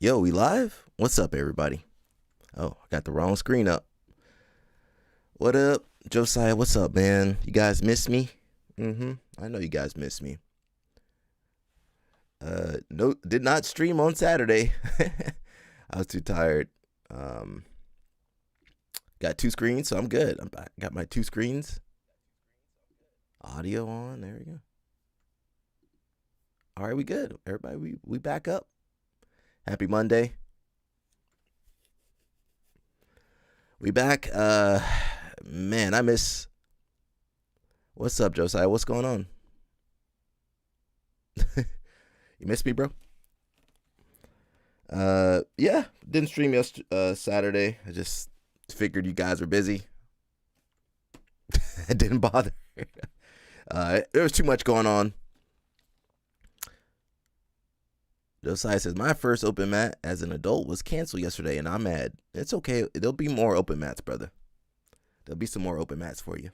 Yo, we live? What's up, everybody? Oh, I got the wrong screen up. What up, Josiah? What's up, man? You guys miss me? I know you guys miss me. No, did not stream on Saturday. I was too tired. Got two screens, so I'm good. I got my two screens. Audio on. There we go. All right, we good. Everybody, we back up. Happy Monday. We back. Man, I miss. What's up, Josiah? What's going on? You miss me, bro? Yeah, didn't stream Saturday. I just figured you guys were busy. I didn't bother. There was too much going on. Josiah says, my first open mat as an adult was canceled yesterday, and I'm mad. It's okay. There'll be more open mats, brother. There'll be some more open mats for you.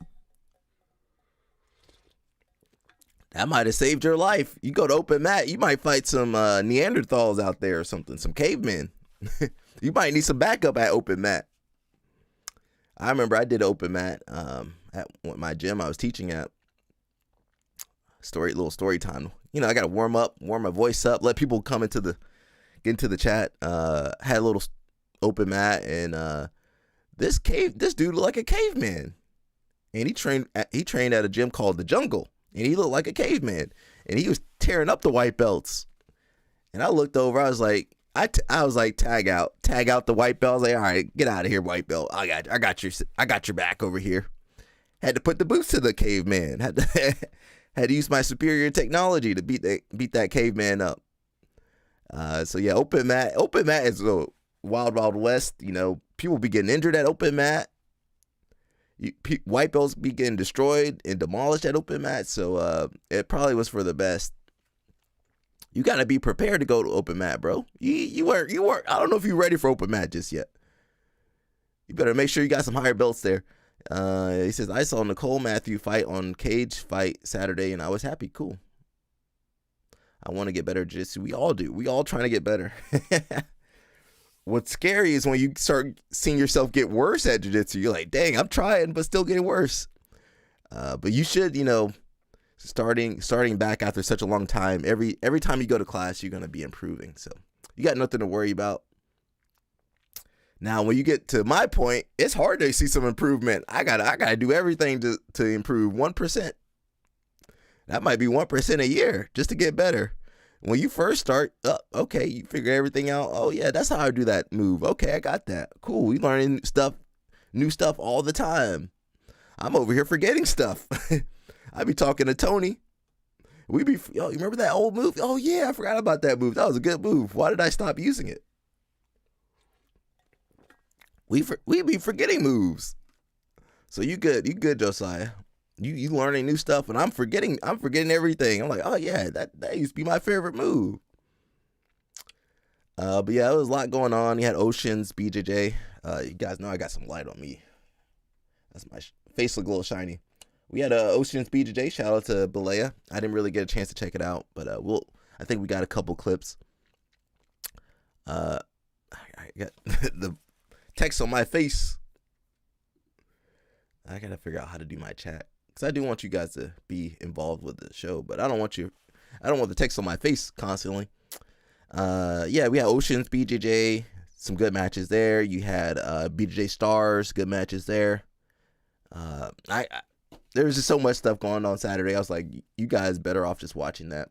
That might have saved your life. You go to open mat, you might fight some Neanderthals out there or something, some cavemen. You might need some backup at open mat. I remember I did open mat at my gym I was teaching at. Little story time. You know, I got to warm my voice up, let people get into the chat. Had a little open mat, and this dude looked like a caveman, and he trained at a gym called the Jungle, and he looked like a caveman, and he was tearing up the white belts. And I looked over, I was like, tag out the white belt. I was like, all right, get out of here, white belt. I got your back over here. Had to put the boots to the caveman. Had to use my superior technology to beat that caveman up. So yeah, open mat is a wild west. You know, people be getting injured at open mat. White belts be getting destroyed and demolished at open mat. So it probably was for the best. You gotta be prepared to go to open mat, bro. You weren't. I don't know if you're ready for open mat just yet. You better make sure you got some higher belts there. He says, I saw Nicole Matthew fight on Cage Fight Saturday, and I was happy. Cool. I want to get better at jiu-jitsu. We all do. We all trying to get better. What's scary is when you start seeing yourself get worse at jiu-jitsu. You're like, dang, I'm trying, but still getting worse. But you should, starting back after such a long time, every time you go to class, you're going to be improving. So you got nothing to worry about. Now, when you get to my point, it's hard to see some improvement. I gotta do everything to improve 1%. That might be 1% a year just to get better. When you first start, okay, you figure everything out. Oh yeah, that's how I do that move. Okay, I got that. Cool. We learning new stuff all the time. I'm over here forgetting stuff. I be talking to Tony. You remember that old move? Oh yeah, I forgot about that move. That was a good move. Why did I stop using it? We be forgetting moves. So you good, Josiah. You learning new stuff, and I'm forgetting everything. I'm like, oh yeah, that used to be my favorite move. But yeah, there was a lot going on. You had Oceans, BJJ. You guys know I got some light on me. That's my face look a little shiny. We had Oceans BJJ. Shout out to Balea. I didn't really get a chance to check it out, but I think we got a couple clips. I got the text on my face. I gotta figure out how to do my chat, because I do want you guys to be involved with the show, but I don't want the text on my face constantly. Yeah, we had Oceans BJJ, some good matches there. You had BJJ Stars, good matches there. There was just so much stuff going on Saturday. I was like, you guys better off just watching that.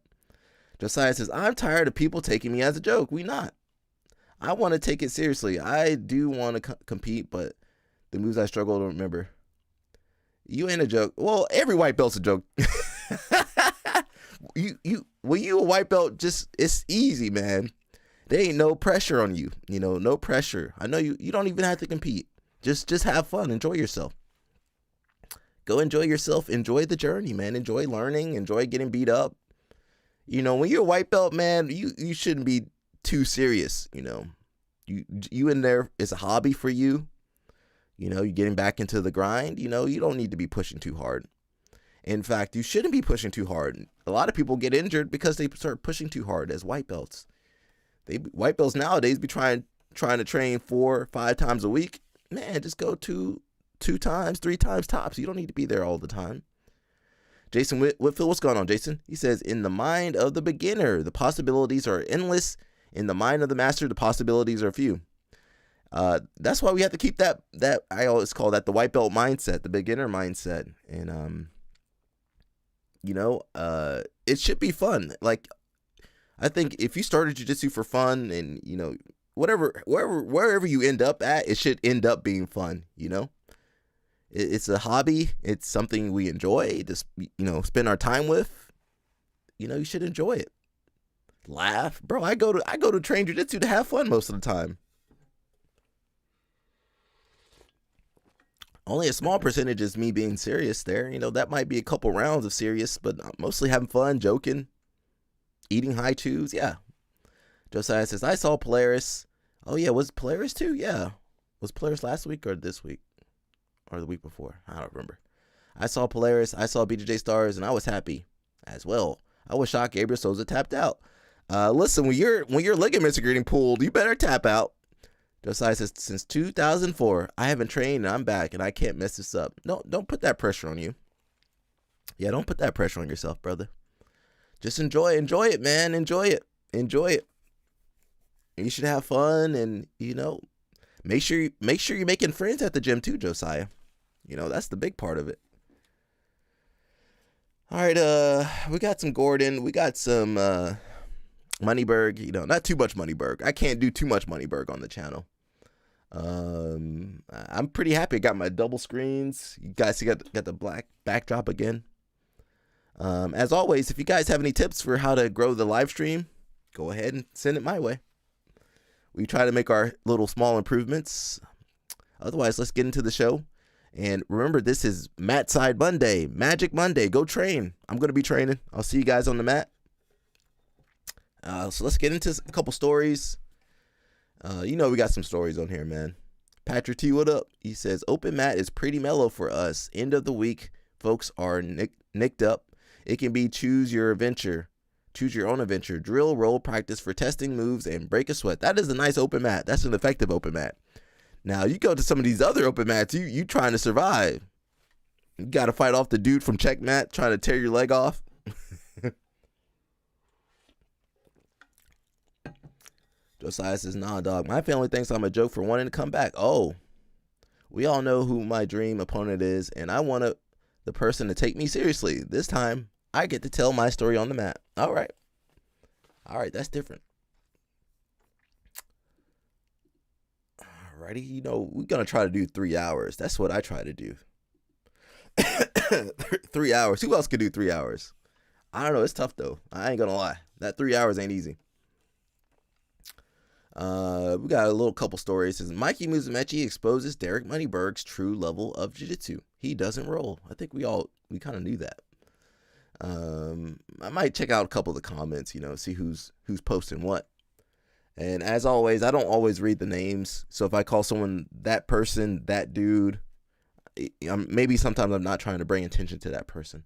Josiah says, I'm tired of people taking me as a joke. We not. I want to take it seriously. I do want to compete, but the moves I struggle to remember. You ain't a joke. Well, every white belt's a joke. When you a white belt, it's easy, man. There ain't no pressure on you. No pressure. I know you don't even have to compete. Just have fun. Enjoy yourself. Go enjoy yourself. Enjoy the journey, man. Enjoy learning. Enjoy getting beat up. When you're a white belt, man, you shouldn't be too serious. You in there, it's a hobby for you. You're getting back into the grind. You don't need to be pushing too hard. In fact, you shouldn't be pushing too hard. A lot of people get injured because they start pushing too hard as white belts. White belts nowadays be trying to train 4 or 5 times a week. Man, just go 2 times, 3 times tops. You don't need to be there all the time. Jason Whitfield, what's going on, Jason? He says, in the mind of the beginner, the possibilities are endless. In the mind of the master, the possibilities are few. That's why we have to keep that I always call that the white belt mindset, the beginner mindset. And, it should be fun. Like, I think if you started jiu-jitsu for fun and, wherever you end up at, it should end up being fun, It's a hobby. It's something we enjoy to, spend our time with. You should enjoy it. Laugh. Bro, I go to train jiu-jitsu to have fun most of the time. Only a small percentage is me being serious there. That might be a couple rounds of serious, but mostly having fun, joking, eating high chews. Yeah. Josiah says, I saw Polaris. Oh, yeah. Was Polaris too? Yeah. Was Polaris last week or this week? Or the week before? I don't remember. I saw Polaris. I saw BJJ Stars, and I was happy as well. I was shocked Gabriel Souza tapped out. Listen, when your ligaments are getting pulled, you better tap out. Josiah says, since 2004, I haven't trained and I'm back and I can't mess this up. No, don't put that pressure on you. Yeah, don't put that pressure on yourself, brother. Just enjoy it, man. Enjoy it. You should have fun and, make sure you're making friends at the gym too, Josiah. That's the big part of it. All right, we got some Gordon. We got some Moneyberg. Not too much Moneyberg. I can't do too much Moneyberg on the channel. I'm pretty happy. I got my double screens. You guys got the black backdrop again. As always, if you guys have any tips for how to grow the live stream, go ahead and send it my way. We try to make our little small improvements. Otherwise, let's get into the show. And remember, this is Mat Side Monday, Magic Monday. Go train. I'm going to be training. I'll see you guys on the mat. So let's get into a couple stories. We got some stories on here, man. Patrick T, what up? He says, open mat is pretty mellow for us. End of the week, folks are nicked up. It can be choose your adventure. Choose your own adventure. Drill, roll, practice for testing moves, and break a sweat. That is a nice open mat. That's an effective open mat. Now, you go to some of these other open mats, you trying to survive. You got to fight off the dude from Checkmat trying to tear your leg off. Josiah says, nah, dog. My family thinks I'm a joke for wanting to come back. Oh, we all know who my dream opponent is, and I want the person to take me seriously. This time, I get to tell my story on the mat. All right, that's different. Alrighty, we're going to try to do 3 hours. That's what I try to do. 3 hours. Who else could do 3 hours? I don't know. It's tough, though. I ain't going to lie. That 3 hours ain't easy. We got a little couple stories. It says, Mikey Musumeci exposes Derek Moneyberg's true level of jiu-jitsu. He doesn't roll. I think we kind of knew that. I might check out a couple of the comments, see who's posting what. And as always, I don't always read the names. So if I call someone that person, that dude, maybe sometimes I'm not trying to bring attention to that person.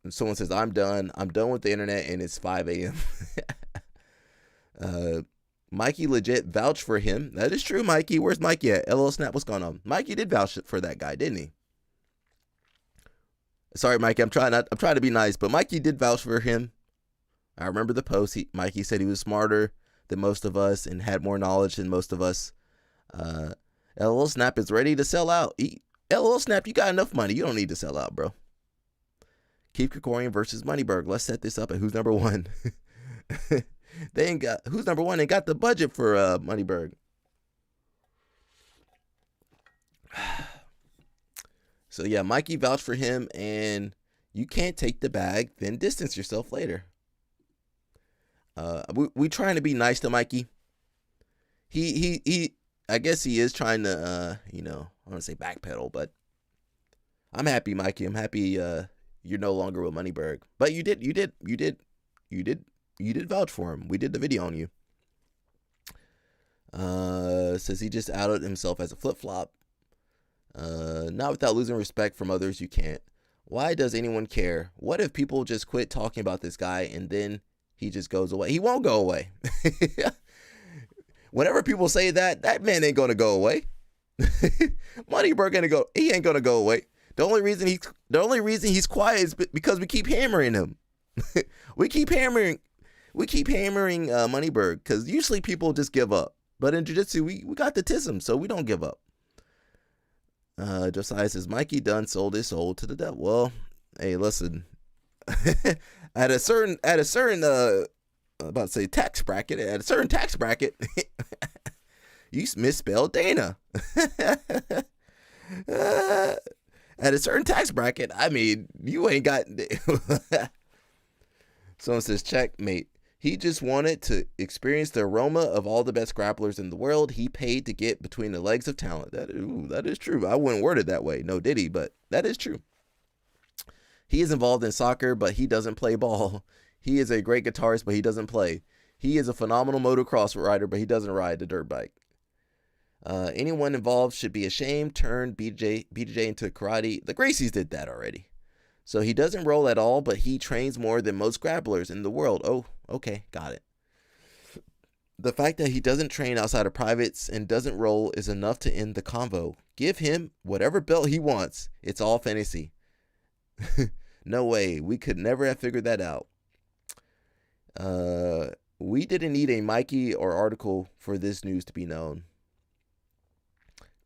And someone says, I'm done with the internet and it's 5 a.m. Mikey legit vouched for him. That is true, Mikey. Where's Mikey at? LL Snap, what's going on? Mikey did vouch for that guy, didn't he? Sorry, Mikey. I'm trying to be nice, but Mikey did vouch for him. I remember the post. Mikey said he was smarter than most of us and had more knowledge than most of us. LL Snap is ready to sell out. LL Snap, you got enough money. You don't need to sell out, bro. Keith Krikorian versus Moneyberg. Let's set this up at who's number one. Who's number one? They got the budget for Moneyberg. So yeah, Mikey vouched for him, and you can't take the bag, then distance yourself later. We trying to be nice to Mikey. He I guess he is trying to I don't want to say backpedal, but I'm happy, Mikey. I'm happy you're no longer with Moneyberg. But you did vouch for him. We did the video on you. Says he just outed himself as a flip-flop. Not without losing respect from others, you can't. Why does anyone care? What if people just quit talking about this guy and then he just goes away. He won't go away. Whenever people say that man ain't gonna go away. Moneyberg ain't gonna go away. The only reason he's quiet is because we keep hammering him. we keep hammering Moneyberg, because usually people just give up. But in jiu-jitsu, we got the tism, so we don't give up. Josiah says, Mikey Dunn sold his soul to the devil. Well, hey, listen. at a certain about to say tax bracket, at a certain tax bracket, you misspelled Dana. At a certain tax bracket, I mean, you ain't got. Someone says, checkmate. He just wanted to experience the aroma of all the best grapplers in the world. He paid to get between the legs of talent. That is true. I wouldn't word it that way. No, did he? But that is true. He is involved in soccer, but he doesn't play ball. He is a great guitarist, but he doesn't play. He is a phenomenal motocross rider, but he doesn't ride the dirt bike. Anyone involved should be ashamed. Turned BJJ into karate. The Gracies did that already. So he doesn't roll at all, but he trains more than most grapplers in the world. Oh, okay, got it. The fact that he doesn't train outside of privates and doesn't roll is enough to end the convo. Give him whatever belt he wants. It's all fantasy. No way. We could never have figured that out. We didn't need a Mikey or article for this news to be known.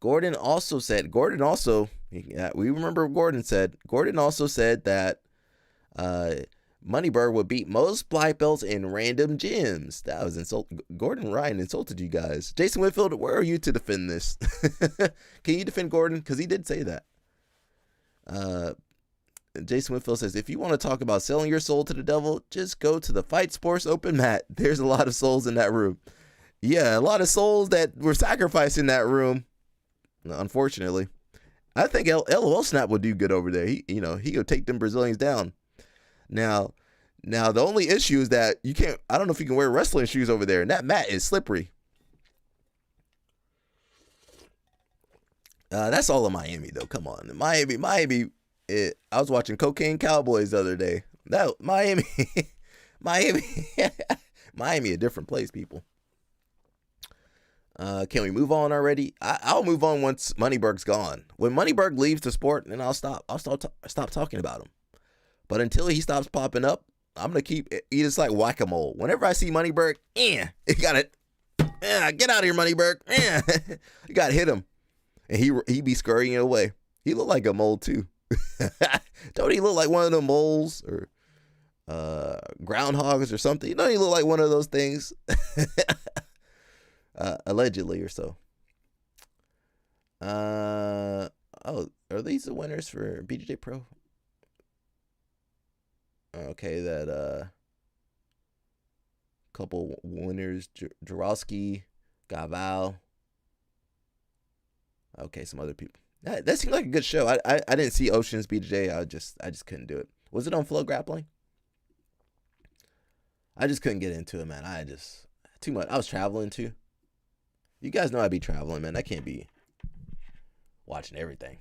Gordon also said that Moneybird would beat most black belts in random gyms. That was insult. Gordon Ryan insulted you guys. Jason Whitfield, where are you to defend this? Can you defend Gordon? Because he did say that. Jason Whitfield says, if you want to talk about selling your soul to the devil, just go to the Fight Sports open mat. There's a lot of souls in that room. Yeah, a lot of souls that were sacrificed in that room. Unfortunately, I think LOL Snap would do good over there. He could take them Brazilians down. Now the only issue is that you can't. I don't know if you can wear wrestling shoes over there, and that mat is slippery. That's all in Miami, though. Come on, Miami. I was watching Cocaine Cowboys the other day. That Miami, Miami, a different place, people. Can we move on already? I'll move on once Moneyberg's gone. When Moneyberg leaves the sport, then I'll stop talking about him. But until he stops popping up, I'm gonna keep it. It's like whack-a-mole. Whenever I see Moneyberg, you gotta get out of here, Moneyberg. You gotta hit him, and he be scurrying away. He look like a mole too. Don't he look like one of the moles or groundhogs or something? Don't he look like one of those things? Allegedly or so. Are these the winners for BJJ Pro? Okay, that couple winners, Jarowski, Gaval. Okay, some other people. That seemed like a good show. I didn't see Ocean's BJJ. I just couldn't do it. Was it on Flow Grappling? I just couldn't get into it, man. Too much. I was traveling too. You guys know I be traveling, man. I can't be watching everything.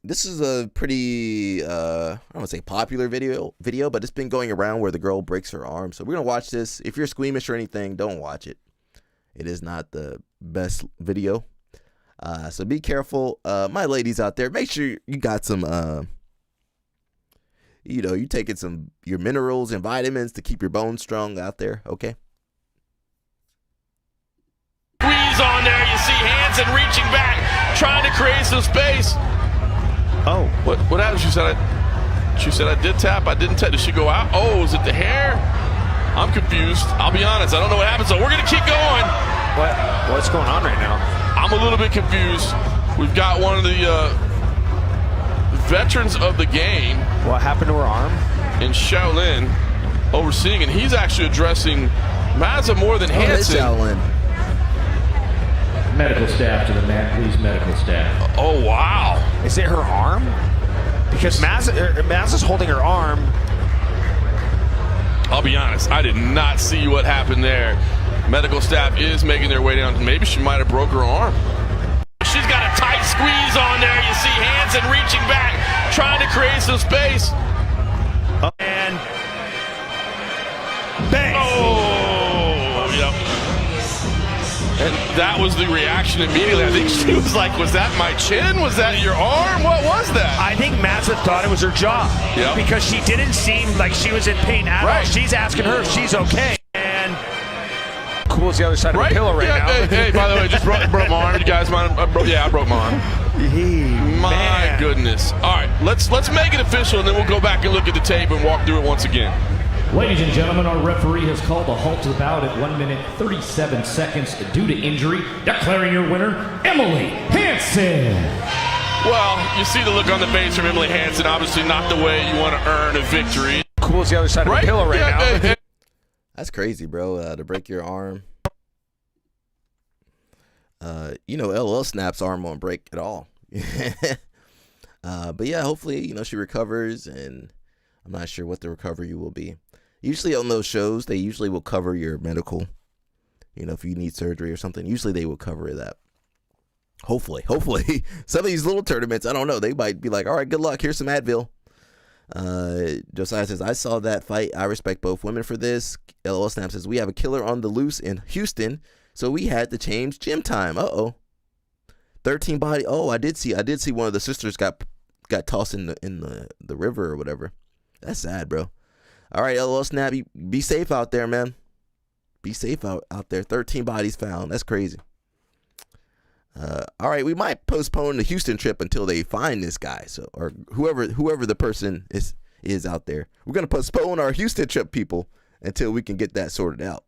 This is a pretty, I don't want to say popular video, but it's been going around where the girl breaks her arm. So we're going to watch this. If you're squeamish or anything, don't watch it. It is not the best video. So be careful. My ladies out there, make sure you got some, you taking your minerals and vitamins to keep your bones strong out there. Okay. Squeeze on there. You see Hansen reaching back, trying to create some space. Oh, what happened? She said I did tap. I didn't tap. Did she go out? Oh, is it the hair? I'm confused. I'll be honest. I don't know what happened. So we're gonna keep going. What's going on right now? I'm a little bit confused. We've got one of the veterans of the game. What happened to her arm? In Shaolin, overseeing, and he's actually addressing Mazza more than Hansen. Shaolin. Medical staff to the mat, please. Medical staff. Oh, wow. Is it her arm? Because Mazza's holding her arm. I'll be honest, I did not see what happened there. Medical staff is making their way down. Maybe she might have broke her arm. She's got a tight squeeze on there. You see Hansen reaching back, trying to create some space. And Bang! Oh, yep. And that was the reaction immediately. I think she was like, was that my chin? Was that your arm? What was that? I think Mazza thought it was her jaw. Yep. Because she didn't seem like she was in pain at all. Right. She's asking her if she's okay. And cool as the other side of the pillow right now. Hey, by the way, just broke my arm. You guys mind? I broke my arm. My goodness. All right, let's make it official, and then we'll go back and look at the tape and walk through it once again. Ladies and gentlemen, our referee has called a halt to the bout at 1 minute 37 seconds due to injury, declaring your winner, Emily Hansen. Well, you see the look on the face from Emily Hansen. Obviously not the way you want to earn a victory. Cool as the other side of the pillow right now. That's crazy, bro. To break your arm. LL Snap's arm won't break at all. But yeah, hopefully, she recovers, and I'm not sure what the recovery will be. Usually on those shows, they usually will cover your medical. If you need surgery or something, usually they will cover that. Hopefully. Some of these little tournaments, I don't know, they might be like, all right, good luck. Here's some Advil. Josiah says, I saw that fight. I respect both women for this. LOL Snap says, we have a killer on the loose in Houston, so we had to change gym time. 13 body. Oh, I did see one of the sisters got tossed in the river or whatever. That's sad, bro. All right, LOL Snap, be safe out there, man. Be safe out there. 13 bodies found. That's crazy. All right, we might postpone the Houston trip until they find this guy. So, or whoever the person is out there. We're gonna postpone our Houston trip, people, until we can get that sorted out.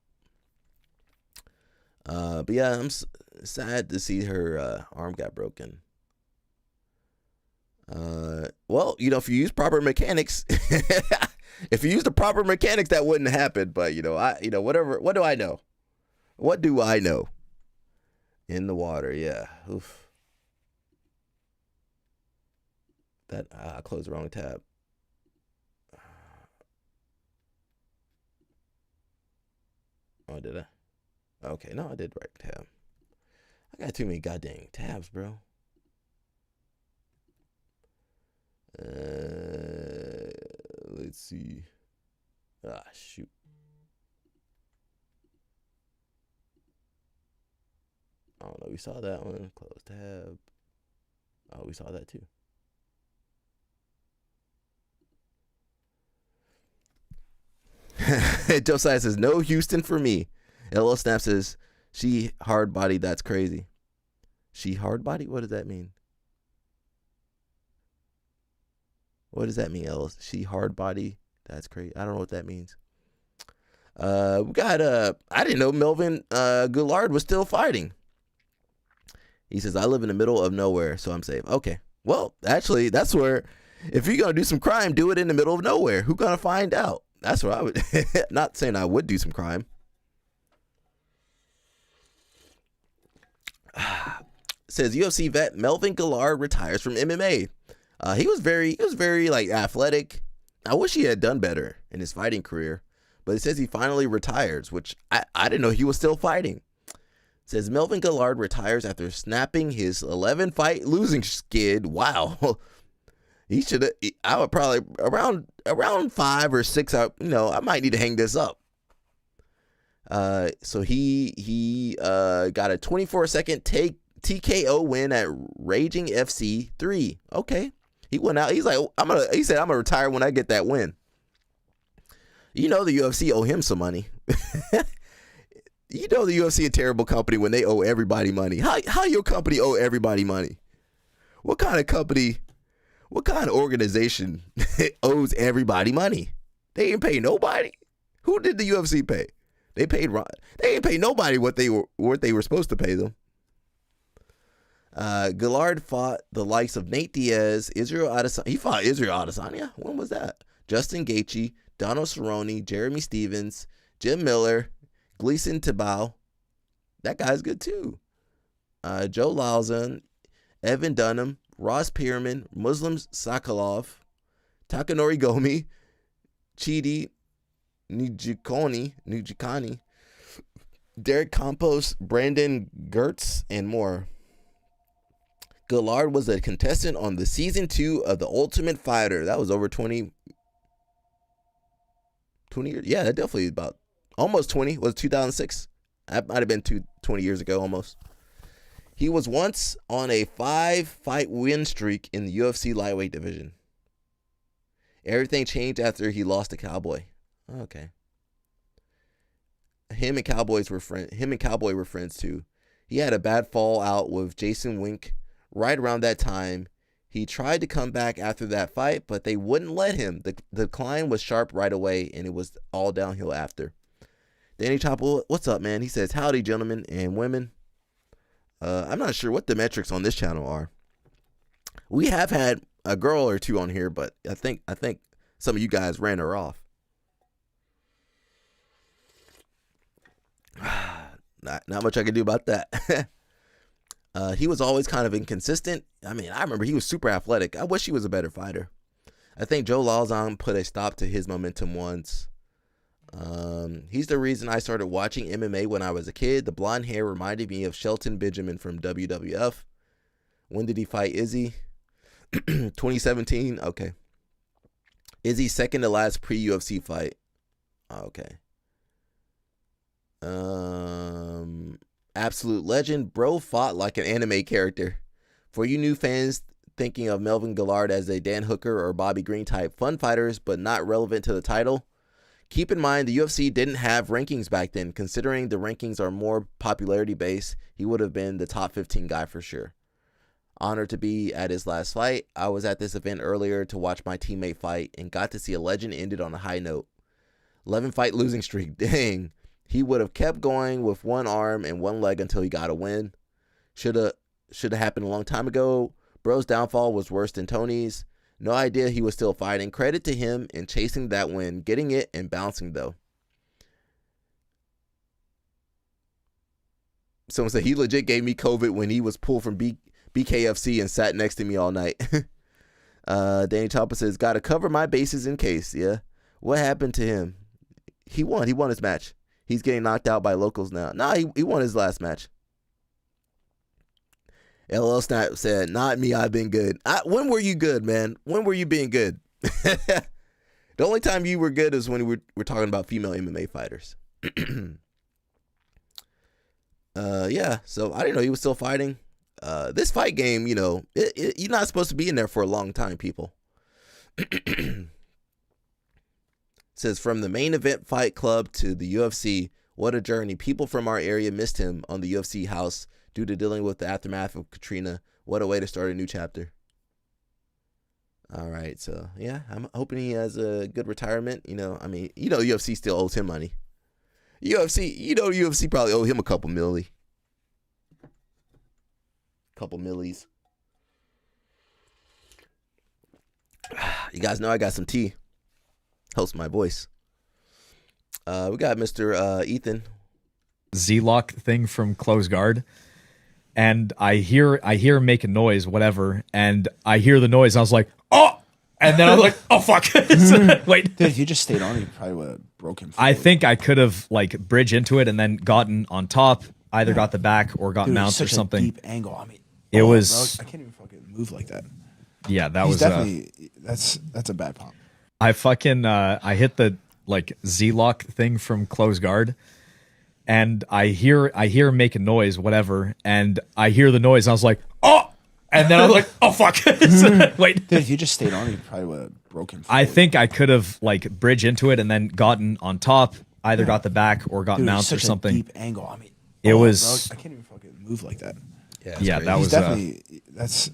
But yeah, I'm sad to see her arm got broken. Well, if you use proper mechanics, if you use the proper mechanics, that wouldn't happen. But whatever. What do I know? What do I know? In the water, yeah. Oof. That I closed the wrong tab. Oh, did I? Okay, no, I did right tab. I got too many goddamn tabs, bro. Let's see. Shoot. I don't know. We saw that one. Close tab. Oh, we saw that too. Josiah says, no Houston for me. LL Snap says, she hard body. That's crazy. She hard body? What does that mean? What does that mean, LL? She hard body? That's crazy. I don't know what that means. We got, I didn't know Melvin Goulart was still fighting. He says, I live in the middle of nowhere, so I'm safe. Okay. Well, actually, that's where, if you're going to do some crime, do it in the middle of nowhere. Who's going to find out? That's what I would, not saying I would do some crime. Says UFC vet Melvin Goulart retires from MMA. He was very like athletic. I wish he had done better in his fighting career, but it says he finally retires, which I didn't know he was still fighting. Says Melvin Goulart retires after snapping his 11-fight losing skid. Wow. He should have. I would probably around 5 or 6. I might need to hang this up. So he got a 24-second TKO win at Raging FC 3. Okay, he went out. He's like, he said I'm gonna retire when I get that win. The UFC owe him some money. The UFC a terrible company when they owe everybody money. How your company owe everybody money? What kind of company? What kind of organization owes everybody money? They ain't pay nobody. Who did the UFC pay? They ain't pay nobody what they were supposed to pay them. Goulart fought the likes of Nate Diaz, Israel Adesanya. He fought Israel Adesanya. When was that? Justin Gaethje, Donald Cerrone, Jeremy Stevens, Jim Miller, Gleason Tibau. That guy's good too. Joe Lauzon, Evan Dunham, Ross Pierman, Muslim Sakalov, Takanori Gomi, Chidi Nujikani, Derek Campos, Brandon Gertz, and more. Goulart was a contestant on the season 2 of The Ultimate Fighter. That was over 20 20 years. Yeah, that definitely about almost 20. Was 2006? That might have been 20 years ago almost. He was once on a 5-fight win streak in the UFC lightweight division. Everything changed after he lost to Cowboy. Okay. Him and Cowboy were friends too. He had a bad fallout with Jason Wink right around that time. He tried to come back after that fight, but they wouldn't let him. The decline was sharp right away, and it was all downhill after. Danny Chopper, what's up, man? He says, howdy, gentlemen and women. I'm not sure what the metrics on this channel are. We have had a girl or two on here, but I think some of you guys ran her off. Not much I can do about that. He was always kind of inconsistent. I mean, I remember he was super athletic. I wish he was a better fighter. I think Joe Lauzon put a stop to his momentum once. He's the reason I started watching MMA when I was a kid. The blonde hair reminded me of Shelton Benjamin from WWF. When did he fight Izzy? 2017. Okay. Izzy's second to last pre-UFC fight. Okay. Absolute legend. Bro fought like an anime character. For you new fans thinking of Melvin Gillard as a Dan Hooker or Bobby Green type fun fighters, but not relevant to the title, keep in mind the UFC didn't have rankings back then. Considering the rankings are more popularity based, he would have been the top 15 guy for sure. Honored to be at his last fight. I was at this event earlier to watch my teammate fight and got to see a legend ended on a high note. 11 fight losing streak. Dang. He would have kept going with one arm and one leg until he got a win. Should have happened a long time ago. Bro's downfall was worse than Tony's. No idea he was still fighting. Credit to him in chasing that win, getting it, and bouncing though. Someone said he legit gave me COVID when he was pulled from BKFC and sat next to me all night. Danny Chopper says, gotta cover my bases in case. Yeah. What happened to him? He won. He won his match. He's getting knocked out by locals now. Nah, he won his last match. LL Snap said, not me, I've been good. When were you good, man? When were you being good? The only time you were good is when we're talking about female MMA fighters. Yeah, so I didn't know he was still fighting. This fight game, you know, you're not supposed to be in there for a long time, people. Says, from the main event Fight Club to the UFC, what a journey. People from our area missed him on the UFC house due to dealing with the aftermath of Katrina. What a way to start a new chapter. All right, so yeah, I'm hoping he has a good retirement. You know, I mean, you know, UFC still owes him money. UFC probably owe him a couple millies. You guys know I got some tea. Helps my voice. We got Mr. Ethan. Z-lock thing from Close Guard. And I hear him make a noise, whatever, and I hear the noise. I was like, oh! And then I was like, oh, fuck. Wait. Dude, if you just stayed on, you probably would have broken. I think I could have, like, bridged into it and then gotten on top, either got the back or got mounts or something. A deep angle. I mean, it was. Bro, I can't even fucking move like that. Yeah, that He's was definitely that's a bad pump. I fucking I hit the like Z-lock thing from Close Guard, and I hear him make a noise, whatever, and I hear the noise. And I was like, oh, and then I was like, oh fuck, wait. Dude, if you just stayed on, you probably would have broken. I think I could have like bridged into it and then gotten on top, either got the back or got mounts or something. A deep angle. I mean, it was. Bro, I can't even fucking move like that. Yeah, that was definitely that's.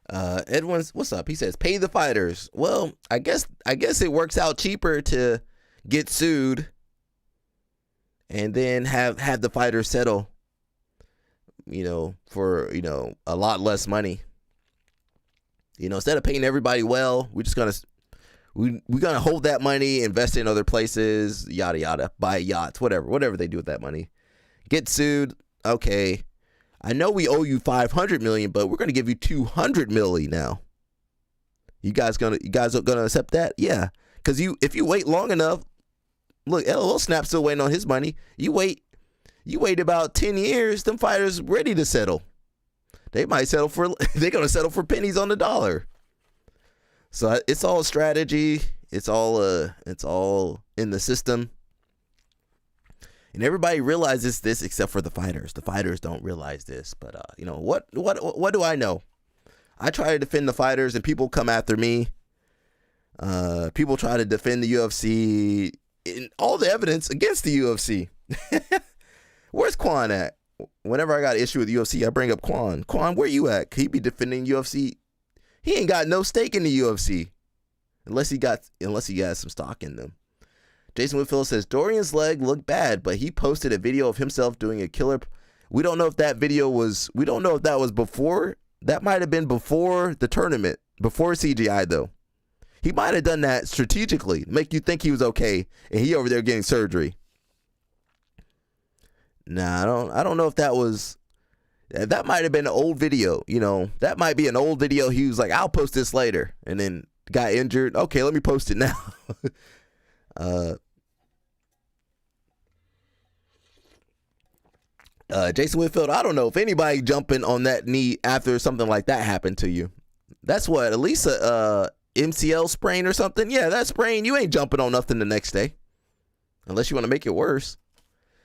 Edwin's, what's up? He says, pay the fighters. Well, I guess it works out cheaper to get sued and then have the fighters settle, you know, for, you know, a lot less money. You know, instead of paying everybody well, we're just we're gonna hold that money, invest it in other places, yada yada, buy yachts, whatever they do with that money. Get sued, okay. I know we owe you $500 million, but we're gonna give you $200 million now. You guys are gonna accept that? Yeah, because if you wait long enough, look, LOL Snap's still waiting on his money. You wait about 10 years, them fighters ready to settle. They're gonna settle for pennies on the dollar. So it's all strategy. It's all in the system. And everybody realizes this except for the fighters. The fighters don't realize this. But what do I know? I try to defend the fighters and people come after me. People try to defend the UFC and all the evidence against the UFC. Where's Quan at? Whenever I got an issue with UFC, I bring up Quan. Quan, where you at? Could he be defending UFC? He ain't got no stake in the UFC. Unless he got some stock in them. Jason Whitfield says Dorian's leg looked bad, but he posted a video of himself doing a killer. We don't know if that video was. We don't know if that was before. That might have been before the tournament, before CGI though. He might have done that strategically, to make you think he was okay, and he over there getting surgery. Nah, I don't know if that was. That might have been an old video. That might be an old video. He was like, "I'll post this later," and then got injured. Okay, let me post it now. Jason Whitfield, I don't know if anybody jumping on that knee after something like that happened to you. That's what, at least a MCL sprain or something. Yeah, that sprain, you ain't jumping on nothing the next day. Unless you want to make it worse.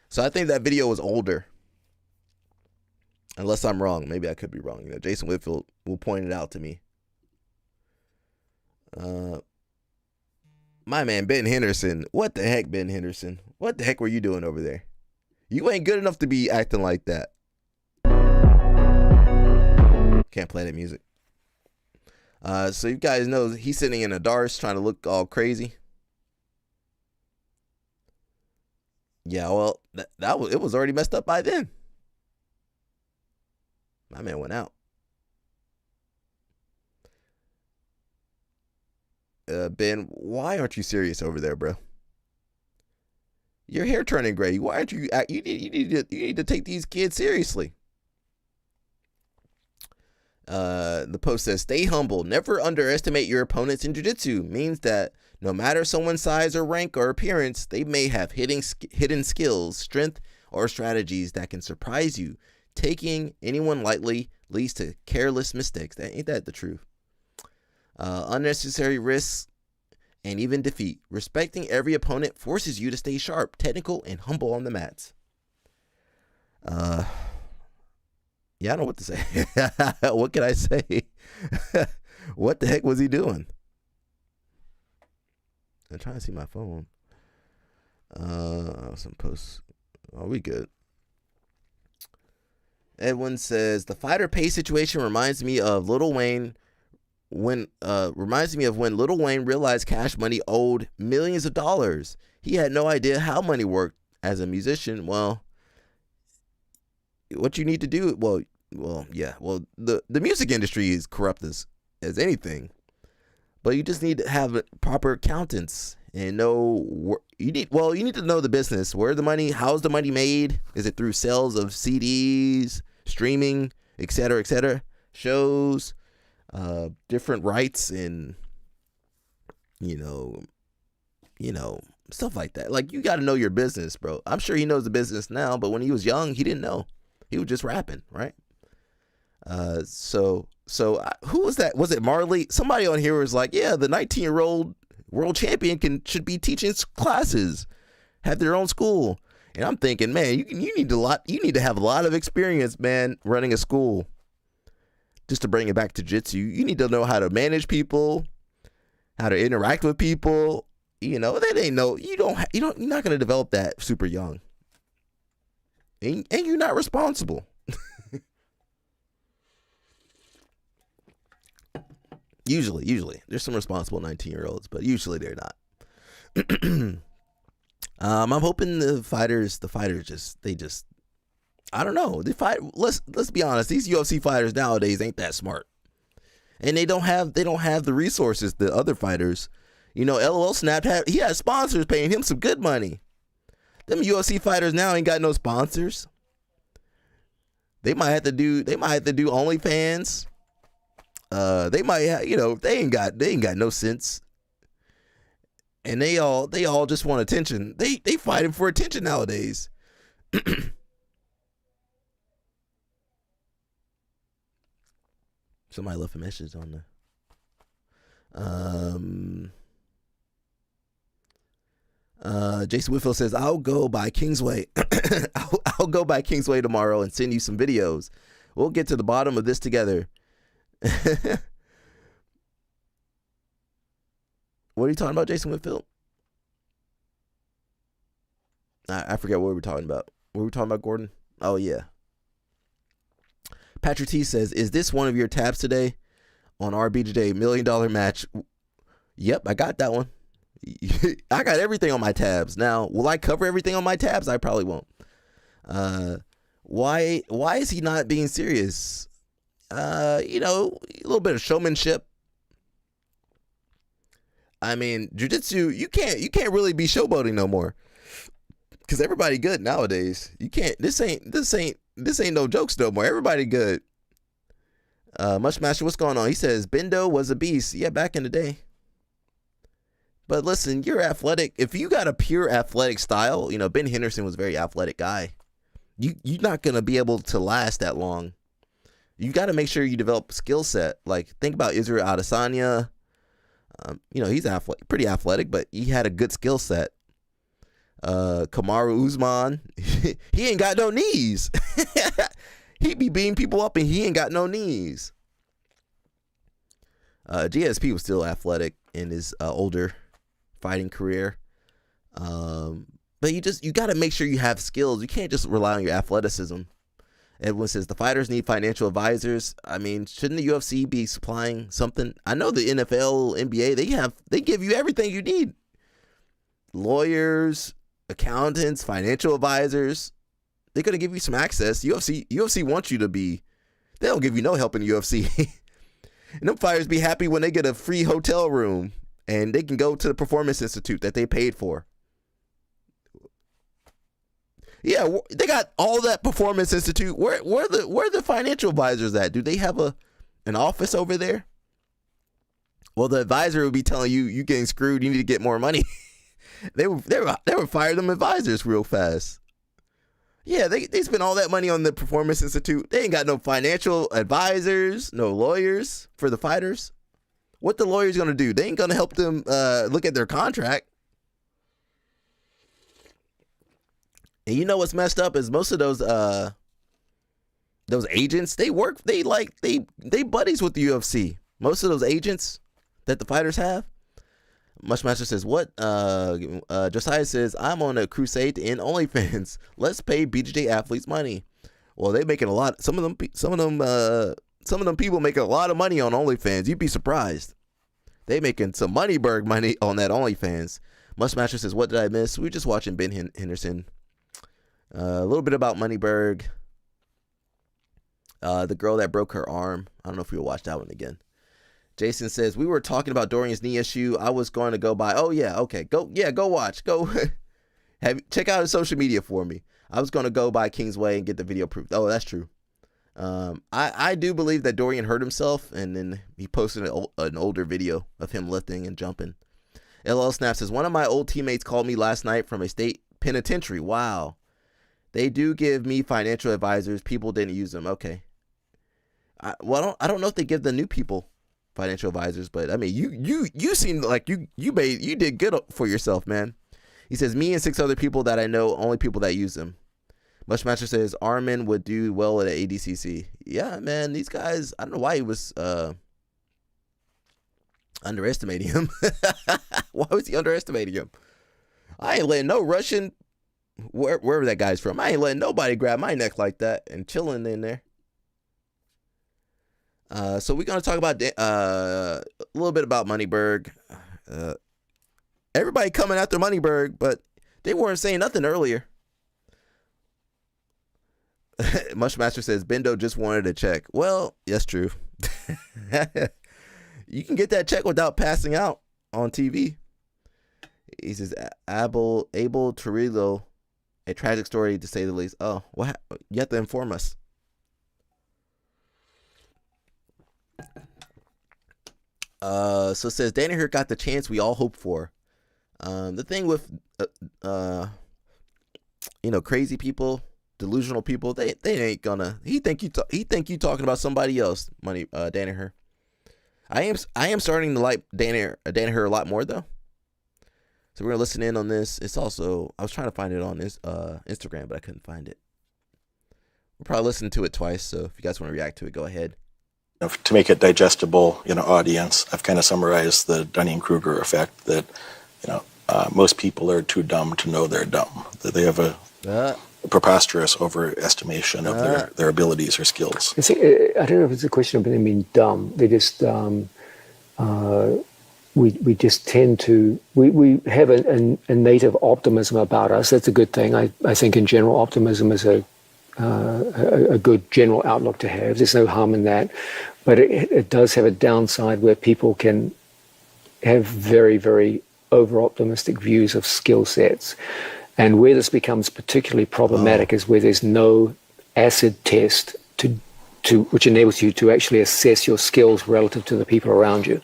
So I think that video was older. Unless I'm wrong. Maybe I could be wrong. Jason Whitfield will point it out to me. My man, Ben Henderson. What the heck, Ben Henderson? What the heck were you doing over there? You ain't good enough to be acting like that. Can't play that music. So you guys know he's sitting in a Darce trying to look all crazy. Yeah, well, it was already messed up by then. My man went out. Ben, why aren't you serious over there, bro? Your hair turning gray. Why aren't you? You need to take these kids seriously. The post says, "Stay humble. Never underestimate your opponents in jiu-jitsu. Means that no matter someone's size or rank or appearance, they may have hidden skills, strength, or strategies that can surprise you. Taking anyone lightly leads to careless mistakes." Ain't that the truth? Unnecessary risks and even defeat. Respecting every opponent forces you to stay sharp, technical, and humble on the mats. Yeah, I don't know what to say. What can I say? What the heck was he doing? I'm trying to see my phone. Some posts. Are we good? Edwin says the fighter pay situation reminds me of Lil Wayne when Lil Wayne realized Cash Money owed millions of dollars. He had no idea how money worked. As a musician, well, what you need to do, the music industry is corrupt as anything, but you just need to have proper accountants and know you need to know the business. Where the money, how's the money made? Is it through sales of CDs, streaming, etc., shows, different rights, and stuff like that. Like, you got to know your business, bro. I'm sure he knows the business now, but when he was young, he didn't know. He was just rapping, right? So who was that? Was it Marley? Somebody on here was like, yeah, the 19-year-old world champion should be teaching classes, have their own school. And I'm thinking, man, you need to have a lot of experience, man, running a school. Just to bring it back to jiu-jitsu, you need to know how to manage people, how to interact with people. That ain't you're not going to develop that super young. And you're not responsible. Usually. There's some responsible 19-year-olds, but usually they're not. I'm hoping the fighters just I don't know. Let's be honest, these UFC fighters nowadays ain't that smart. And they don't have the resources that other fighters. LOL Snap he had sponsors paying him some good money. Them UFC fighters now ain't got no sponsors. They might have to do OnlyFans. They might have, they ain't got no sense. And they all just want attention. They fighting for attention nowadays. Somebody left a message on the Jason Whitfield says, I'll go by Kingsway. I'll go by Kingsway tomorrow and send you some videos. We'll get to the bottom of this together. What are you talking about, Jason Whitfield? I forget what we were talking about. What were we talking about, Gordon? Oh, yeah. Patrick T says, is this one of your tabs today on our BJJ $1 million match? Yep, I got that one. I got everything on my tabs. Now, will I cover everything on my tabs? I probably won't. Why is he not being serious? A little bit of showmanship. I mean, jiu-jitsu, you can't really be showboating no more. Cause everybody good nowadays. You can't. This ain't no jokes no more. Everybody good. Mushmaster, what's going on? He says Bendo was a beast. Yeah, back in the day. But listen, you're athletic. If you got a pure athletic style, Ben Henderson was a very athletic guy. You're not gonna be able to last that long. You got to make sure you develop skill set. Like think about Israel Adesanya. He's pretty athletic, but he had a good skill set. Kamaru Usman, he ain't got no knees. He be beating people up and he ain't got no knees. GSP was still athletic in his older fighting career. But you got to make sure you have skills. You can't just rely on your athleticism. Edwin says the fighters need financial advisors. I mean, shouldn't the UFC be supplying something? I know the NFL, NBA, they give you everything you need. Lawyers, accountants, financial advisors. They're going to give you some access. UFC wants you to be. They don't give you no help in the UFC. And them fighters be happy when they get a free hotel room and they can go to the Performance Institute that they paid for. Yeah, they got all that Performance Institute. Where the financial advisors at? Do they have an office over there? Well, the advisor would be telling you getting screwed. You need to get more money. They would fire them advisors real fast. Yeah, they spend all that money on the Performance Institute. They ain't got no financial advisors, no lawyers for the fighters. What the lawyers gonna do? They ain't gonna help them look at their contract. And you know what's messed up is most of those agents, they buddies with the UFC. Most of those agents that the fighters have. Mushmaster says, what? Josiah says, I'm on a crusade to end OnlyFans. Let's pay BJJ athletes money. Well, they making a lot. Some of them people making a lot of money on OnlyFans. You'd be surprised. They making some Moneyberg money on that OnlyFans. Mushmaster says, what did I miss? We were just watching Ben Henderson. A little bit about Moneyberg. The girl that broke her arm. I don't know if we'll watch that one again. Jason says, we were talking about Dorian's knee issue. I was going to go by. Oh, yeah. Okay. Go watch. Go check out his social media for me. I was going to go by Kingsway and get the video proof. Oh, that's true. I do believe that Dorian hurt himself, and then he posted an older video of him lifting and jumping. LL Snap says, one of my old teammates called me last night from a state penitentiary. Wow. They do give me financial advisors. People didn't use them. Okay. I don't know if they give the new people financial advisors, but I mean, you seem like you did good for yourself, man. He says, me and 6 other people that I know, only people that use them. Mushmaster says Armin would do well at ADCC. Yeah, man, these guys, I don't know why he was underestimating him. Why was he underestimating him? I ain't letting no Russian, wherever that guy's from, I ain't letting nobody grab my neck like that and chilling in there. So we're going to talk about a little bit about Moneyberg. Everybody coming after Moneyberg, but they weren't saying nothing earlier. Mushmaster says, Bendo just wanted a check. Well, that's true. You can get that check without passing out on TV. He says, Abel Torrillo, a tragic story to say the least. Oh, what? You have to inform us. So it says Danaher got the chance we all hoped for. The thing with crazy people, delusional people, they ain't gonna. He think you talking about somebody else. Danaher. I am starting to like Danaher a lot more though. So we're gonna listen in on this. It's also, I was trying to find it on this Instagram, but I couldn't find it. We'll probably listen to it twice. So if you guys want to react to it, go ahead. To make it digestible, audience, I've kind of summarized the Dunning-Kruger effect that, most people are too dumb to know they're dumb. That they have a preposterous overestimation of their abilities or skills. I don't know if it's a question of them being dumb. They just we just tend to we have a native optimism about us. That's a good thing. I think in general optimism is a good general outlook to have. There's no harm in that, but it does have a downside where people can have very, very over-optimistic views of skill sets. And where this becomes particularly problematic is where there's no acid test which enables you to actually assess your skills relative to the people around you.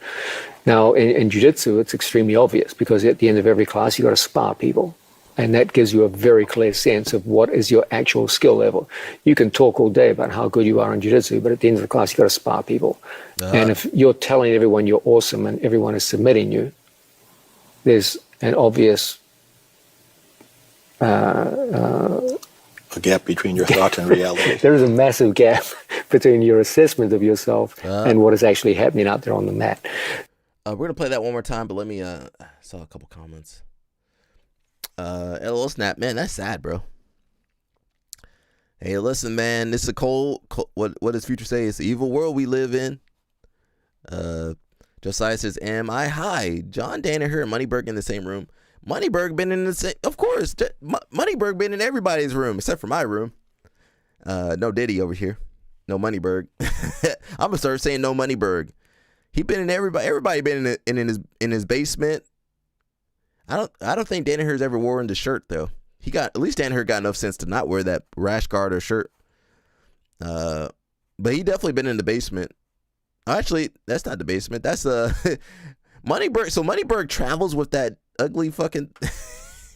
Now, in jiu-jitsu, it's extremely obvious because at the end of every class, you've got to spar people. And that gives you a very clear sense of what is your actual skill level. You can talk all day about how good you are in jiu-jitsu, but at the end of the class, you've got to spar people. And if you're telling everyone you're awesome and everyone is submitting you, there's an obvious a gap between your thought and reality. There is a massive gap between your assessment of yourself and what is actually happening out there on the mat. We're going to play that one more time, but let me, I saw a couple comments. LOL Snap, man, that's sad, bro. Hey, listen, man, this is a cold what does Future say? It's the evil world we live in. Josiah says, am I high? John Danaher and Moneyberg in the same room. Moneyberg been in the same, of course. Moneyberg been in everybody's room except for my room. No Diddy over here. No Moneyberg. I'm gonna start saying no Moneyberg. He been in everybody been in his basement. I don't think Danaher's ever worn the shirt though. At least Danaher got enough sense to not wear that rash guard or shirt. But he definitely been in the basement. Actually, that's not the basement. That's Moneyberg. So Moneyberg travels with that ugly fucking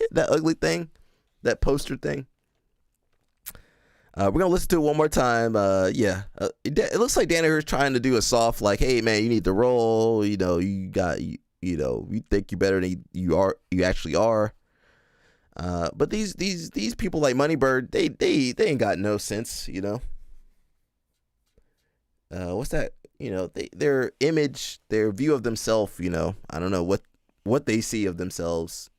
that ugly thing, that poster thing. We're gonna listen to it one more time. It looks like Danaher's trying to do a soft, like, hey man, you need to roll. You think you're better than you actually are. But these people like Moneybird, they ain't got no sense. What's that? Their image, their view of themselves. I don't know what they see of themselves.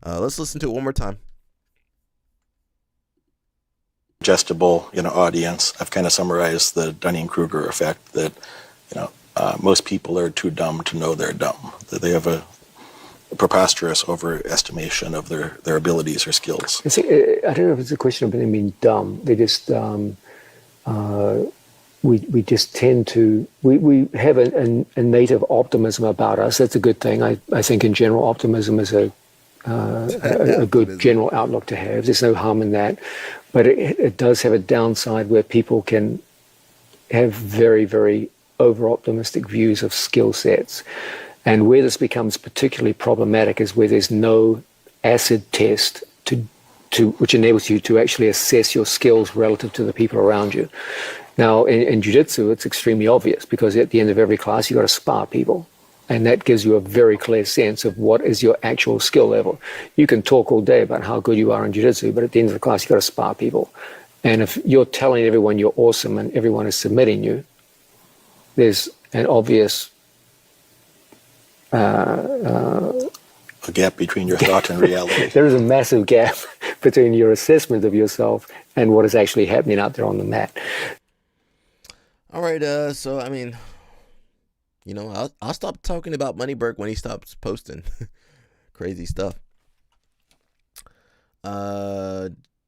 Let's listen to it one more time. Digestible, audience. I've kind of summarized the Dunning-Kruger effect that, most people are too dumb to know they're dumb. That they have a preposterous overestimation of their abilities or skills. I don't know if it's a question of them being dumb. They just we just tend to we have a native optimism about us. That's a good thing. I think in general optimism is a good general outlook to have. There's no harm in that, but it does have a downside where people can have very, very over-optimistic views of skill sets. And where this becomes particularly problematic is where there's no acid test which enables you to actually assess your skills relative to the people around you. Now, in jiu-jitsu, it's extremely obvious because at the end of every class, you've got to spar people. And that gives you a very clear sense of what is your actual skill level. You can talk all day about how good you are in jiu-jitsu, but at the end of the class, you've got to spar people. And if you're telling everyone you're awesome and everyone is submitting you, there's an obvious a gap between your thought and reality. There is a massive gap between your assessment of yourself and what is actually happening out there on the mat. All right, so I mean, I'll stop talking about Moneyberg when he stops posting crazy stuff.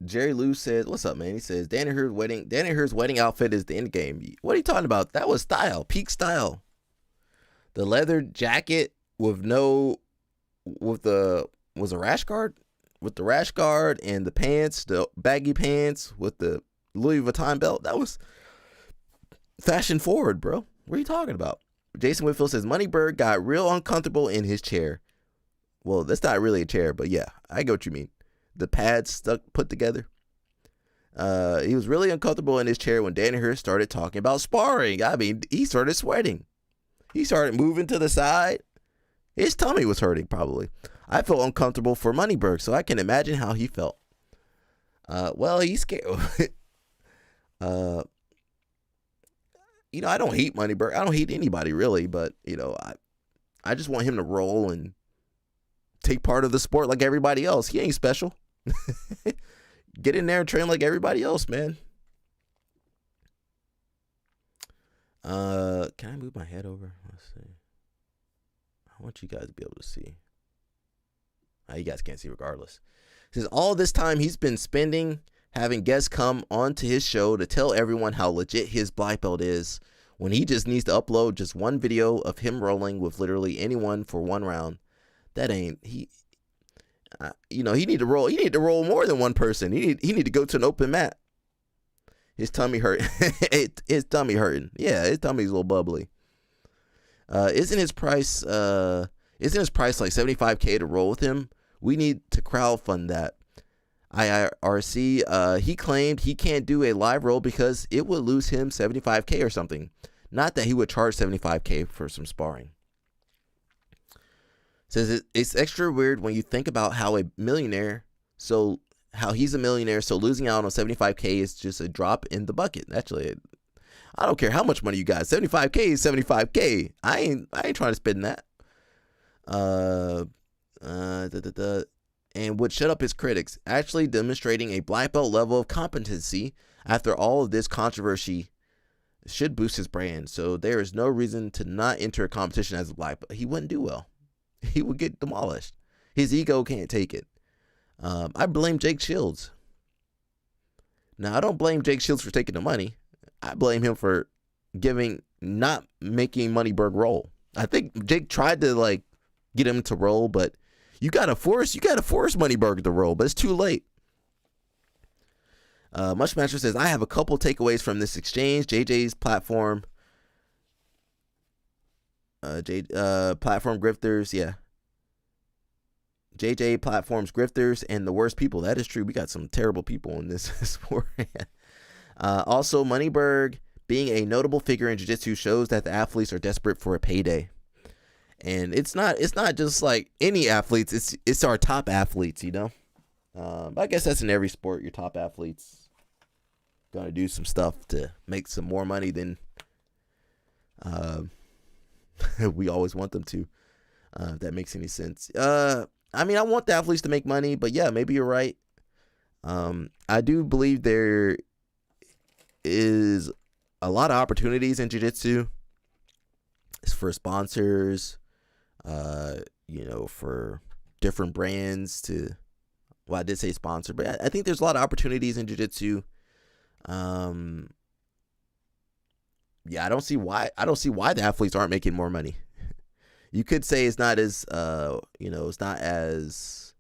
Jerry Lou says, "What's up, man?" He says, Danaher's wedding outfit is the end game. What are you talking about? That was style, peak style. The leather jacket was a rash guard, with the rash guard and the pants, the baggy pants with the Louis Vuitton belt. That was fashion forward, bro. What are you talking about? Jason Whitfield says Moneyberg got real uncomfortable in his chair. Well, that's not really a chair, but yeah, I get what you mean. The pads put together. He was really uncomfortable in his chair when Danaher started talking about sparring. I mean, he started sweating. He started moving to the side. His tummy was hurting, probably. I felt uncomfortable for Moneyberg, so I can imagine how he felt. Well, he's scared. I don't hate Moneyberg. I don't hate anybody, really, but, I just want him to roll and take part of the sport like everybody else. He ain't special. Get in there and train like everybody else, man. Can I move my head over? Let's see. I want you guys to be able to see. You guys can't see regardless. It says all this time he's been spending having guests come onto his show to tell everyone how legit his black belt is, when he just needs to upload just one video of him rolling with literally anyone for one round. That ain't he. He need to roll. He need to roll more than one person. He need to go to an open mat. His tummy hurt. His tummy hurting. Yeah, his tummy's a little bubbly. Isn't his price like $75K to roll with him? We need to crowdfund that. IRC, he claimed he can't do a live roll because it would lose him $75K or something. Not that he would charge $75K for some sparring. Says it's extra weird when you think about how he's a millionaire, so losing out on $75K is just a drop in the bucket. Actually, I don't care how much money you got. $75K is $75K. I ain't trying to spend that. And would shut up his critics, actually demonstrating a black belt level of competency after all of this controversy should boost his brand. So there is no reason to not enter a competition as a black belt. He wouldn't do well. He would get demolished. His ego can't take it. I blame Jake Shields. Now, I don't blame Jake Shields for taking the money. I blame him for not making Moneyberg roll. I think Jake tried to get him to roll, but you gotta force Moneyberg to roll, but it's too late. Mushmaster says, I have a couple takeaways from this exchange. JJ's platform. Platform grifters, yeah. JJ platforms grifters and the worst people. That is true. We got some terrible people in this sport. Also, Moneyberg being a notable figure in jiu-jitsu shows that the athletes are desperate for a payday. And it's not just like any athletes. It's our top athletes, I guess that's in every sport. Your top athletes gonna do some stuff to make some more money than we always want them to. If that makes any sense. I want the athletes to make money, but yeah, maybe you're right. I do believe there is a lot of opportunities in jiu-jitsu. It's for sponsors, for different brands I did say sponsor, but I think there's a lot of opportunities in jiu-jitsu. Yeah, I don't see why the athletes aren't making more money. You could say it's not as it's not as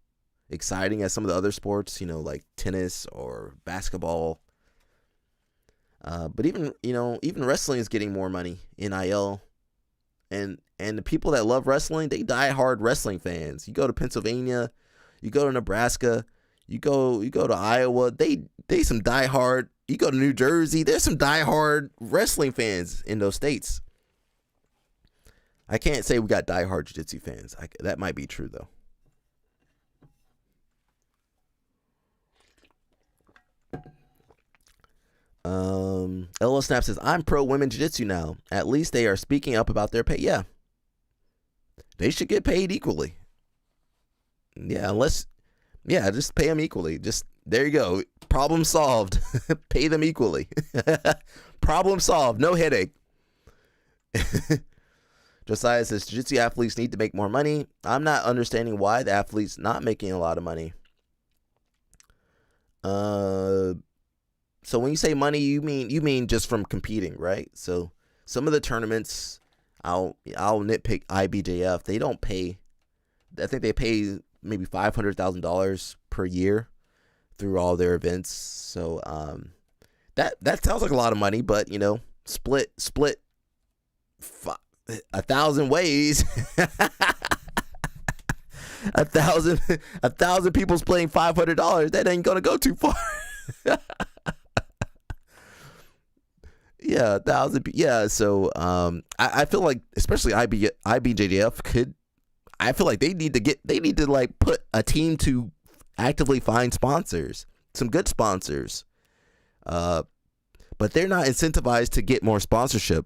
exciting as some of the other sports, like tennis or basketball. But even wrestling is getting more money, NIL. And the people that love wrestling, they die hard wrestling fans. You go to Pennsylvania, you go to Nebraska, you go to Iowa, they some die hard. You go to New Jersey, there's some die hard wrestling fans in those states. I can't say we got die hard jiu-jitsu fans. That might be true though. LL Snap says, I'm pro women jiu-jitsu now. At least they are speaking up about their pay. Yeah. They should get paid equally. Yeah, just pay them equally. Just, there you go. Problem solved. Pay them equally. Problem solved. No headache. Josiah says, jiu-jitsu athletes need to make more money. I'm not understanding why the athletes not making a lot of money. So when you say money, you mean just from competing, right? So some of the tournaments, I'll nitpick IBJF. They don't pay. I think they pay maybe $500,000 per year through all their events. So that sounds like a lot of money, but split 1,000 ways. 1,000 people playing $500. That ain't gonna go too far. Yeah, 1,000. Yeah, so I feel like especially IBJJF could. I feel like they need to like put a team to actively find sponsors, some good sponsors. But they're not incentivized to get more sponsorship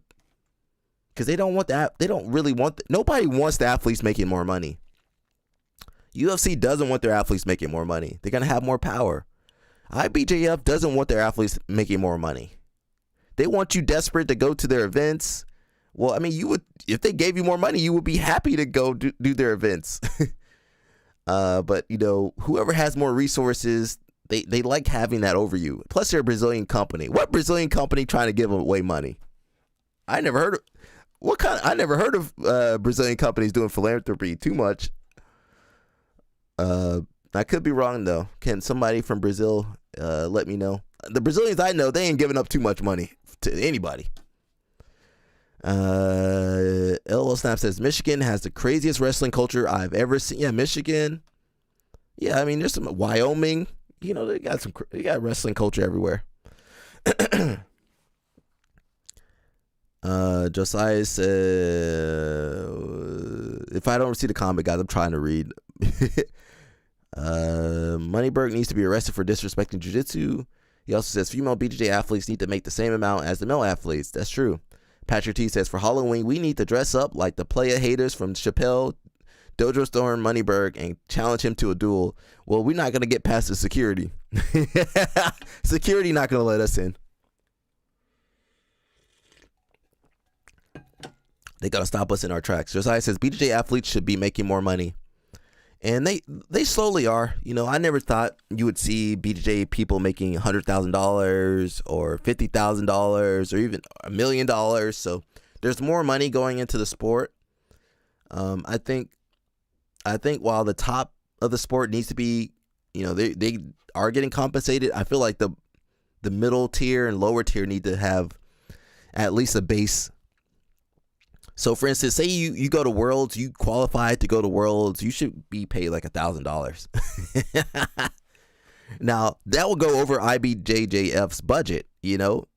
because they don't want that. They don't really want. Nobody wants the athletes making more money. UFC doesn't want their athletes making more money. They're gonna have more power. IBJF doesn't want their athletes making more money. They want you desperate to go to their events. Well, I mean, you would, if they gave you more money, you would be happy to go do their events. But you know, whoever has more resources, they like having that over you. Plus, they're a Brazilian company. What Brazilian company trying to give away money? I never heard of Brazilian companies doing philanthropy too much. I could be wrong though. Can somebody from Brazil let me know? The Brazilians I know, they ain't giving up too much money to anybody. LL Snap says Michigan has the craziest wrestling culture I've ever seen. Yeah, Michigan. Yeah, I mean, there's some Wyoming. You know, they got wrestling culture everywhere. Josiah said, if I don't see the comment, guys, I'm trying to read. Moneyberg needs to be arrested for disrespecting jiu-jitsu. He also says female BJJ athletes need to make the same amount as the male athletes. That's true. Patrick T says, for Halloween, we need to dress up like the playa haters from Chappelle, Dojo Storm, Moneyberg, and challenge him to a duel. Well, we're not going to get past the security. Security not going to let us in. They got to stop us in our tracks. Josiah says, BJJ athletes should be making more money. And they slowly are. You know, I never thought you would see BJJ people making $100,000 or $50,000 or even $1 million. So there's more money going into the sport. I think while the top of the sport needs to be, you know, they are getting compensated. I feel like the middle tier and lower tier need to have at least a base. So, for instance, say you go to Worlds, you qualify to go to Worlds, you should be paid like $1,000. Now, that will go over IBJJF's budget, you know.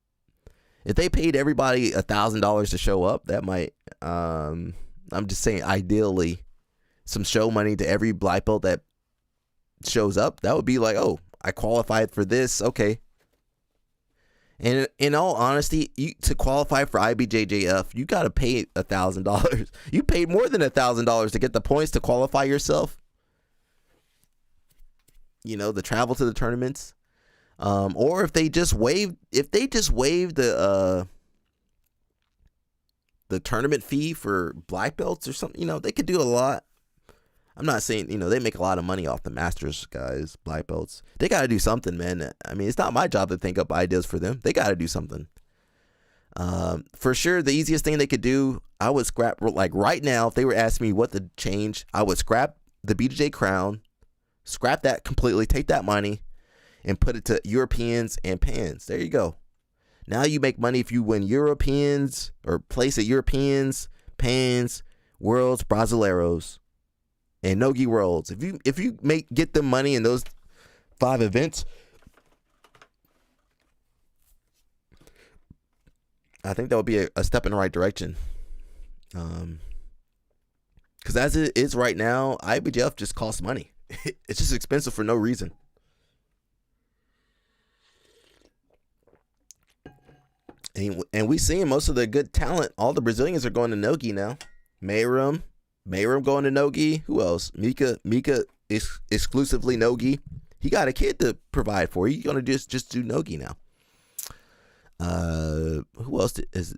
If they paid everybody $1,000 to show up, that might, I'm just saying, ideally, some show money to every black belt that shows up, that would be like, oh, I qualified for this, okay. And in all honesty, to qualify for IBJJF, you got to pay $1,000. You paid more than $1,000 to get the points to qualify yourself. You know, the travel to the tournaments, or if they just waived the tournament fee for black belts or something. You know, they could do a lot. I'm not saying, you know, they make a lot of money off the masters guys, black belts. They got to do something, man. I mean, it's not my job to think up ideas for them. They got to do something. For sure, the easiest thing they could do, I would scrap, like right now, if they were asking me what to change, I would scrap the BJJ crown, scrap that completely, take that money, and put it to Europeans and Pans. There you go. Now you make money if you win Europeans or place at Europeans, Pans, Worlds, Brasileiros, and Nogi Worlds. If you get them money in those 5 events, I think that would be a step in the right direction. Because as it is right now, IBJF just costs money. It's just expensive for no reason. And we seeing most of the good talent. All the Brazilians are going to Nogi now. Mayrum going to Nogi. Who else? Mika is exclusively Nogi. He got a kid to provide for. He's gonna just do Nogi now. Who else is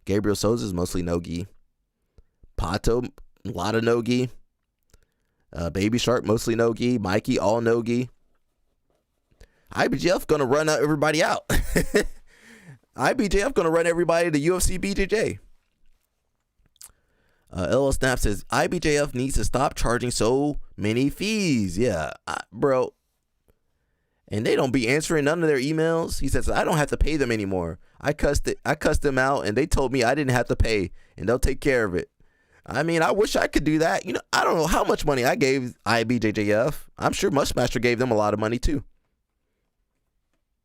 Gabriel Souza is mostly Nogi. Pato, a lot of Nogi. Baby Shark, mostly Nogi. Mikey, all Nogi. IBJF gonna run everybody out. IBJF gonna run everybody to UFC BJJ. LL Snap says IBJF needs to stop charging so many fees. Yeah, bro. And they don't be answering none of their emails. He says I don't have to pay them anymore. I cussed them out, and they told me I didn't have to pay, and they'll take care of it. I mean, I wish I could do that. You know, I don't know how much money I gave IBJJF. I'm sure Mushmaster gave them a lot of money too.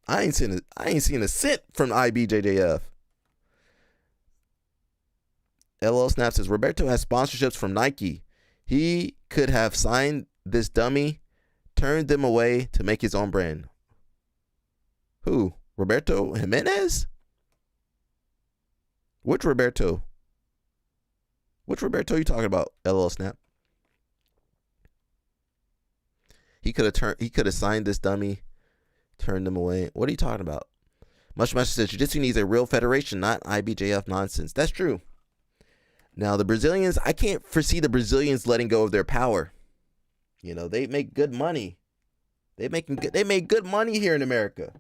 I ain't seen a cent from IBJJF. LL Snap says Roberto has sponsorships from Nike. He could have signed this dummy, turned them away to make his own brand. Who? Roberto Jimenez? Which Roberto? Which Roberto are you talking about? LL Snap. He could have signed this dummy, turned them away. What are you talking about? Much says Jiu-Jitsu needs a real federation, not IBJF nonsense. That's true. Now the Brazilians, I can't foresee the Brazilians letting go of their power. You know, they make good money. They made good money here in America.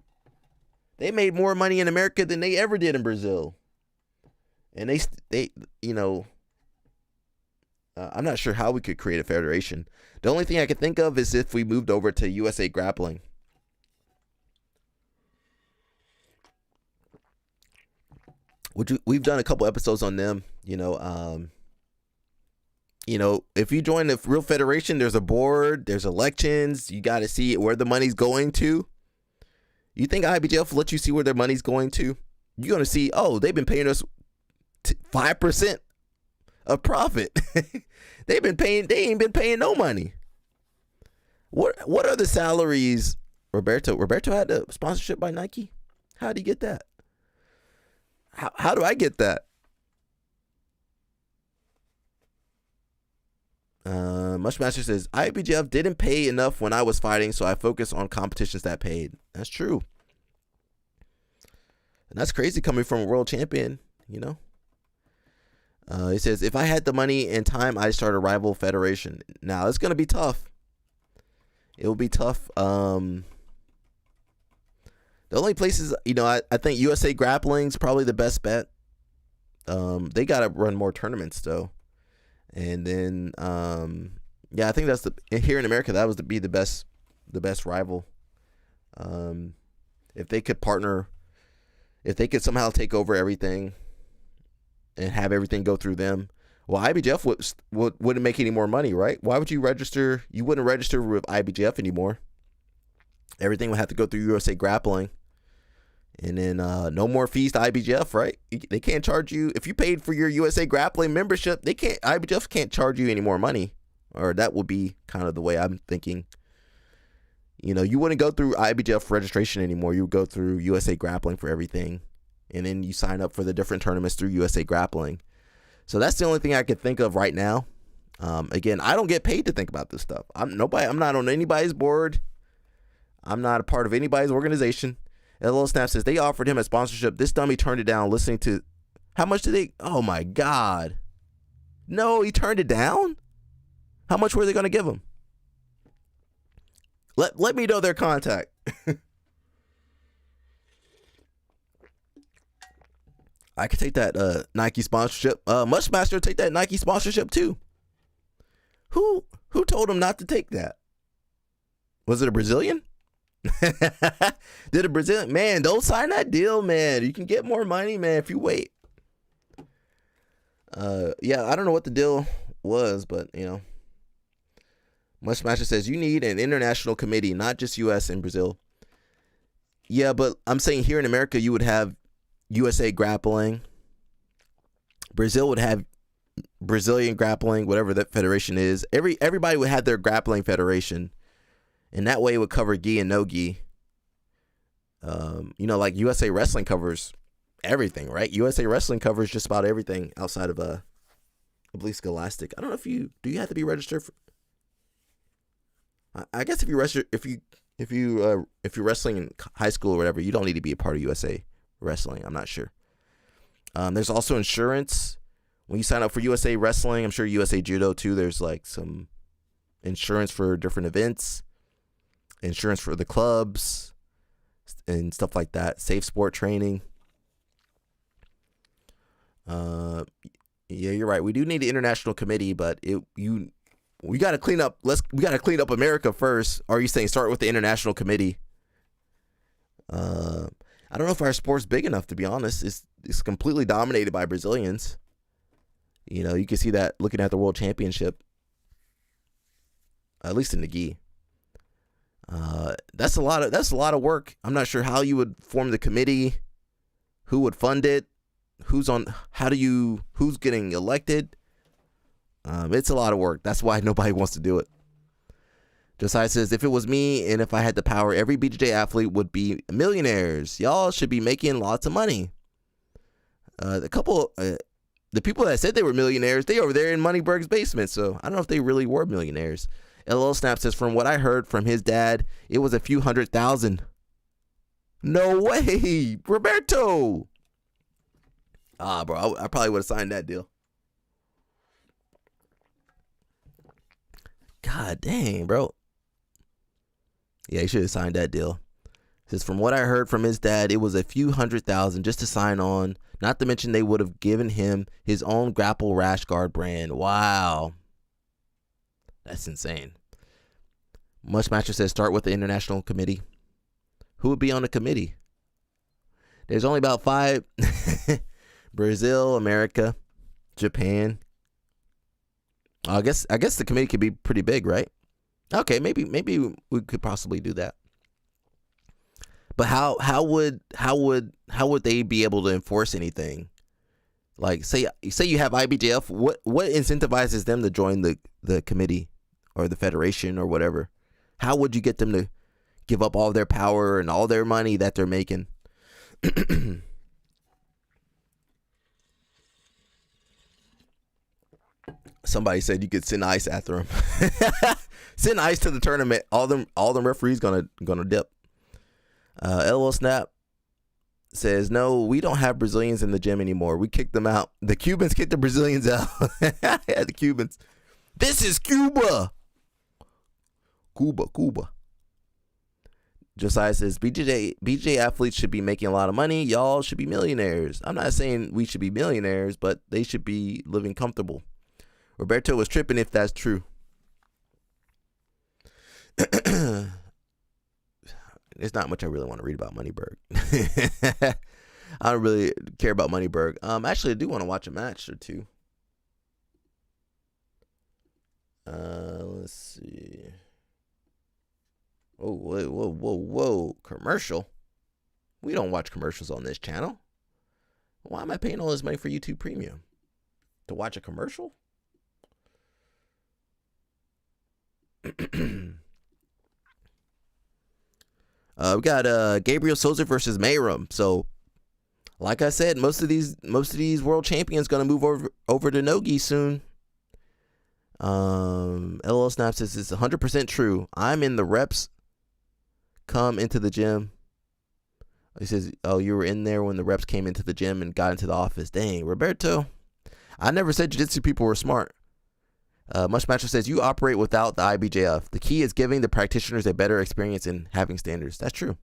They made more money in America than they ever did in Brazil. And they you know, I'm not sure how we could create a federation. The only thing I could think of is if we moved over to USA Grappling. Which we've done a couple episodes on them. You know, if you join the real federation, there's a board, there's elections. You got to see where the money's going to. You think IBJF will let you see where their money's going to? You're going to see, oh, they've been paying us 5% of profit. They ain't been paying no money. What are the salaries? Roberto had a sponsorship by Nike. How did he get that? How do I get that? Mushmaster says IBJF didn't pay enough when I was fighting, so I focused on competitions that paid. That's true. And that's crazy coming from a world champion, you know. He says, if I had the money and time, I'd start a rival federation. Now, it's going to be tough. It will be tough. The only places, you know, I think USA Grappling's probably the best bet. They got to run more tournaments, though. And then, yeah, I think that's here in America, that was to be the best rival. If they could partner, if they could somehow take over everything and have everything go through them. Well, IBJF wouldn't make any more money, right? Why would you register? You wouldn't register with IBJF anymore. Everything would have to go through USA Grappling. And then no more fees to IBJF, right? They can't charge you. If you paid for your USA Grappling membership, IBJF can't charge you any more money. Or that would be kind of the way I'm thinking. You know, you wouldn't go through IBJF registration anymore. You would go through USA Grappling for everything. And then you sign up for the different tournaments through USA Grappling. So that's the only thing I could think of right now. Again, I don't get paid to think about this stuff. I'm not on anybody's board. I'm not a part of anybody's organization. And Little Snap says they offered him a sponsorship. This dummy turned it down listening to, how much did they, oh my God. No, he turned it down? How much were they going to give him? Let me know their contact. I could take that Nike sponsorship. Mushmaster take that Nike sponsorship too. Who told him not to take that? Was it a Brazilian? Did a Brazilian? Man, don't sign that deal, man. You can get more money, man, if you wait. Yeah, I don't know what the deal was, but you know. Mushmaster says you need an international committee, not just US and Brazil. Yeah, but I'm saying here in America you would have USA Grappling. Brazil would have Brazilian Grappling, whatever that federation is. Everybody would have their grappling federation, and that way it would cover gi and no gi. You know, like USA Wrestling covers everything, right? USA Wrestling covers just about everything outside of I believe Scholastic. I don't know if you have to be registered for. I guess if you're wrestling in high school or whatever, you don't need to be a part of USA Wrestling. I'm not sure. There's also insurance when you sign up for USA Wrestling. I'm sure USA Judo too. There's like some insurance for different events, insurance for the clubs, and stuff like that. Safe sport training. Yeah, you're right. We do need an international committee, but we got to clean up. We got to clean up America first. Or are you saying start with the international committee? I don't know if our sport's big enough, to be honest. It's completely dominated by Brazilians. You know, you can see that looking at the World Championship, at least in the gi. That's a lot of work. I'm not sure how you would form the committee, who would fund it, who's getting elected. It's a lot of work. That's why nobody wants to do it. Josiah says, if it was me and if I had the power, every BJJ athlete would be millionaires. Y'all should be making lots of money. The people that said they were millionaires, they over there in Moneyberg's basement. So I don't know if they really were millionaires. LL Snap says, from what I heard from his dad, it was a few $100,000. No way, Roberto. Bro, I probably would have signed that deal. God dang, bro. Yeah, he should have signed that deal. Says, from what I heard from his dad, it was a few $100,000 just to sign on. Not to mention they would have given him his own grapple rash guard brand. Wow. That's insane. Mushmatcher says, start with the international committee. Who would be on the committee? There's only about 5. Brazil, America, Japan. I guess the committee could be pretty big, right? Okay, maybe we could possibly do that. But how would they be able to enforce anything? Like say you have IBJF, what incentivizes them to join the committee or the federation or whatever? How would you get them to give up all their power and all their money that they're making? Somebody said you could send ice after him. Send ice to the tournament. All them referees gonna dip. LL Snap says, no, we don't have Brazilians in the gym anymore. We kicked them out. The Cubans kicked the Brazilians out. Yeah, the Cubans. This is Cuba. Cuba. Josiah says, BJJ athletes should be making a lot of money. Y'all should be millionaires. I'm not saying we should be millionaires, but they should be living comfortable. Roberto was tripping if that's true. There's not much I really want to read about Moneyberg. I don't really care about Moneyberg. Actually, I do want to watch a match or two. Let's see. Oh, whoa. Commercial? We don't watch commercials on this channel. Why am I paying all this money for YouTube Premium? To watch a commercial? We got Gabriel Souza versus Mayram. So, like I said, most of these world champions gonna move over to Nogi soon. LL Snap says it's 100% true. I'm in the reps. Come into the gym. He says, "Oh, you were in there when the reps came into the gym and got into the office." Dang, Roberto. I never said jiu-jitsu people were smart. Mushmatcher says, you operate without the IBJF. The key is giving the practitioners a better experience in having standards. That's true.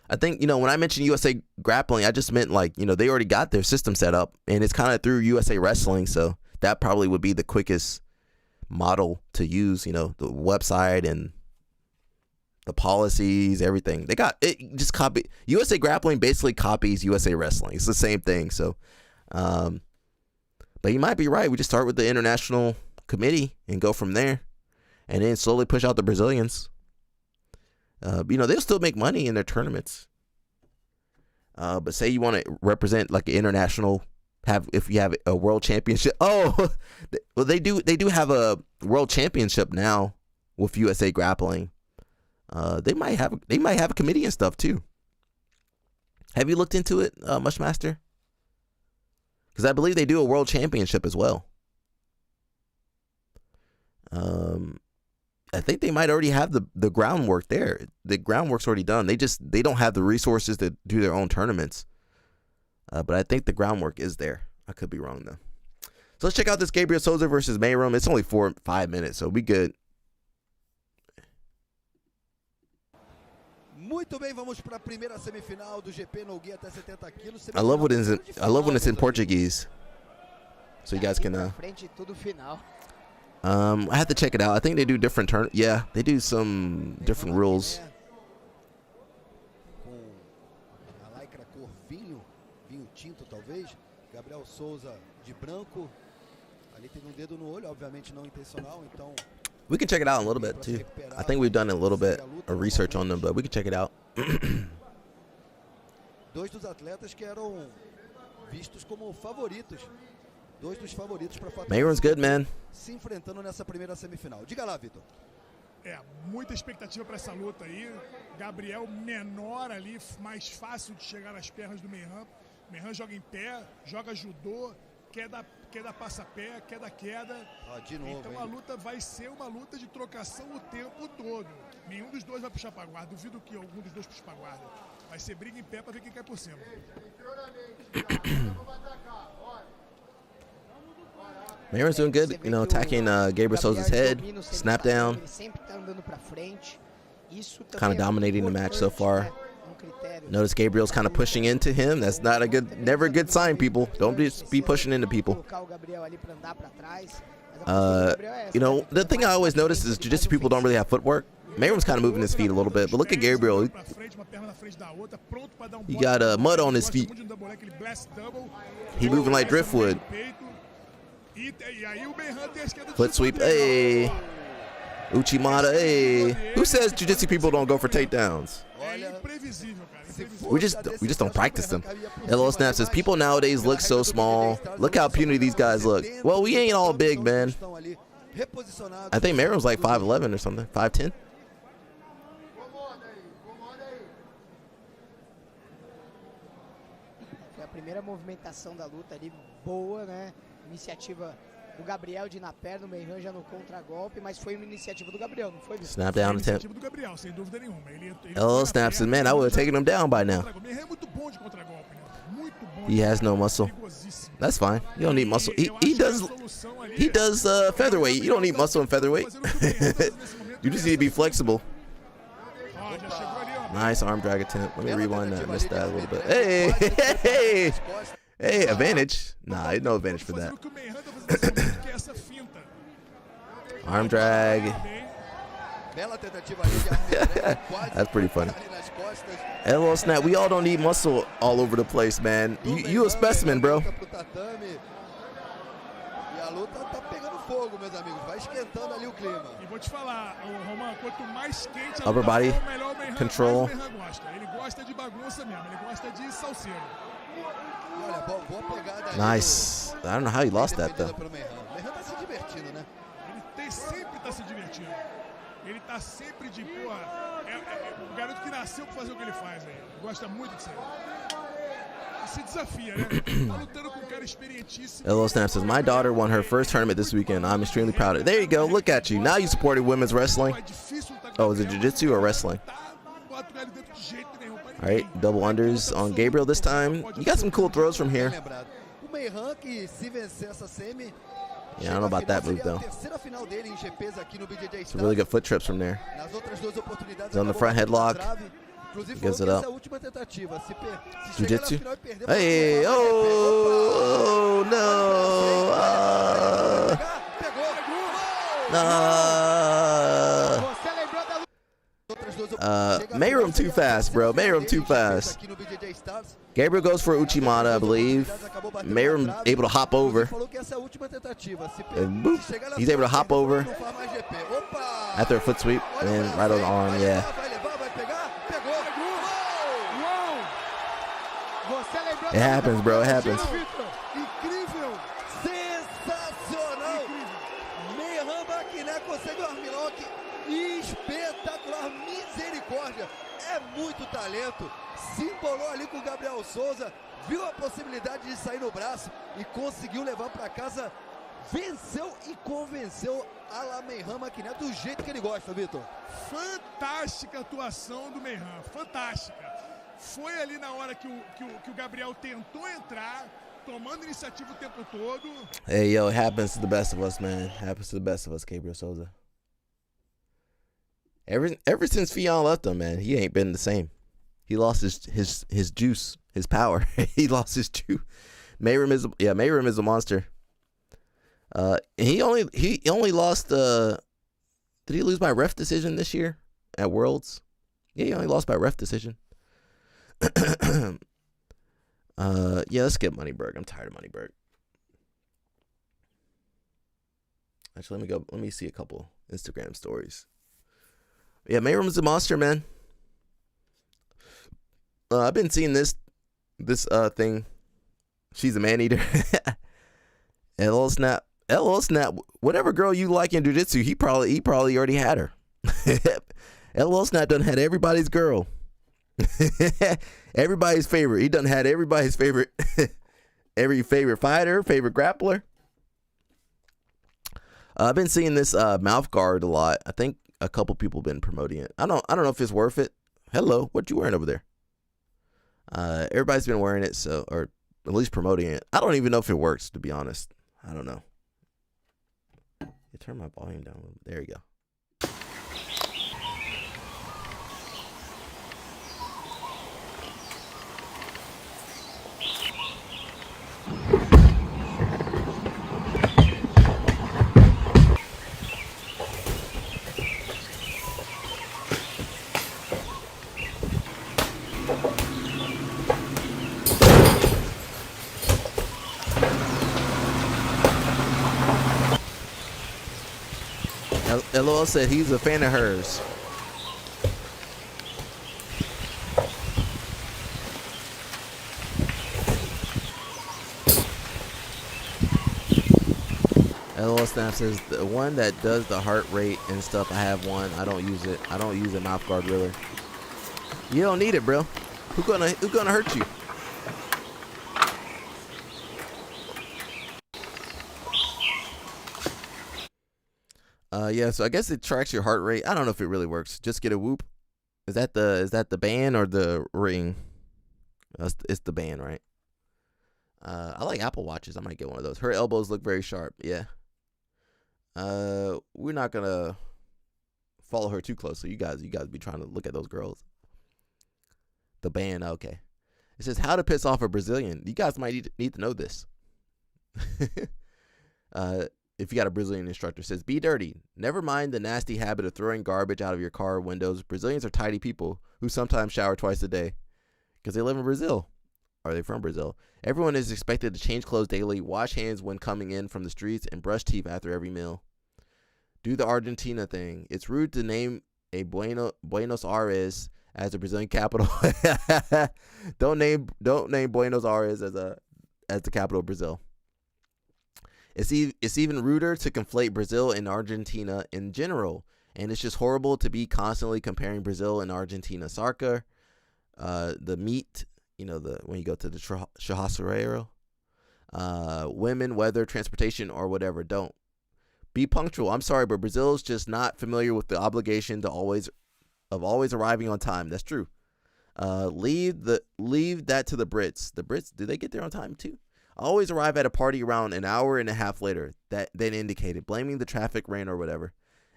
I think, when I mentioned USA Grappling, I just meant they already got their system set up, and it's kind of through USA Wrestling, so that probably would be the quickest model to use, the website and the policies, everything. They got it, just copy. USA Grappling basically copies USA Wrestling. It's the same thing, so but you might be right. We just start with the international committee and go from there, and then slowly push out the Brazilians. They'll still make money in their tournaments. But say you want to represent like an international, if you have a world championship. Oh, well they do have a world championship now with USA Grappling. They might have a committee and stuff too. Have you looked into it, Mushmaster? Because I believe they do a world championship as well. I think they might already have the groundwork there. The groundwork's already done. They don't have the resources to do their own tournaments. But I think the groundwork is there. I could be wrong though. So let's check out this Gabriel Souza versus Mayram. It's only 4-5 minutes, so we good. Muito bem, vamos para a primeira semifinal do GP no guia até 70 quilos. I love when it's in Portuguese, so you guys can. I have to check it out. I think they do different Yeah, they do some different rules. Com a lycra cor vinho tinto talvez. Gabriel Souza de branco. Ali tem dedo no olho, obviamente não intencional, então. We can check it out in a little bit too. I think we've done a little bit of research on them, but we can check it out. Dois dos atletas que eram vistos como favoritos Dois dos favoritos para faturar. Mayron's good, man. Se enfrentando nessa primeira semifinal. Diga lá, Vitor. Muita expectativa para essa luta aí. Gabriel menor ali, mais fácil de chegar às pernas do Meyran. Meyran joga em pé, joga judô, queda passa-pé, queda. De novo, então a luta vai ser uma luta de trocação o tempo todo. Nenhum dos dois vai puxar pra guarda. Duvido que algum dos dois puxe pra guarda. Vai ser briga em pé para ver quem cai por cima. Mayron's doing good, you know, attacking Gabriel Souza's head, snap down. Kind of dominating the match so far. Notice Gabriel's kind of pushing into him. That's not a good, never a good sign, people. Don't just be pushing into people. You know, the thing I always notice is jiu-jitsu people don't really have footwork. Mayron's kind of moving his feet a little bit, but look at Gabriel. He got mud on his feet. He moving like driftwood. Foot sweep, hey. Uchimata, hey. Who says jiu-jitsu people don't go for takedowns? We just don't practice them. LO Snap says people nowadays look so small. Look how puny these guys look. Well, we ain't all big, man. I think Mayron's like 5'11" or something, 5'10". Foi a primeira movimentação da luta ali, boa, né? Iniciativa do Gabriel de ir na perna, o Meyran já no contragolpe, mas foi uma iniciativa do Gabriel, não foi? Snap down attempt. Iniciativa do Gabriel, sem dúvida nenhuma. LO Snap says, man, I would have taken him down by now. É muito bom de contragolpe, né? Muito bom. He has no muscle. That's fine. You don't need muscle. He does featherweight. You don't need muscle in featherweight. You just need to be flexible. Nice arm drag attempt. Let me rewind that. Missed that a little bit. Hey, advantage. Nah, no advantage for that. Arm drag. That's pretty funny. LO Snap, we all don't need muscle all over the place, man. You a specimen, bro. Upper body control. Nice. I don't know how he lost that though. Ele tá sempre de boa. O garoto que nasceu pra fazer o que ele faz aí. Gosta muito disso aí. Se desafia, né? Tá lutando com um cara experientíssimo. LO Snap says, my daughter won her first tournament this weekend. I'm extremely proud of it. There you go. Look at you. Now you supported women's wrestling. Oh, is it jiu-jitsu or wrestling? All right, double unders on Gabriel this time. You got some cool throws from here. Yeah, I don't know about that move though. Some really good foot trips from there. He's on the front headlock. He gives it up. Jiu-jitsu. Hey, oh no. Mayron too fast, bro. Mayron too fast. Gabriel goes for Uchimata, I believe. Mayron able to hop over. And boop. He's able to hop over after a foot sweep and right on the arm, yeah. It happens, bro. It happens. Espetacular, misericórdia, é muito talento, se embolou ali com o Gabriel Souza, viu a possibilidade de sair no braço e conseguiu levar para casa, venceu e convenceu a la Meyran Maquiné do jeito que ele gosta, Vitor. Fantástica atuação do Meyran, fantástica. Foi ali na hora que o Gabriel tentou entrar, tomando iniciativa o tempo todo. Hey, yo, it happens to the best of us, man. It happens to the best of us, Gabriel Souza. Ever since Fionn left him, man, he ain't been the same. He lost his juice, his power. He lost his juice. Mayron is a monster. He only lost. Did he lose by ref decision this year at Worlds? Yeah, he only lost by ref decision. Yeah, let's skip Moneyberg. I'm tired of Moneyberg. Actually, let me see a couple Instagram stories. Yeah, Mayron's a monster, man. I've been seeing this thing. She's a man eater. LL Snap. LL Snap. Whatever girl you like in jiu-jitsu, he probably already had her. LL Snap done had everybody's girl. Everybody's favorite. He done had everybody's favorite. Every favorite fighter, favorite grappler. I've been seeing this mouth guard a lot. I think a couple people been promoting it. I don't know if it's worth it. Hello, what you wearing over there? Everybody's been wearing it, so, or at least promoting it. I don't even know if it works, to be honest. I don't know. You turn my volume down a little bit. There you go. LOL said he's a fan of hers. LOL Snap says the one that does the heart rate and stuff. I have one. I don't use it. I don't use a mouth guard really. You don't need it, bro. Who gonna hurt you? Yeah, so I guess it tracks your heart rate. I don't know if it really works. Just get a Whoop. Is that the band or the ring? It's the band, right? I like Apple Watches. I might get one of those. Her elbows look very sharp. Yeah. We're not gonna follow her too closely. You guys be trying to look at those girls. The band, okay. It says how to piss off a Brazilian. You guys might need to know this. If you got a Brazilian instructor, it says be dirty. Never mind the nasty habit of throwing garbage out of your car windows. Brazilians are tidy people who sometimes shower twice a day because they live in Brazil. Are they from Brazil? Everyone is expected to change clothes daily, wash hands when coming in from the streets, and brush teeth after every meal. Do the Argentina thing. It's rude to name a Buenos Aires as the Brazilian capital. Don't name Buenos Aires as the capital of Brazil. It's even ruder to conflate Brazil and Argentina in general, and it's just horrible to be constantly comparing Brazil and Argentina. Soccer, the meat, when you go to the churrasqueiro, women, weather, transportation, or whatever. Don't be punctual. I'm sorry, but Brazil's just not familiar with the obligation to always arriving on time. That's true. Leave that to the Brits. The Brits, do they get there on time too? Always arrive at a party around an hour and a half later. That then indicated, blaming the traffic, rain, or whatever.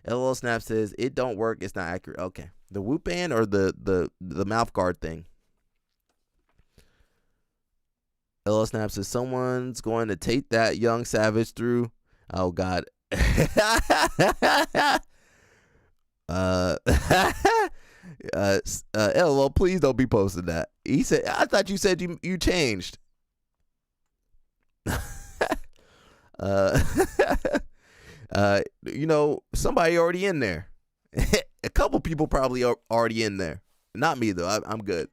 LL Snap says it don't work. It's not accurate. Okay, the Whoop band or the mouth guard thing. LL Snap says someone's going to take that young savage through. Oh God. LL, please don't be posting that. He said, I thought you said you changed. Somebody already in there. A couple people probably are already in there. Not me though. I'm good.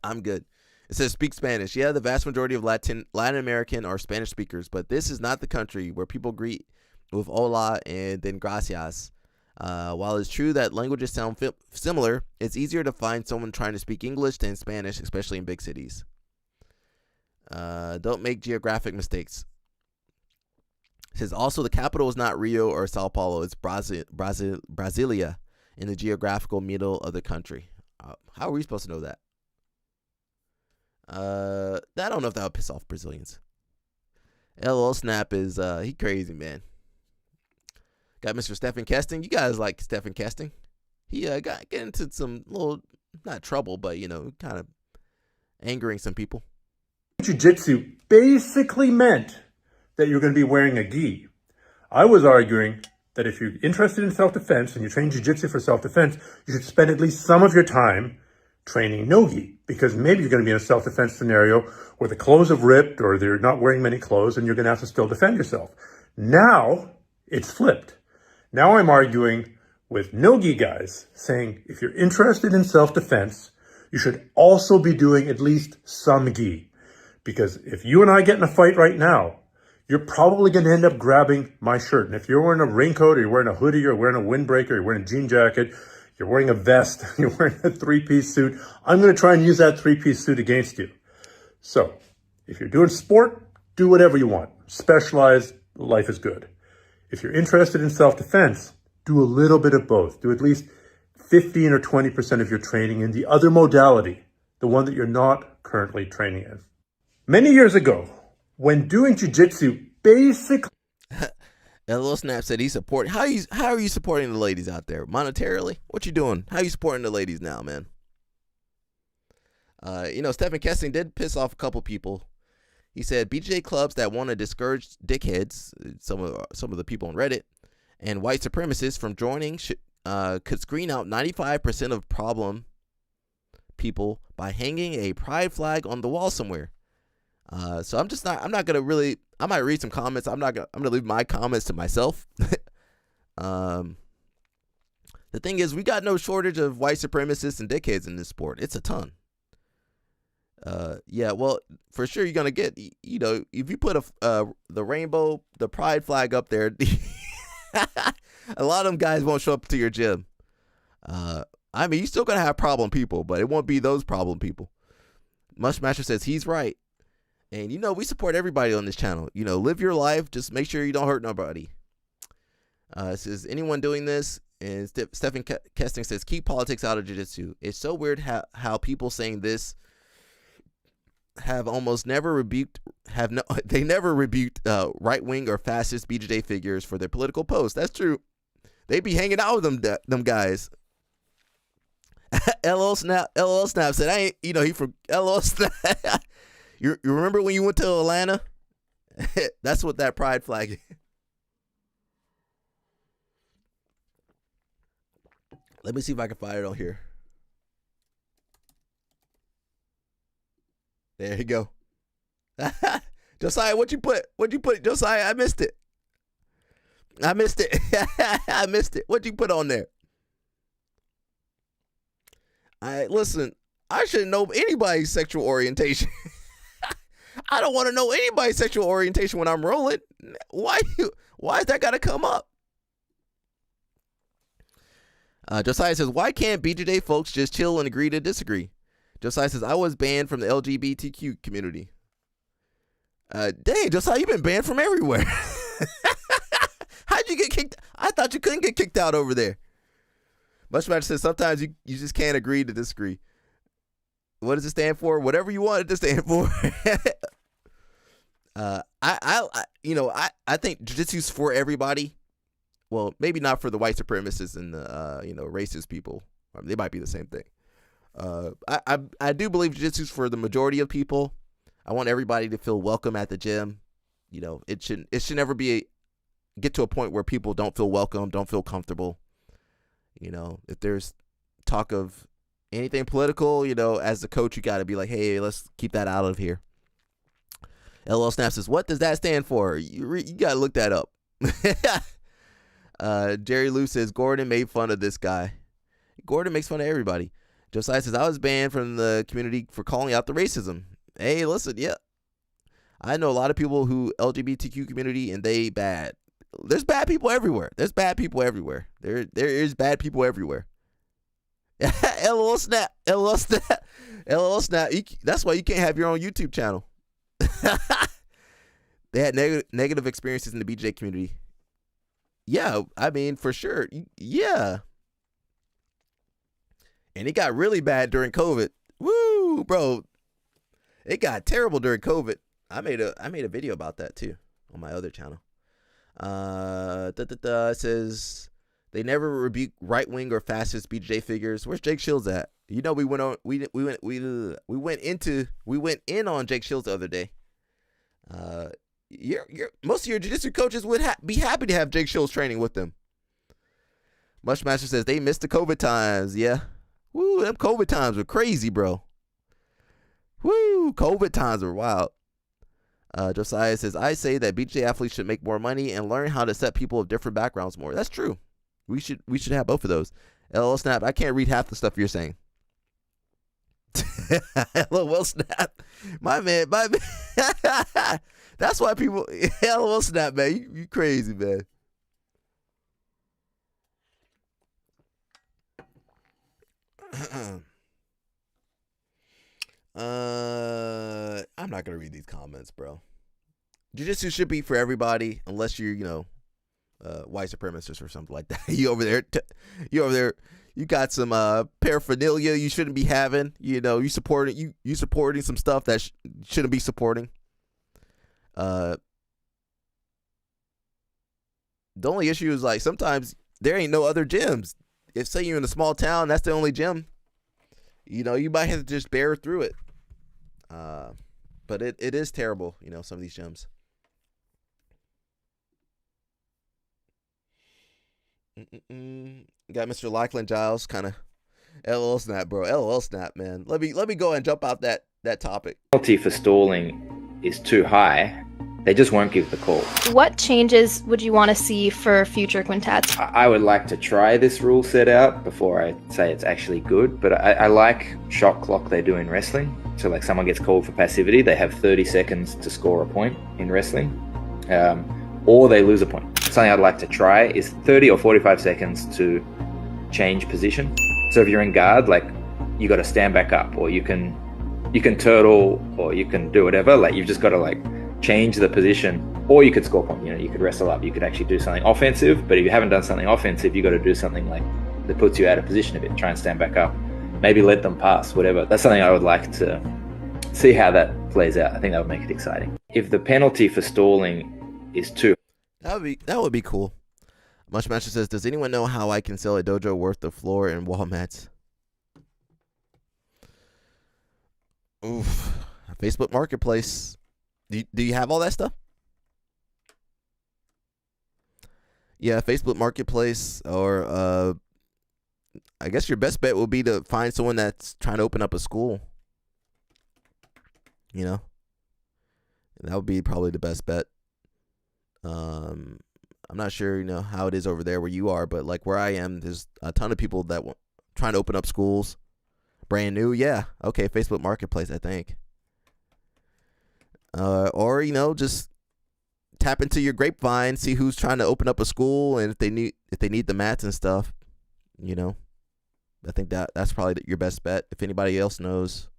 I'm good. It says speak Spanish. Yeah, the vast majority of Latin American are Spanish speakers, but this is not the country where people greet with hola and then gracias. While it's true that languages sound similar, it's easier to find someone trying to speak English than Spanish, especially in big cities. Don't make geographic mistakes. It says also the capital is not Rio or Sao Paulo. It's Brasilia in the geographical middle of the country. How are we supposed to know that? I don't know if that would piss off Brazilians. LL Snap is he crazy, man. Got Mr. Stephen Kesting. You guys like Stephen Kesting? He got into some little, not trouble, but kind of angering some people. Jiu-jitsu basically meant that you're going to be wearing a gi. I was arguing that if you're interested in self-defense and you train jiu-jitsu for self-defense, you should spend at least some of your time training no gi, because maybe you're going to be in a self-defense scenario where the clothes have ripped or they're not wearing many clothes and you're going to have to still defend yourself. Now it's flipped. Now I'm arguing with no-gi guys saying if you're interested in self-defense, you should also be doing at least some gi. Because if you and I get in a fight right now, you're probably going to end up grabbing my shirt. And if you're wearing a raincoat, or you're wearing a hoodie, or wearing a windbreaker, or you're wearing a jean jacket, you're wearing a vest, you're wearing a three-piece suit, I'm going to try and use that three-piece suit against you. So if you're doing sport, do whatever you want. Specialize, life is good. If you're interested in self-defense, do a little bit of both. Do at least 15 or 20% of your training in the other modality, the one that you're not currently training in. Many years ago, when doing jiu-jitsu, basically... LL Snap said he support. How are you supporting the ladies out there? Monetarily? What you doing? How you supporting the ladies now, man? Stephen Kessing did piss off a couple people. He said BJJ clubs that want to discourage dickheads, some of the people on Reddit, and white supremacists from joining could screen out 95% of problem people by hanging a pride flag on the wall somewhere. So I'm not gonna really. I might read some comments. I'm gonna leave my comments to myself. The thing is, we got no shortage of white supremacists and dickheads in this sport. It's a ton. Yeah, well, for sure you're gonna get, if you put the pride flag up there, a lot of them guys won't show up to your gym. You're still gonna have problem people, but it won't be those problem people. Mushmaster says he's right. And, we support everybody on this channel. Live your life. Just make sure you don't hurt nobody. It says, anyone doing this? And Stephen Kesting says, keep politics out of jiu-jitsu. It's so weird how people saying this have almost never rebuked, they never rebuked right-wing or fascist BJJ figures for their political posts. That's true. They be hanging out with them guys. LL Snap said, he from LL Snap. You remember when you went to Atlanta? That's what that pride flag is. Let me see if I can find it on here. There you go. Josiah, what'd you put? Josiah, I missed it. I missed it. What'd you put on there? Listen, I shouldn't know anybody's sexual orientation. I don't want to know anybody's sexual orientation when I'm rolling. Why is that got to come up? Josiah says, why can't BJJ folks just chill and agree to disagree? Josiah says, I was banned from the LGBTQ community. Dang, Josiah, you've been banned from everywhere. How'd you get kicked? I thought you couldn't get kicked out over there. Mushmaster says, sometimes you just can't agree to disagree. What does it stand for? Whatever you want it to stand for. I think jiu-jitsu's for everybody. Well, maybe not for the white supremacists and the racist people. They might be the same thing. I do believe jiu-jitsu's for the majority of people. I want everybody to feel welcome at the gym. It should never get to a point where people don't feel welcome, don't feel comfortable. If there's talk of anything political, as the coach, you got to be like, hey, let's keep that out of here. LL Snap says, what does that stand for? You got to look that up. Jerry Lou says, Gordon made fun of this guy. Gordon makes fun of everybody. Josiah says, I was banned from the community for calling out the racism. Hey, listen, yeah. I know a lot of people who LGBTQ community and they bad. There's bad people everywhere. There is bad people everywhere. LOL Snap. That's why you can't have your own YouTube channel. They had negative experiences in the BJJ community. Yeah, for sure. Yeah. And it got really bad during COVID. Woo, bro. It got terrible during COVID. I made a video about that too on my other channel. It says they never rebuke right wing or fascist BJJ figures. Where's Jake Shields at? We went in on Jake Shields the other day. Most of your jiu-jitsu coaches would be happy to have Jake Shields training with them. Mushmaster says they missed the COVID times. Yeah. Woo, them COVID times were crazy, bro. Woo, COVID times were wild. Josiah says, I say that BJJ athletes should make more money and learn how to set people of different backgrounds more. That's true. We should have both of those. LL Snap, I can't read half the stuff you're saying. LOL snap. My man. That's why people LOL snap, man. You crazy, man. I'm not gonna read these comments, bro. Jiu-jitsu should be for everybody, unless you're, white supremacist or something like that. You over there. You got some paraphernalia you shouldn't be having. You supporting some stuff that shouldn't be supporting. The only issue is like sometimes there ain't no other gyms. If say you're in a small town, that's the only gym. You might have to just bear through it. But it is terrible, some of these gyms. Got Mr. Lackland Giles kind of LOL snap, bro. LOL snap, man. Let me go and jump out that topic. Penalty for stalling is too high. They just won't give the call. What changes would you want to see for future quintets? I would like to try this rule set out before I say it's actually good, but I like shot clock they do in wrestling. So like someone gets called for passivity, they have 30 seconds to score a point in wrestling, or they lose a point. Something I'd like to try is 30 or 45 seconds to change position. So if you're in guard, like you got to stand back up, or you can turtle, or you can do whatever. Like you've just got to like change the position, or you could score point. You could wrestle up. You could actually do something offensive. But if you haven't done something offensive, you got to do something like that puts you out of position a bit. Try and stand back up. Maybe let them pass. Whatever. That's something I would like to see how that plays out. I think that would make it exciting. If the penalty for stalling is too, that would be cool. Mushmaster says, does anyone know how I can sell a dojo worth of floor and wall mats? Oof. Facebook Marketplace. Do you have all that stuff? Yeah, Facebook Marketplace, or I guess your best bet would be to find someone that's trying to open up a school. That would be probably the best bet. I'm not sure, how it is over there where you are, but like where I am, there's a ton of people that trying to open up schools. Brand new, yeah. Okay, Facebook Marketplace, I think. Or just tap into your grapevine, see who's trying to open up a school, and if they need the mats and stuff, I think that's probably your best bet. If anybody else knows,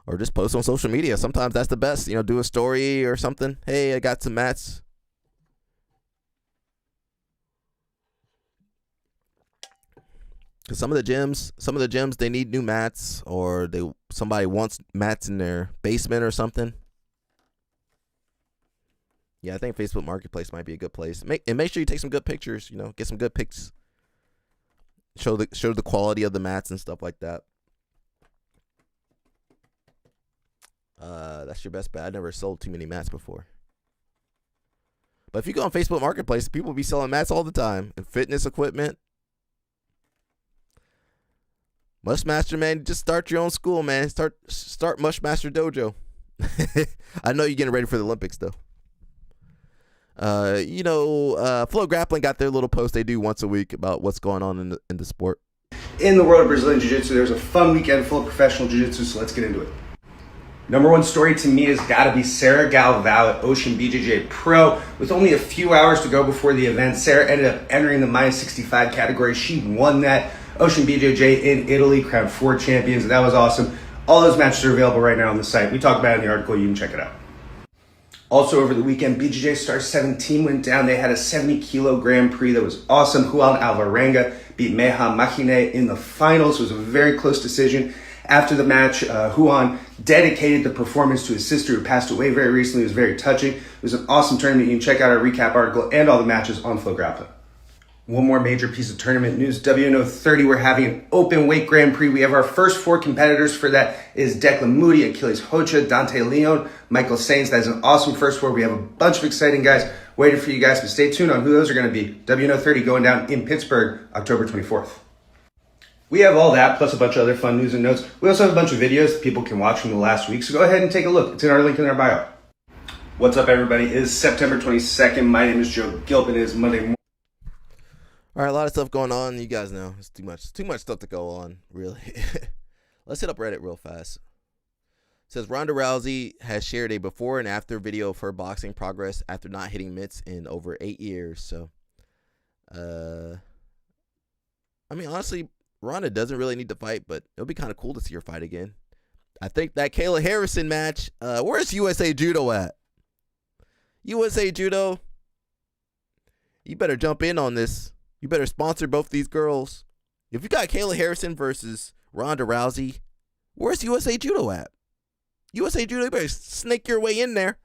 or just post on social media. Sometimes that's the best. Do a story or something. Hey, I got some mats. Because some of the gyms, they need new mats, or somebody wants mats in their basement or something. Yeah, I think Facebook Marketplace might be a good place. Make sure you take some good pictures. Get some good pics. Show the quality of the mats and stuff like that. That's your best bet. I never sold too many mats before. But if you go on Facebook Marketplace, people will be selling mats all the time, and fitness equipment. Mushmaster, man, just start your own school, man. Start Mushmaster Dojo. I know you're getting ready for the Olympics, though. Flow Grappling got their little post they do once a week about what's going on in the sport. In the world of Brazilian Jiu-Jitsu, there's a fun weekend full of professional Jiu-Jitsu, so let's get into it. Number one story to me has got to be Sarah Galvão at Ocean BJJ Pro. With only a few hours to go before the event, Sarah ended up entering the minus 65 category. She won that. Ocean BJJ in Italy crowned 4 champions, and that was awesome. All those matches are available right now on the site. We talked about it in the article. You can check it out. Also over the weekend, BJJ Star 17 went down. They had a 70-kilo Grand Prix that was awesome. Juan Alvarenga beat Meha Machine in the finals. It was a very close decision. After the match, Juan dedicated the performance to his sister who passed away very recently. It was very touching. It was an awesome tournament. You can check out our recap article and all the matches on Flow Grappling. One more major piece of tournament news. WNO 30, we're having an open weight Grand Prix. We have our first 4 competitors for that is Declan Moody, Achilles Hocha, Dante Leon, Michael Sainz. That is an awesome first 4. We have a bunch of exciting guys waiting for you guys, but stay tuned on who those are going to be. WNO 30 going down in Pittsburgh, October 24th. We have all that, plus a bunch of other fun news and notes. We also have a bunch of videos that people can watch from the last week, so go ahead and take a look. It's in our link in our bio. What's up, everybody? It is September 22nd. My name is Joe Gilpin. It is Monday morning. All right, a lot of stuff going on. You guys know it's too much stuff to go on, really. Let's hit up Reddit real fast. It says Ronda Rousey has shared a before and after video of her boxing progress after not hitting mitts in over 8 years. So, I mean, honestly, Ronda doesn't really need to fight, but it'll be kind of cool to see her fight again. I think that Kayla Harrison match, where's USA Judo at? USA Judo, you better jump in on this. You better sponsor both these girls. If you got Kayla Harrison versus Ronda Rousey, where's USA Judo at? USA Judo, you better snake your way in there.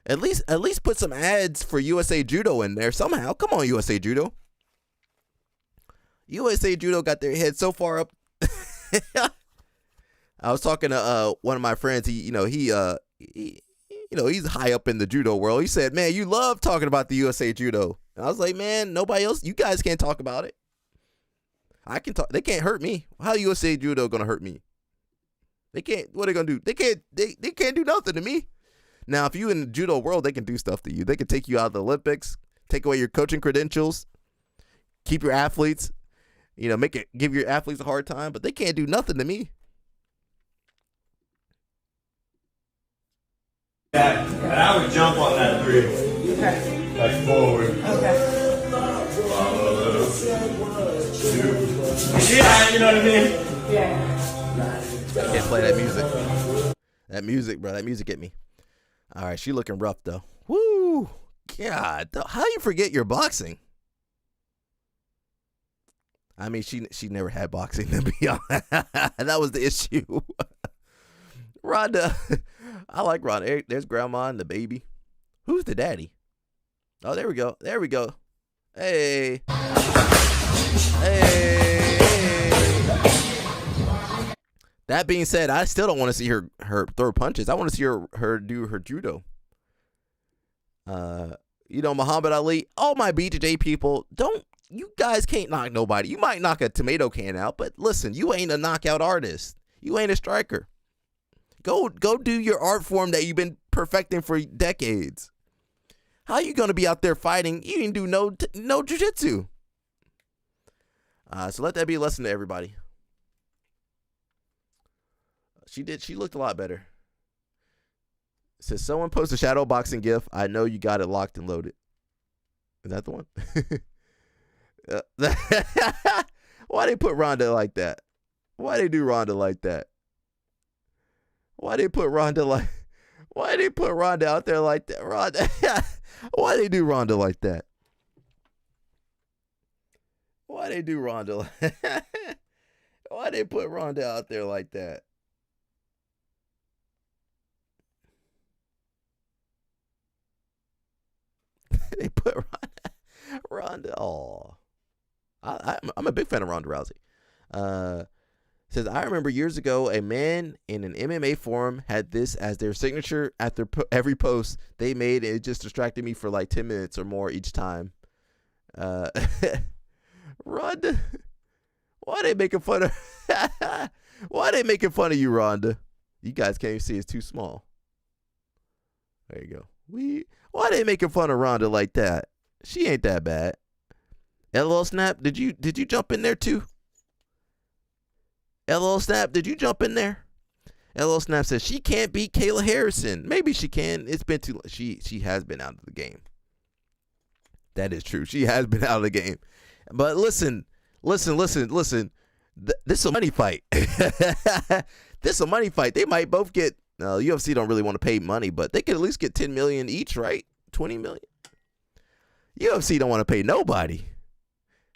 At least put some ads for USA Judo in there somehow. Come on, USA Judo. USA Judo got their head so far up. I was talking to one of my friends. He's high up in the judo world. He said, "Man, you love talking about the USA Judo." And I was like, "Man, nobody else. You guys can't talk about it. I can talk. They can't hurt me. How USA Judo gonna hurt me? They can't. What are they gonna do? They can't. They can't do nothing to me. Now, if you in the judo world, they can do stuff to you. They can take you out of the Olympics, take away your coaching credentials, keep your athletes. Give your athletes a hard time, but they can't do nothing to me." And I would jump on that 3. Okay. Like forward. Okay. 2. Yeah, you know what I mean? Yeah. I can't play that music. That music, bro. That music get me. All right, she looking rough though. Woo! God, how you forget your boxing? I mean, she never had boxing, to be honest. That was the issue. Ronda. I like Ronda. There's grandma and the baby. Who's the daddy? Oh, there we go. There we go. Hey. Hey. That being said, I still don't want to see her throw punches. I want to see her do her judo. Muhammad Ali, all my BJJ people, you guys can't knock nobody. You might knock a tomato can out, but listen, you ain't a knockout artist. You ain't a striker. Go do your art form that you've been perfecting for decades. How you gonna be out there fighting? You didn't do no jiu-jitsu. So let that be a lesson to everybody. She looked a lot better. It says someone post a shadow boxing gif. I know you got it locked and loaded. Is that the one? Why they put Ronda like that? Why they do Ronda like that? Why they put Ronda out there like that? Ronda. Why they do Ronda like that? Why they do Ronda? Why they put Ronda out there like that? They put Ronda. Oh, I'm a big fan of Ronda Rousey. Says, I remember years ago, a man in an MMA forum had this as their signature after every post they made. It just distracted me for like 10 minutes or more each time. Ronda, why are they making fun of? Why are they making fun of you, Ronda? You guys can't even see it's too small. There you go. Why are they making fun of Ronda like that? She ain't that bad. LL Snap, did you jump in there too? LL Snap, did you jump in there? LL Snap says she can't beat Kayla Harrison. Maybe she can. It's been too long. She has been out of the game. That is true. She has been out of the game. But listen. This is a money fight. This is a money fight. They might both get. UFC don't really want to pay money, but they could at least get $10 million each, right? $20 million. UFC don't want to pay nobody.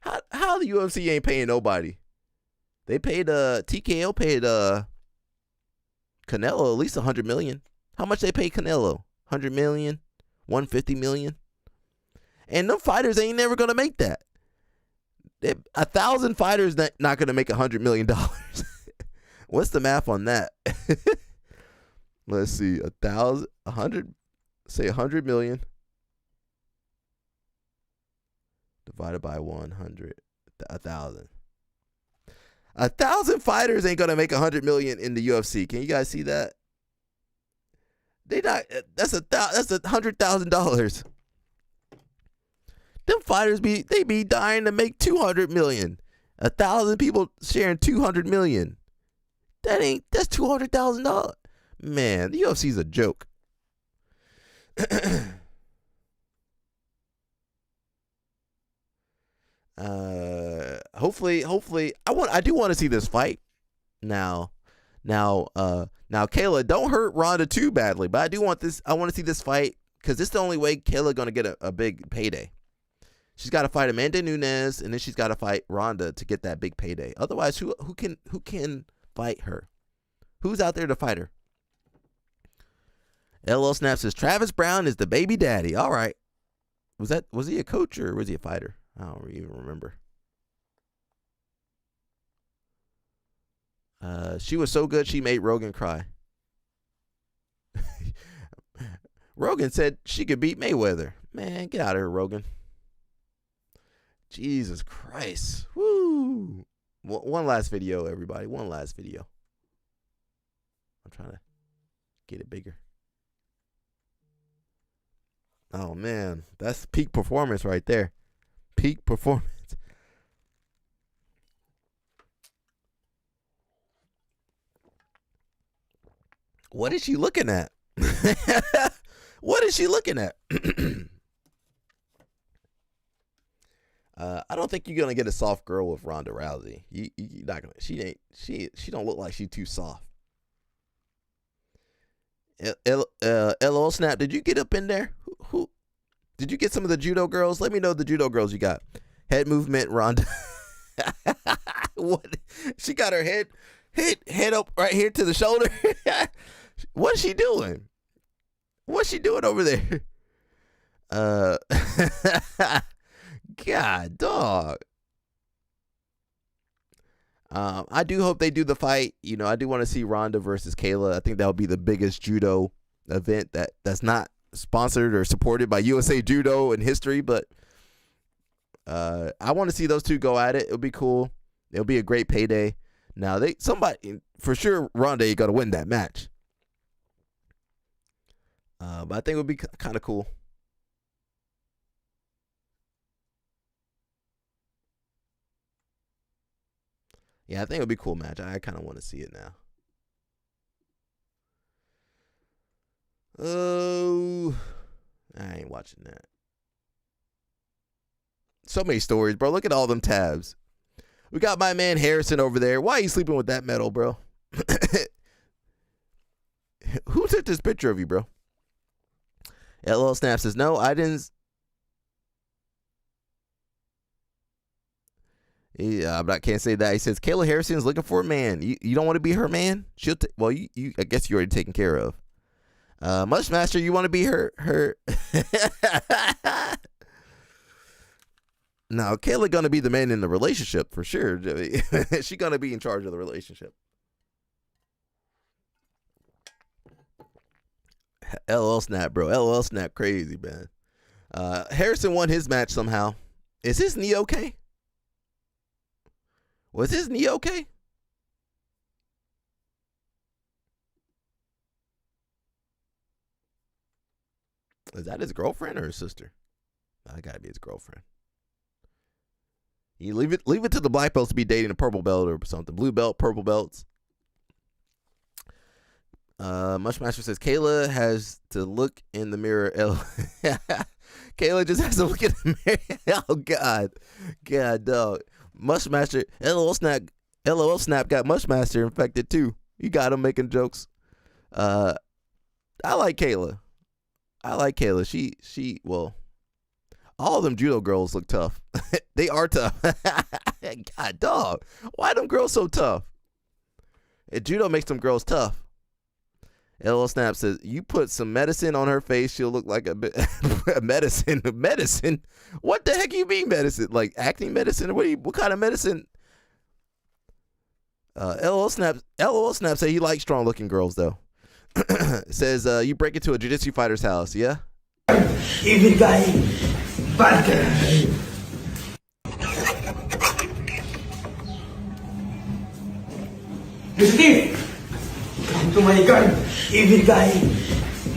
How the UFC ain't paying nobody? They paid TKO paid Canelo at least $100 million. How much they pay Canelo? $100 million, $150 million. And them fighters ain't never gonna make that. 1,000 fighters not gonna make $100 million. What's the math on that? Let's see, 100 million divided by 100, 1,000. 1,000 fighters ain't gonna make $100 million in the UFC. Can you guys see that? They not. That's $100,000. Them fighters be dying to make 200 million. 1,000 people sharing 200 million. That's $200,000. Man, the UFC's a joke. Hopefully, I do want to see this fight. Now, Kayla, don't hurt Ronda too badly, but I want to see this fight because this is the only way Kayla gonna get a big payday. She's got to fight Amanda Nunes, and then she's got to fight Ronda to get that big payday. Otherwise, who can fight her? Who's out there to fight her? LL Snap says Travis Brown is the baby daddy. All right, was he a coach or was he a fighter? I don't even remember. She was so good she made Rogan cry. Rogan said she could beat Mayweather. Man, get out of here, Rogan. Jesus Christ. Woo. One last video, everybody. One last video. I'm trying to get it bigger. Oh, man. That's peak performance right there. Peak performance. What is she looking at? What is she looking at? I don't think you're gonna get a soft girl with Ronda Rousey. You're not gonna. She don't look like she's too soft. LOL Snap, did you get up in there? Who did you get? Some of the judo girls? Let me know the judo girls you got. Head movement, Ronda. What? She got her head up right here to the shoulder. What is she doing? What's she doing over there? God, dog. I do hope they do the fight. You know, I do want to see Ronda versus Kayla. I think that would be the biggest judo event that's not sponsored or supported by USA Judo in history. But I want to see those two go at it. It'll be cool. It'll be a great payday. Now somebody for sure, Ronda ain't gonna win that match. But I think it would be kind of cool. Yeah, I think it would be a cool match. I kind of want to see it now. Oh, I ain't watching that. So many stories, bro. Look at all them tabs. We got my man Harrison over there. Why are you sleeping with that metal, bro? Who took this picture of you, bro? LL Snap says, no, I didn't. Yeah, I can't say that. He says, Kayla Harrison's looking for a man. You don't want to be her man? Well, you I guess you're already taken care of. Mushmaster, you want to be her? No, Kayla gonna be the man in the relationship for sure. She gonna be in charge of the relationship. LL Snap, bro. LL Snap crazy, man. Harrison won his match somehow. Is his knee okay? Was his knee okay? Is that his girlfriend or his sister? That gotta be his girlfriend. You leave it to the black belts to be dating a purple belt or something. Blue belt, purple belts. Mushmaster says Kayla has to look in the mirror. Kayla just has to look in the mirror. Oh God, dog. Mushmaster, LOL Snap got Mushmaster infected too. You got him making jokes. I like Kayla. Well, all of them judo girls look tough. They are tough. God, dog. Why them girls so tough? Judo makes them girls tough. LL Snap says, you put some medicine on her face, she'll look like a bit medicine. Medicine? What the heck you mean medicine? Like acne medicine? What kind of medicine? LL Snap say he likes strong looking girls though. Says you break into a jiu-jitsu fighter's house, yeah? Evil guy, bad guy. Steve, come to my gun. Evil guy,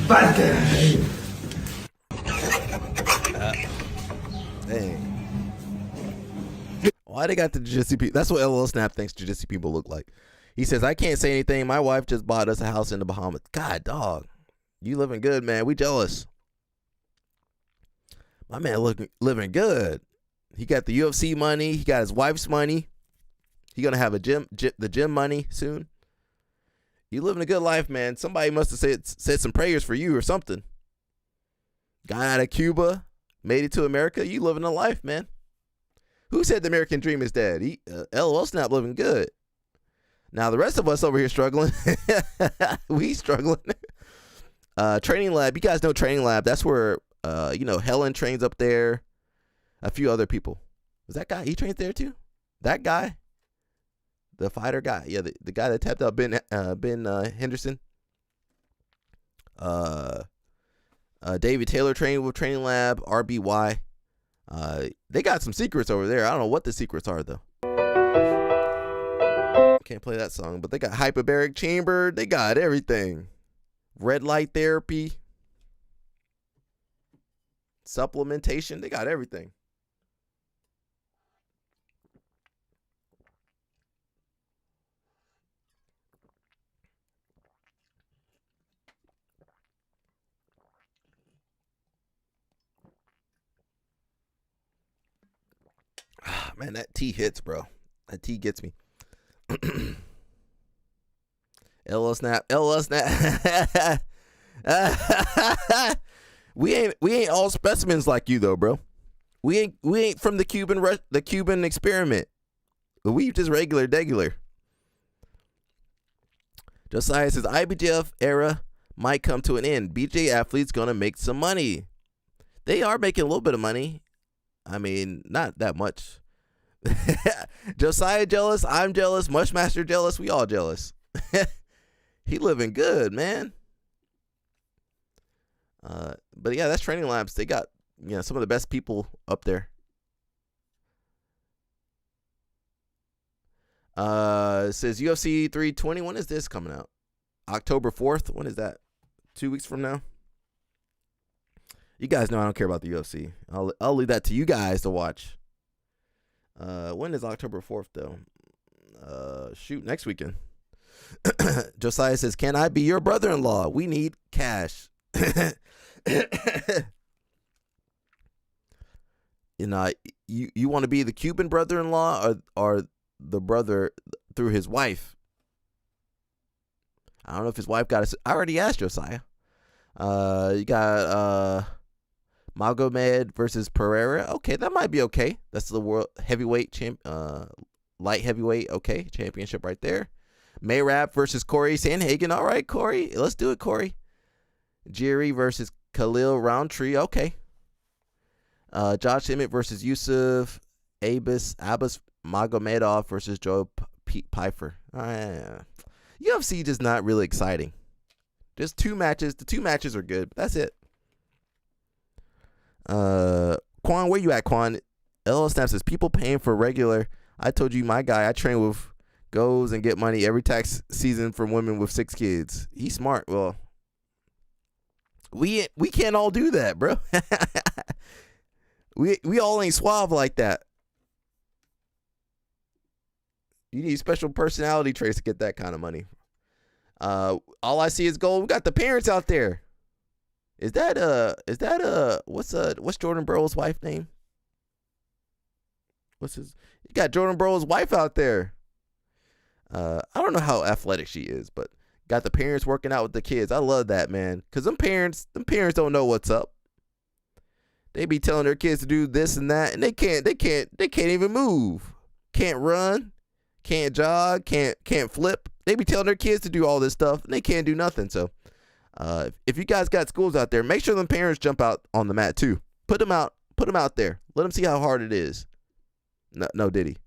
bad guy. Dang. Why they got the jiu-jitsu people? That's what LL Snap thinks jiu-jitsu people look like. He says, I can't say anything. My wife just bought us a house in the Bahamas. God, dog. You living good, man. We jealous. My man living good. He got the UFC money. He got his wife's money. He going to have the gym money soon. You living a good life, man. Somebody must have said some prayers for you or something. Guy out of Cuba, made it to America. You living a life, man. Who said the American dream is dead? LOL Snap living good. Now the rest of us over here struggling. We struggling. Training Lab. You guys know Training Lab. That's where Helen trains up there. A few other people. Was that guy? He trains there too. That guy. The fighter guy. Yeah, the guy that tapped out Ben Henderson. David Taylor trained with Training Lab. RBY. They got some secrets over there. I don't know what the secrets are though. Can't play that song, but they got hyperbaric chamber. They got everything. Red light therapy. Supplementation. They got everything. Man, that tea hits, bro. That tea gets me. LL Snap. We ain't all specimens like you though, bro. We ain't from the Cuban experiment. We just regular. Josiah says IBJF era might come to an end. BJ athletes gonna make some money. They are making a little bit of money. I mean, not that much. Josiah jealous. I'm jealous. Mushmaster jealous. We all jealous. He living good, man. But yeah, that's Training Labs. They got some of the best people up there. It says UFC 320. When is this coming out? October 4th. When is that? 2 weeks from now. You guys know I don't care about the UFC. I'll leave that to you guys to watch. When is October 4th though? Next weekend. Josiah says, "Can I be your brother-in-law? We need cash." You want to be the Cuban brother-in-law or the brother through his wife? I don't know if his wife got I already asked Josiah. You got Magomed versus Pereira. Okay, that might be okay. That's the world heavyweight light heavyweight. Okay, championship right there. Mayrab versus Corey Sandhagen. All right, Corey, let's do it, Corey. Jiri versus Khalil Roundtree. Okay. Josh Emmett versus Yusuf Abbas Magomedov versus Joe Pfeiffer. UFC just not really exciting. Just 2 matches. The 2 matches are good, but that's it. Quan, where you at, Quan? LL Snap says, people paying for regular. I told you my guy I train with goes and get money every tax season from women with 6 kids. He's smart. Well, we can't all do that, bro. we all ain't suave like that. You need special personality traits to get that kind of money. All I see is gold. We got the parents out there. Is that what's Jordan Burroughs' wife name? You got Jordan Burroughs' wife out there. I don't know how athletic she is, but got the parents working out with the kids. I love that, man. Cause them parents don't know what's up. They be telling their kids to do this and that, and they can't even move. Can't run, can't jog, can't flip. They be telling their kids to do all this stuff, and they can't do nothing. So, if you guys got schools out there, make sure them parents jump out on the mat too. Put them out there. Let them see how hard it is. No, did he?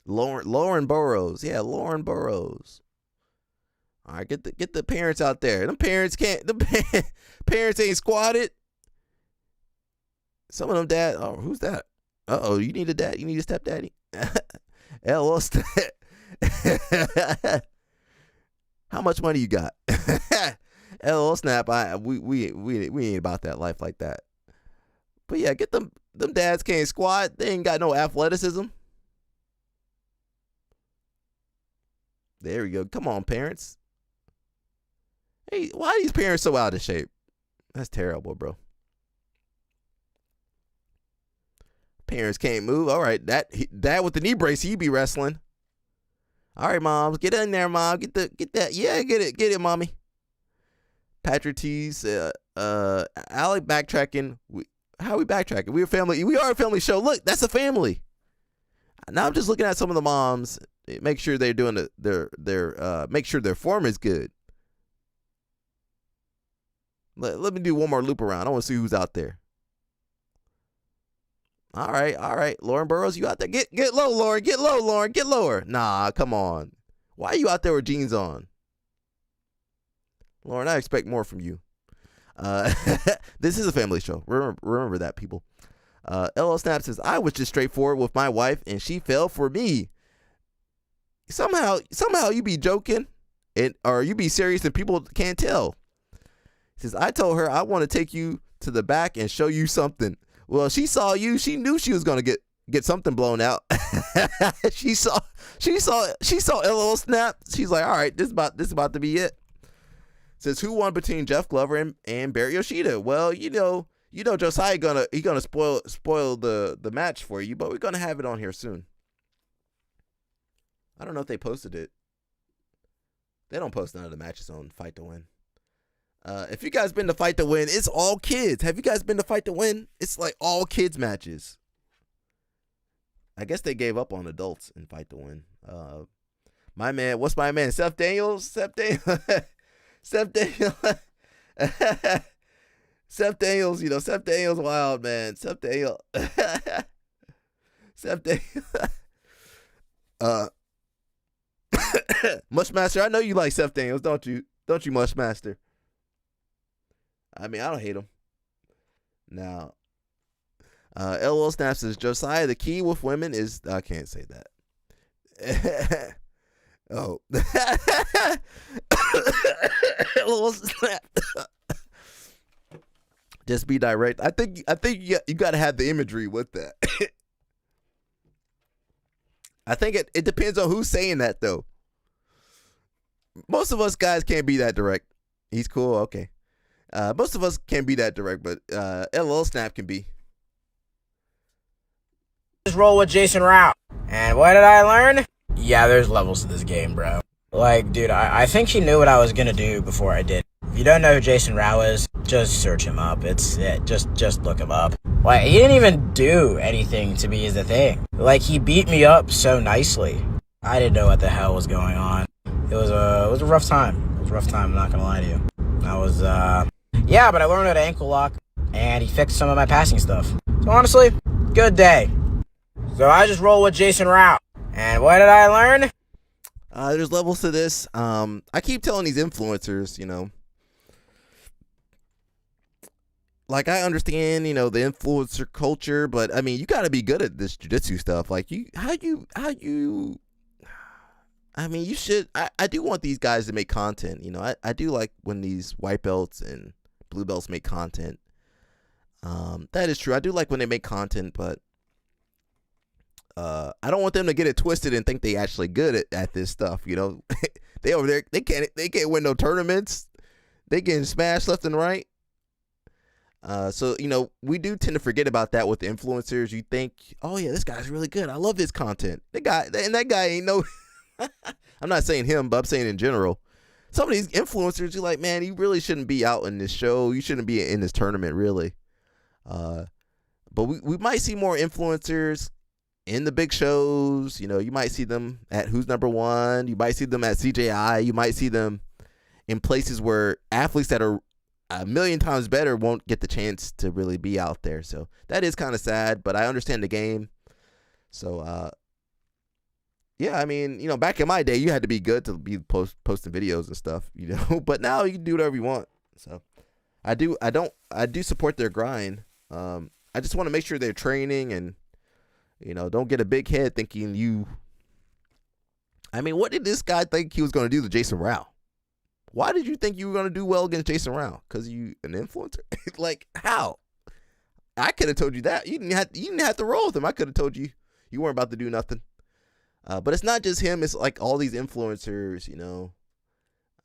Lauren Burroughs. Yeah, Lauren Burroughs. All right, get the parents out there. Them parents parents ain't squatted. Some of them dad. Oh, who's that? You need a dad. You need a stepdaddy. LL How much money you got? LOL snap. We ain't about that life like that. But yeah, get them dads can't squat. They ain't got no athleticism. There we go. Come on, parents. Hey, why are these parents so out of shape? That's terrible, bro. Parents can't move. All right, that with the knee brace, he be wrestling. All right, moms, get in there, mom. Get that. Yeah, get it, mommy. Patrick T's, Alec backtracking. How are we backtracking? We are a family show. Look, that's a family. Now I'm just looking at some of the moms. Make sure they're doing make sure their form is good. Let me do one more loop around. I want to see who's out there. All right. Lauren Burrows, you out there? Get low, Lauren. Get low, Lauren. Get lower. Nah, come on. Why are you out there with jeans on? Lauren, I expect more from you. This is a family show. Remember that, people. LL Snap says, I was just straightforward with my wife, and she fell for me. Somehow you be joking, or you be serious, and people can't tell. He says, I told her I want to take you to the back and show you something. Well, she saw you. She knew she was gonna get something blown out. she saw LL Snap. She's like, all right, this about to be it. Says, who won between Jeff Glover and Barry Yoshida? Well, you know Josiah gonna spoil the match for you, but we're gonna have it on here soon. I don't know if they posted it. They don't post none of the matches on Fight to Win. If you guys been to Fight to Win, it's all kids. Have you guys been to Fight to Win? It's like all kids matches. I guess they gave up on adults in Fight to Win. My man, what's my man? Seth Daniels? Seth Daniels. Seth Daniels, Seth Daniels wild, man. Seth Daniels. Mushmaster, I know you like Seth Daniels, don't you? Don't you, Mushmaster? I mean, I don't hate him. Now, LOL Snap says, Josiah, the key with women is... I can't say that. Oh. LOL Snap. Just be direct. I think you got to have the imagery with that. I think it depends on who's saying that, though. Most of us guys can't be that direct. He's cool, okay. Most of us can't be that direct, but LOL Snap can be. Just roll with Jason Rao. And what did I learn? Yeah, there's levels to this game, bro. Like, dude, I think he knew what I was gonna do before I did. If you don't know who Jason Rao is, just search him up. Just look him up. Like, he didn't even do anything to me as a thing. Like, he beat me up so nicely. I didn't know what the hell was going on. It was a rough time. It was a rough time, I'm not gonna lie to you. Yeah, but I learned how to ankle lock, and he fixed some of my passing stuff. So honestly, good day. So I just roll with Jason Rao. And what did I learn? There's levels to this. I keep telling these influencers, like, I understand, the influencer culture, but I mean, you got to be good at this jiu-jitsu stuff. Like, you should. I do want these guys to make content. I do like when these white belts and blue belts make content. That is true. I do like when they make content, but I don't want them to get it twisted and think they actually good at this stuff. They over there, they can't win no tournaments. They getting smashed left and right. So we do tend to forget about that with the influencers. You think, oh yeah, this guy's really good. I love his content. That guy ain't no. I'm not saying him, but I'm saying in general. Some of these influencers, you're like, man, you really shouldn't be out in this show. You shouldn't be in this tournament, really. But we might see more influencers in the big shows. You might see them at Who's Number One. You might see them at CJI. You might see them in places where athletes that are a million times better won't get the chance to really be out there. So that is kind of sad, but I understand the game. So, yeah, I mean, back in my day, you had to be good to be posting videos and stuff, but now you can do whatever you want. So I do support their grind. I just want to make sure they're training and, don't get a big head thinking I mean, what did this guy think he was going to do to Jason Rao? Why did you think you were gonna do well against Jason Rao? Because you an influencer? Like how? I could have told you that. You didn't have to roll with him. I could have told you weren't about to do nothing. But it's not just him. It's like all these influencers, you know.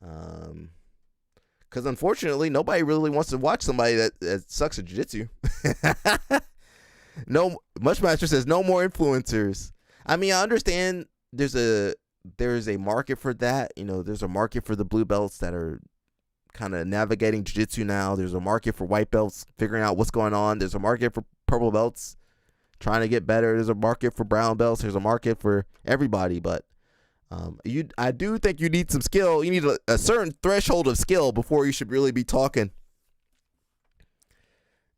Because unfortunately, nobody really wants to watch somebody that sucks at jiu-jitsu. No, Mushmaster says no more influencers. I mean, I understand there's a market for that. You know, there's a market for the blue belts that are kind of navigating jiu-jitsu now. There's a market for white belts figuring out what's going on. There's a market for purple belts trying to get better. There's a market for brown belts. There's a market for everybody. But I do think you need some skill. You need a certain threshold of skill before you should really be talking.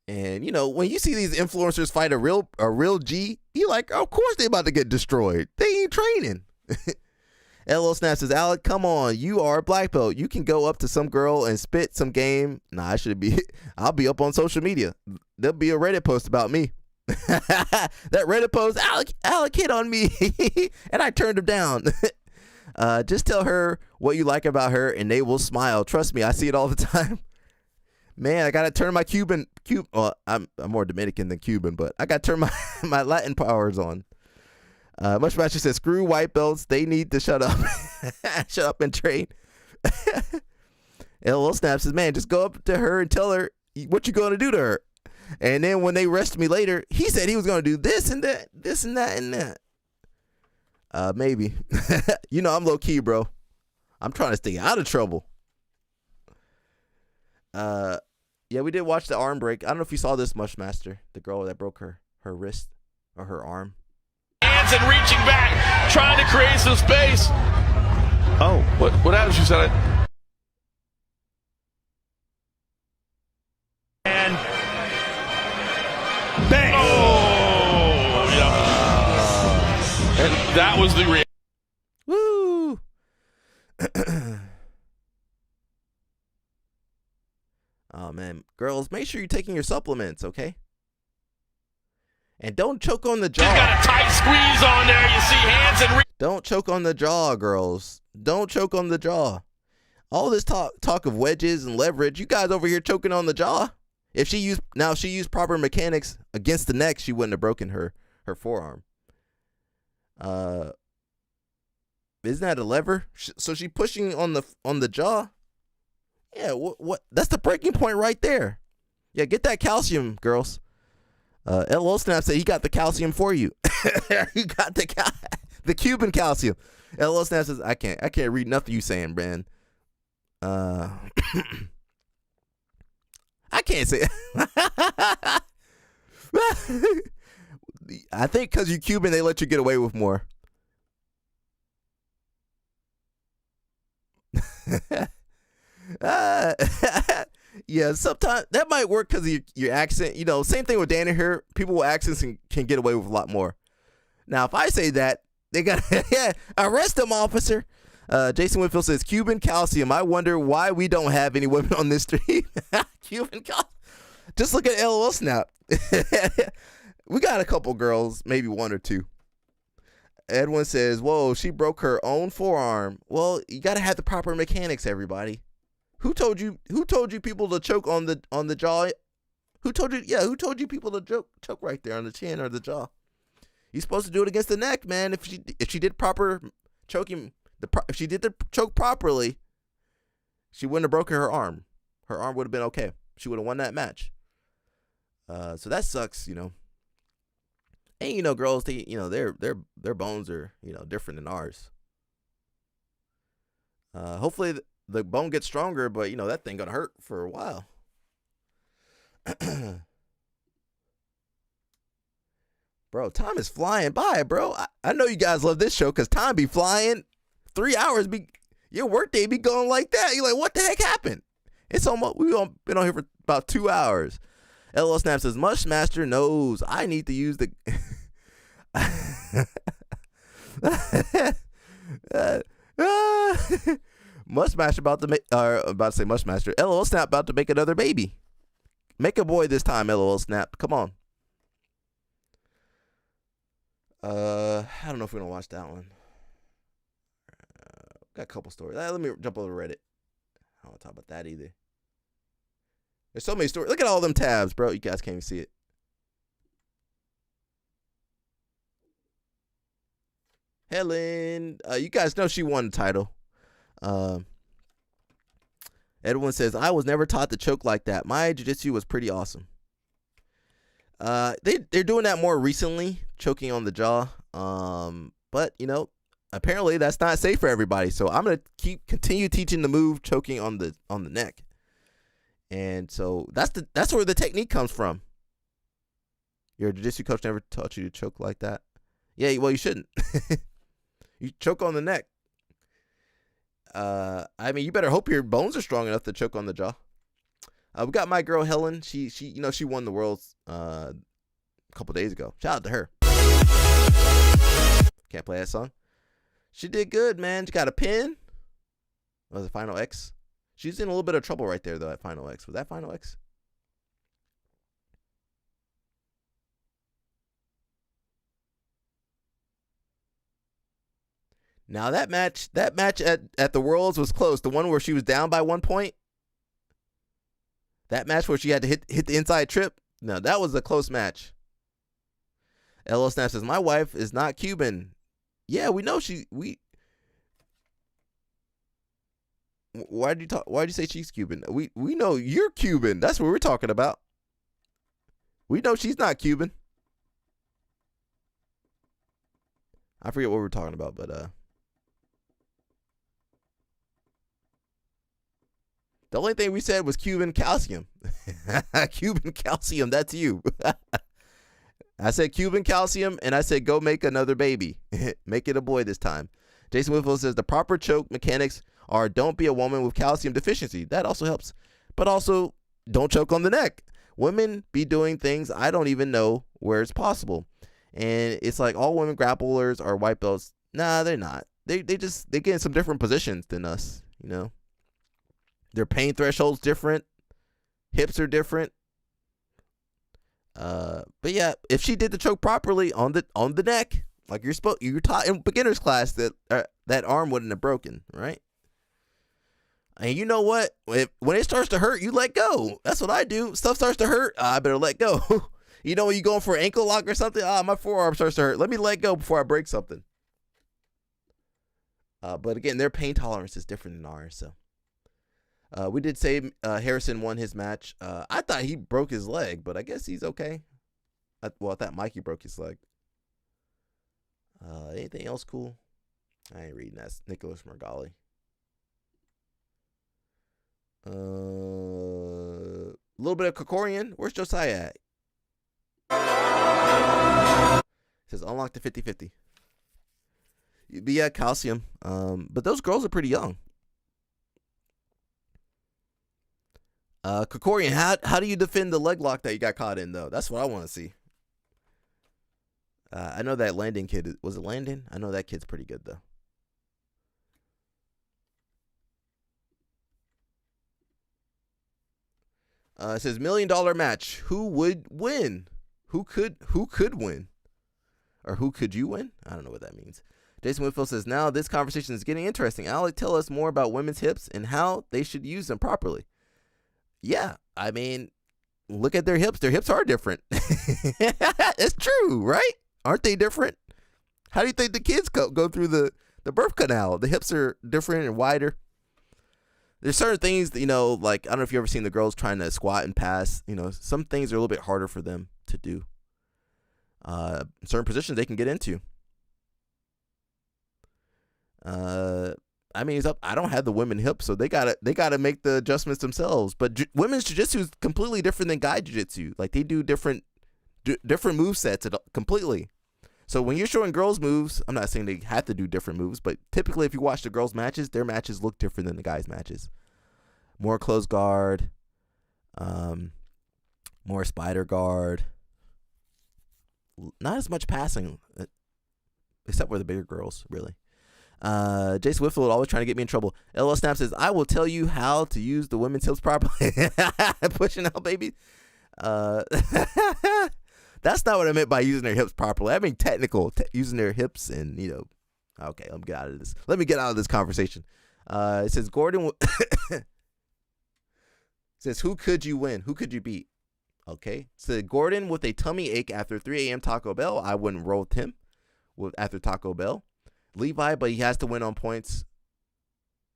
And, you know, when you see these influencers fight a real G, you like, of course they about to get destroyed. They ain't training. LO Snap says, Alec, come on. You are a black belt. You can go up to some girl and spit some game. Nah, I'll be up on social media. There'll be a Reddit post about me. That Reddit post, Alec hit on me and I turned him down. Just tell her what you like about her and they will smile. Trust me, I see it all the time. Man, I gotta turn my well, I'm more Dominican than Cuban, but I gotta turn my Latin powers on. Mushmaster says, screw white belts. They need to shut up. Shut up and train. LL Snap says, man, just go up to her and tell her what you gonna do to her. And then when they arrest me later, he said he was gonna do this and that, this and that and that. Maybe. You know, I'm low key, bro. I'm trying to stay out of trouble. Yeah, we did watch the arm break. I don't know if you saw this, Mushmaster, the girl that broke her wrist or her arm. Hands and reaching back, trying to create some space. Oh, what happened? She said it. And bang! Oh, yeah. And that was the reaction. Woo! Oh, man. Girls, make sure you're taking your supplements, okay? And don't choke on the jaw. She's got a tight squeeze on there. You see hands and don't choke on the jaw, girls. Don't choke on the jaw. All this talk of wedges and leverage, you guys over here choking on the jaw. If she used proper mechanics against the neck, she wouldn't have broken her forearm. Isn't that a lever? So she pushing on the jaw. Yeah, what? That's the breaking point right there. Yeah, get that calcium, girls. LO Snap said he got the calcium for you. He got the Cuban calcium. LO Snap says I can't read nothing you saying, man. I can't say. I think because you're Cuban, they let you get away with more. Yeah, sometimes that might work because of your accent. You know, same thing with Danny here. People with accents can get away with a lot more. Now, if I say that, they got arrest them, officer. Jason Whitfield says, Cuban calcium. I wonder why we don't have any women on this street. Cuban calcium. Just look at LOL Snap. We got a couple girls, maybe one or two. Edwin says, whoa, she broke her own forearm. Well, you got to have the proper mechanics, everybody. Who told you people to choke on the jaw? Who told you people to choke right there on the chin or the jaw? You're supposed to do it against the neck, man. If she did proper choking, if she did the choke properly, she wouldn't have broken her arm. Her arm would have been okay. She would have won that match. So that sucks, you know. And you know, girls, their bones are, you know, different than ours. Hopefully the bone gets stronger, but you know that thing gonna hurt for a while. Bro, time is flying by, bro. I know you guys love this show because time be flying. 3 hours your workday be going like that. You're like, what the heck happened? It's almost been on here for about 2 hours. LL Snap says, Mushmaster knows I need to use the Mushmaster about to say Mushmaster. LOL Snap about to make another baby. Make a boy this time, LOL Snap. Come on. I don't know if we're gonna watch that one. Got a couple stories. Let me jump over to Reddit. don't want to talk about that either. There's so many stories. Look at all them tabs, bro. You guys can't even see it. Helen, you guys know she won the title. Edwin says, I was never taught to choke like that. My jiu-jitsu was pretty awesome. They're doing that more recently, choking on the jaw. But you know, apparently that's not safe for everybody. So I'm gonna continue teaching the move, choking on the neck. And so that's where the technique comes from. Your jiu-jitsu coach never taught you to choke like that? Yeah, well, you shouldn't. You choke on the neck. I mean, you better hope your bones are strong enough to choke on the jaw. We got my girl Helen. She won the Worlds a couple days ago. Shout out to her. Can't play that song. She did good, man. She got a pin. Was it Final X? She's in a little bit of trouble right there, though, at Final X. Was that Final X? Now that match at the Worlds was close. The one where she was down by 1 point. That match where she had to hit the inside trip. No, that was a close match. LO Snap says, my wife is not Cuban. Yeah, we know Why'd you say she's Cuban? We know you're Cuban. That's what we're talking about. We know she's not Cuban. I forget what we were talking about, but the only thing we said was Cuban calcium. Cuban calcium, that's you. I said Cuban calcium, and I said go make another baby. Make it a boy this time. Jason Whitfield says the proper choke mechanics are don't be a woman with calcium deficiency. That also helps. But also, don't choke on the neck. Women be doing things I don't even know where it's possible. And it's like all women grapplers are white belts. Nah, they're not. They get in some different positions than us, you know. Their pain threshold's different. Hips are different. But yeah, if she did the choke properly on the neck, like you're taught in beginner's class, that arm wouldn't have broken, right? And you know what? When it starts to hurt, you let go. That's what I do. Stuff starts to hurt, I better let go. You know, when you going for an ankle lock or something, my forearm starts to hurt. Let me let go before I break something. But again, their pain tolerance is different than ours. So we did say Harrison won his match. I thought he broke his leg, but I guess he's okay. I thought Mikey broke his leg. Anything else cool? I ain't reading that. Nicholas Margali. A little bit of Kokorian. Where's Josiah at? It says unlock the 50-50. But yeah, calcium. But those girls are pretty young. Kokorian, how do you defend the leg lock that you got caught in, though? That's what I want to see. I know that Landon kid. Was it Landon? I know that kid's pretty good, though. It says $1 million match. Who would win? Who could win? Or who could you win? I don't know what that means. Jason Whitfield says, now this conversation is getting interesting. Alec, tell us more about women's hips and how they should use them properly. Yeah, I mean, look at their hips. Their hips are different. It's true, right? Aren't they different? How do you think the kids go through the birth canal? The hips are different and wider. There's certain things that, you know, like, I don't know if you've ever seen the girls trying to squat and pass. You know, some things are a little bit harder for them to do. Certain positions they can get into. I mean, it's up. I don't have the women hips, so they gotta make the adjustments themselves. But women's jiu-jitsu is completely different than guy jiu-jitsu. Like, they do different move sets completely. So when you're showing girls moves, I'm not saying they have to do different moves, but typically if you watch the girls' matches, their matches look different than the guys' matches. More close guard, more spider guard, not as much passing, except for the bigger girls, really. Jason Whitfield always trying to get me in trouble. LL Snap says, I will tell you how to use the women's hips properly. Pushing out, baby. That's not what I meant by using their hips properly. I mean technical, using their hips and, you know. Okay, let me get out of this. Let me get out of this conversation. It says Gordon Says, who could you win? Who could you beat? Okay. So Gordon with a tummy ache after 3 a.m. Taco Bell. I wouldn't roll with him after Taco Bell. Levi, but he has to win on points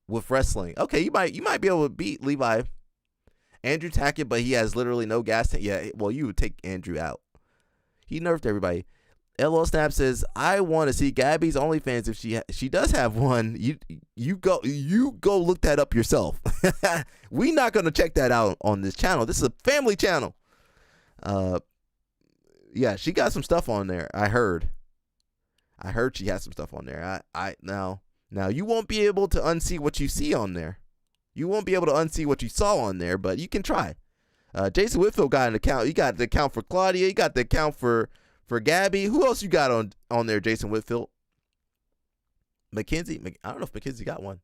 with wrestling. Okay, you might be able to beat Levi. Andrew Tackett, but he has literally no gas tank. Yeah, well, you would take Andrew out. He nerfed everybody. LL Snap says, I want to see Gabby's OnlyFans if she does have one. You go look that up yourself. We not gonna check that out on this channel. This is a family channel. Yeah, she got some stuff on there. I heard she has some stuff on there. Now you won't be able to unsee what you see on there. You won't be able to unsee what you saw on there, but you can try. Jason Whitfield got an account. You got the account for Claudia. You got the account for Gabby. Who else you got on there, Jason Whitfield? Mackenzie. I don't know if Mackenzie got one.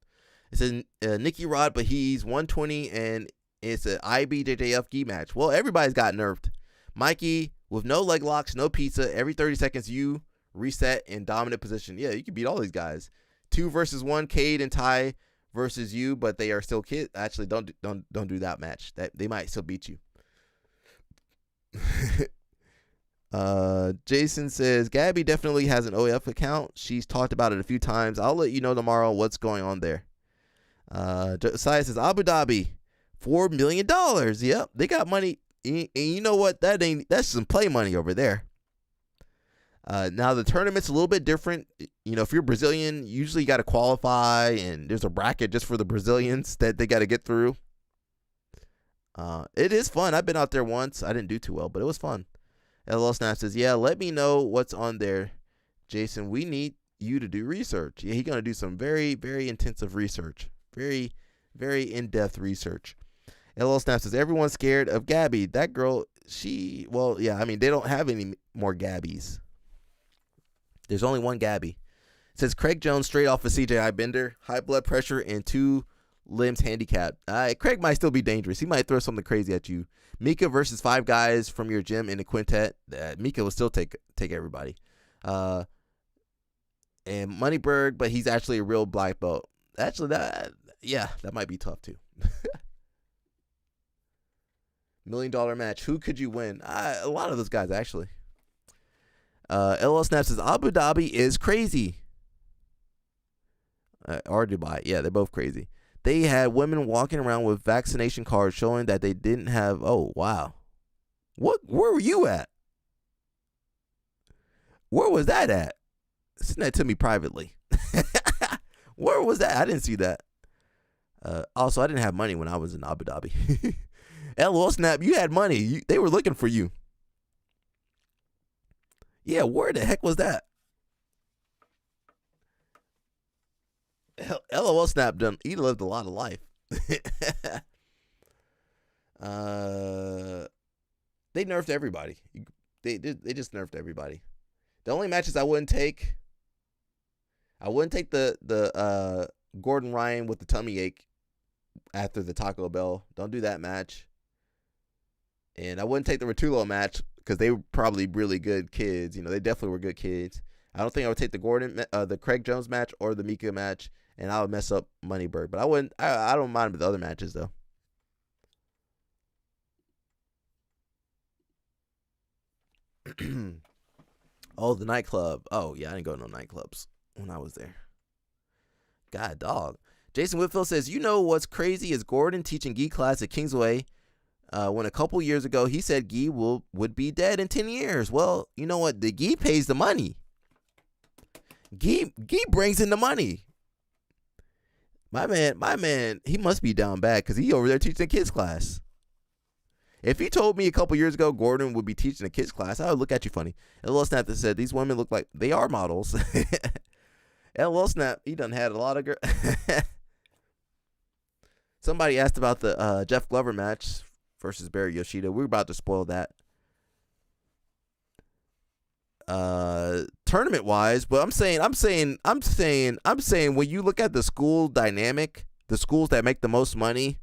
It says Nicky Rod, but he's 120, and it's an IBJJF gi match. Well, everybody's got nerfed. Mikey with no leg locks, no pizza. Every 30 seconds, you reset in dominant position. Yeah, you can beat all these guys. 2 versus 1, Cade and Ty versus you, but they are still kids. Actually, don't do that match. That they might still beat you. Jason says Gabby definitely has an OF account. She's talked about it a few times. I'll let you know tomorrow what's going on there. Josiah says Abu Dhabi, $4 million. Yep, they got money. And you know what? That's some play money over there. Now the tournament's a little bit different. You know, if you're Brazilian, usually you got to qualify, and there's a bracket just for the Brazilians that they got to get through. It is fun. I've been out there once. I didn't do too well, but it was fun. LL Snap says, yeah, let me know what's on there, Jason. We need you to do research. Yeah, he's going to do some very, very intensive research. Very, very in-depth research. LL Snap says, everyone's scared of Gabby. That girl, well, yeah, I mean, they don't have any more Gabbies. There's only one Gabby. It says Craig Jones straight off of CJI Bender. High blood pressure and 2 limbs handicapped. Craig might still be dangerous. He might throw something crazy at you. Mika versus 5 guys from your gym in a quintet. Mika will still take everybody. And Moneyberg, but he's actually a real black belt. Actually, that might be tough too. $1 million match. Who could you win? A lot of those guys actually. LL Snap says Abu Dhabi is crazy. Or Dubai. Yeah, they're both crazy. They had women walking around with vaccination cards showing that they didn't have. Oh, wow. Where were you at? Where was that at? Send that to me privately. Where was that? I didn't see that. Also, I didn't have money when I was in Abu Dhabi. LOL Snap, you had money. They were looking for you. Yeah, where the heck was that? LOL Snap he lived a lot of life. They nerfed everybody. They just nerfed everybody. The only matches I wouldn't take the Gordon Ryan with the tummy ache after the Taco Bell. Don't do that match. And I wouldn't take the Rotullo match because they were probably really good kids. You know, they definitely were good kids. I don't think I would take the Craig Jones match or the Mika match, and I would mess up Moneybird. But I wouldn't. I don't mind with the other matches though. Oh, the nightclub. Oh yeah, I didn't go to no nightclubs when I was there. God dog. Jason Whitfield says, you know what's crazy is Gordon teaching gi class at Kingsway. When a couple years ago he said gi would be dead in 10 years. Well, you know what? The gi pays the money. Gi brings in the money. My man, he must be down bad because he over there teaching a kids class. If he told me a couple years ago Gordon would be teaching a kids class, I would look at you funny. LL Snap that said these women look like they are models. LL Snap, he done had a lot of girls. Somebody asked about the Jeff Glover match versus Barry Yoshida. We're about to spoil that. Tournament wise, but I'm saying when you look at the school dynamic, the schools that make the most money,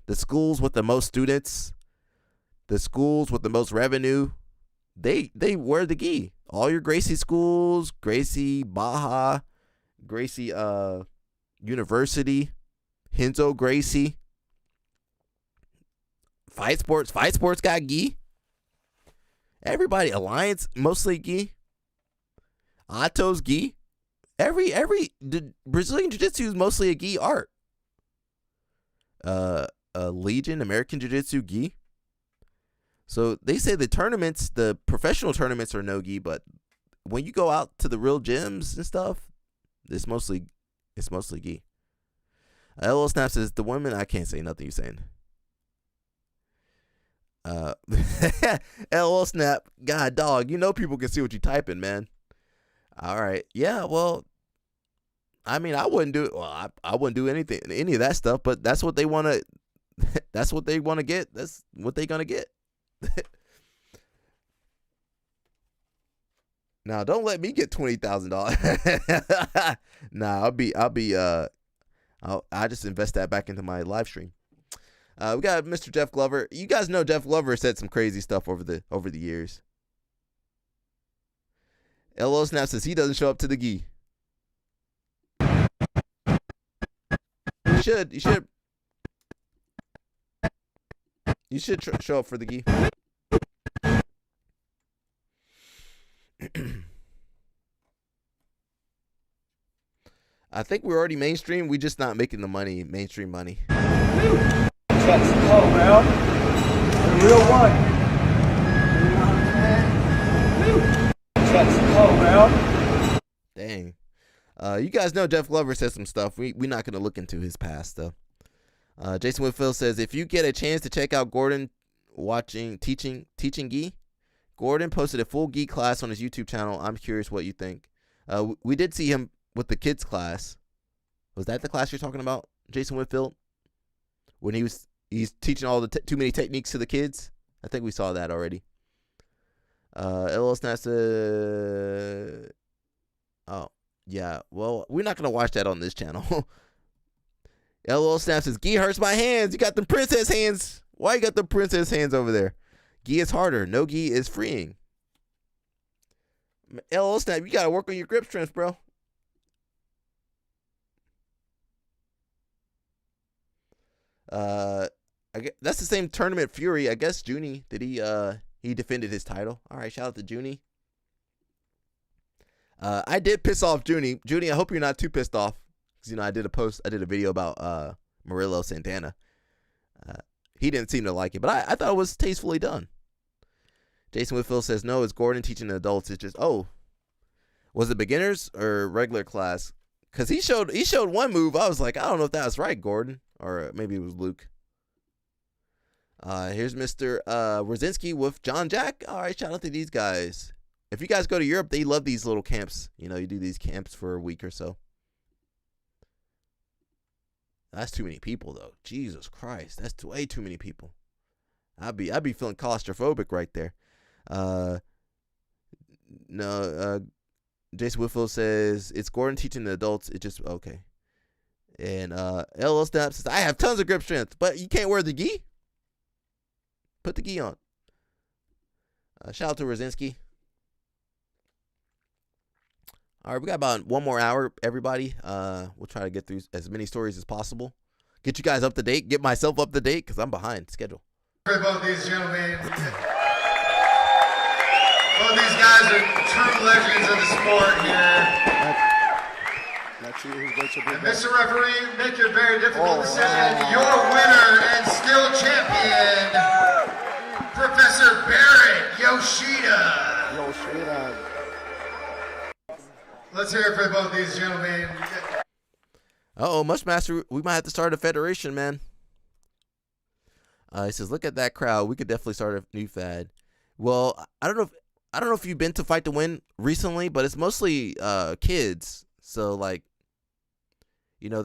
the schools with the most students, the schools with the most revenue, they wear the gi. All your Gracie schools, Gracie, Baja, Gracie University, Henzo Gracie. Fight Sports got gi. Everybody, Alliance mostly gi. Ato's gi. The Brazilian Jiu-Jitsu is mostly a gi art. Legion, American Jiu-Jitsu gi. So they say the professional tournaments are no gi, but when you go out to the real gyms and stuff, it's mostly gi. LL Snap says, the women, I can't say nothing you're saying. LL Snap, God dog, you know people can see what you typing, man. All right. Yeah, well, I mean, I wouldn't do it. Well, I wouldn't do any of that stuff, but that's what they want to that's what they want to get. That's what they're going to get. Now, don't let me get $20,000. Nah, I'll just invest that back into my live stream. We got Mr. Jeff Glover. You guys know Jeff Glover said some crazy stuff over the years. LO Snap says he doesn't show up to the gi. You should show up for the gi. I think we're already mainstream. We just not making the money, mainstream money. Well, the real one. Well. Dang. You guys know Jeff Glover said some stuff. We're not going to look into his past, though. Jason Whitfield says, if you get a chance to check out Gordon teaching gi, Gordon posted a full gi class on his YouTube channel. I'm curious what you think. We did see him with the kids class. Was that the class you're talking about, Jason Whitfield? When he's teaching all the too many techniques to the kids? I think we saw that already. LL Snap oh, yeah. Well, we're not going to watch that on this channel. LL Snap says, gi hurts my hands. You got the princess hands. Why you got the princess hands over there? Gi is harder. No gi is freeing. LL Snap, you got to work on your grip strength, bro. That's the same tournament Fury. I guess Junie, did he defended his title. All right, shout out to Junie. I did piss off Junie. Junie, I hope you're not too pissed off. Cause I did a video about Murillo Santana. He didn't seem to like it, but I thought it was tastefully done. Jason Whitfield says, no, it's Gordon teaching the adults. It's just, was it beginners or regular class? Because he showed one move. I was like, I don't know if that was right, Gordon. Or maybe it was Luke. Here's Mr. Rosinski with John Jack. All right, shout out to these guys. If you guys go to Europe, they love these little camps. You do these camps for a week or so. That's too many people, though. Jesus Christ, that's way too many people. I'd be feeling claustrophobic right there. Jason Whitfield says it's Gordon teaching the adults. It just okay. And LL Snap says, I have tons of grip strength, but you can't wear the gi. Put the gi on. Shout out to Rosinski. All right, we got about 1 more hour, everybody. We'll try to get through as many stories as possible. Get you guys up to date. Get myself up to date because I'm behind schedule. For both these gentlemen, both these guys are true legends of the sport here. Let's see who's going to be and Mr. Referee, make your very difficult decision. Your winner and still champion, Professor Barrett Yoshida. Let's hear it for both these gentlemen. Mushmaster, we might have to start a federation, man. He says, look at that crowd. We could definitely start a new fad. Well, I don't know if you've been to Fight to Win recently, but it's mostly kids. So they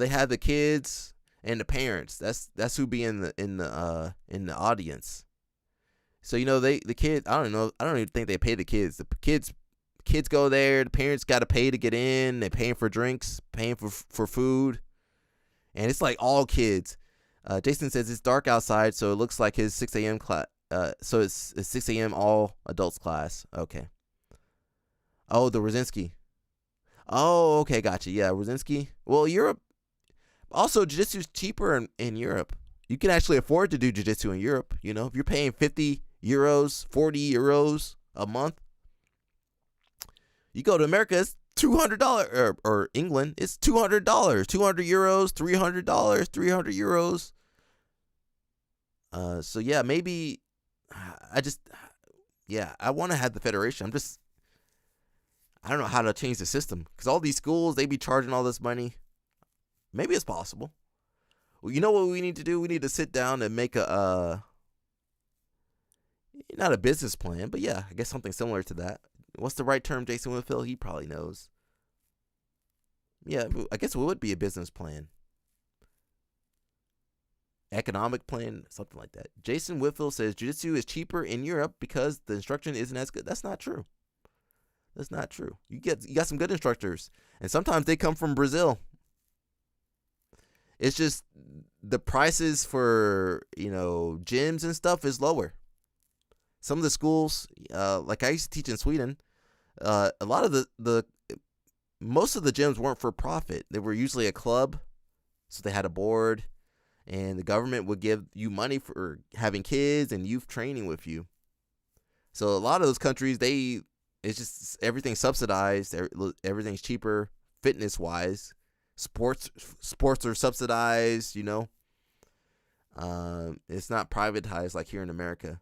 have the kids and the parents. That's who be in the audience. So the kids. I don't even think they pay the kids. The kids go there. The parents got to pay to get in. They're paying for drinks, paying for food, and it's like all kids. Jason says it's dark outside, so it looks like his 6 a.m. class. So it's 6 a.m. all adults class. Okay. Oh, the Rosinski. Oh, okay, gotcha. Yeah, Rosinski. Well, Europe. Also, jiu-jitsu's cheaper in Europe. You can actually afford to do jiu-jitsu in Europe. You know, if you're paying 50 euros, 40 euros a month, you go to America, it's $200, or England, it's $200, 200 euros, $300, 300 euros. So yeah, maybe I want to have the federation. I don't know how to change the system because all these schools, they be charging all this money. Maybe it's possible. Well, you know what we need to do? We need to sit down and make not a business plan, but yeah, I guess something similar to that. What's the right term, Jason Whitfield? He probably knows. Yeah, I guess it would be a business plan. Economic plan, something like that. Jason Whitfield says jiu-jitsu is cheaper in Europe because the instruction isn't as good. That's not true. That's not true. You got some good instructors, and sometimes they come from Brazil. It's just the prices for, gyms and stuff is lower. Some of the schools, like I used to teach in Sweden, a lot of most of the gyms weren't for profit. They were usually a club, so they had a board, and the government would give you money for having kids and youth training with you. So a lot of those countries, it's just everything's subsidized. Everything's cheaper, fitness-wise. Sports are subsidized, It's not privatized like here in America.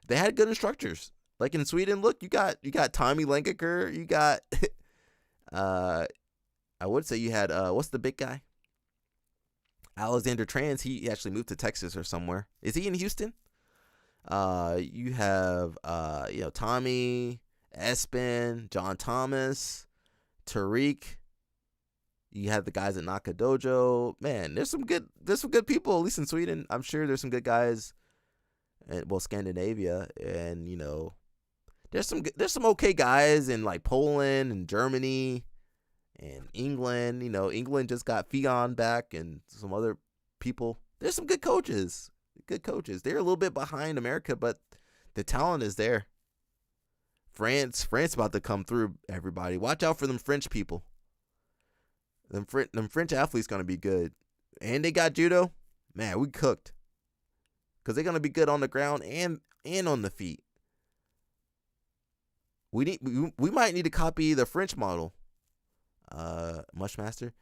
They had good instructors. Like in Sweden, look, you got Tommy Lenkeker, you got I would say you had what's the big guy? Alexander Trans, he actually moved to Texas or somewhere. Is he in Houston? You have Tommy, Espen, John Thomas, Tariq. You have the guys at Naka Dojo. Man, there's some good people, at least in Sweden. I'm sure there's some good guys in Scandinavia, and there's some okay guys in like Poland and Germany and England. England just got Fion back and some other people. There's some good coaches. They're a little bit behind America, but the talent is there. France about to come through, everybody. Watch out for them French people. Them French athletes going to be good. And they got judo. Man, we cooked. Because they're going to be good on the ground and on the feet. We might need to copy the French model. Mushmaster.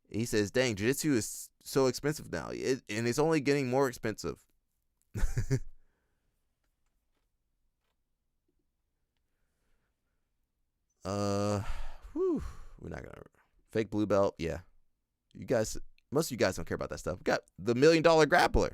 He says, dang, jiu-jitsu is so expensive now. And it's only getting more expensive. We're not going to... Fake blue belt, yeah. Most of you guys don't care about that stuff. We got the $1 Million Grappler.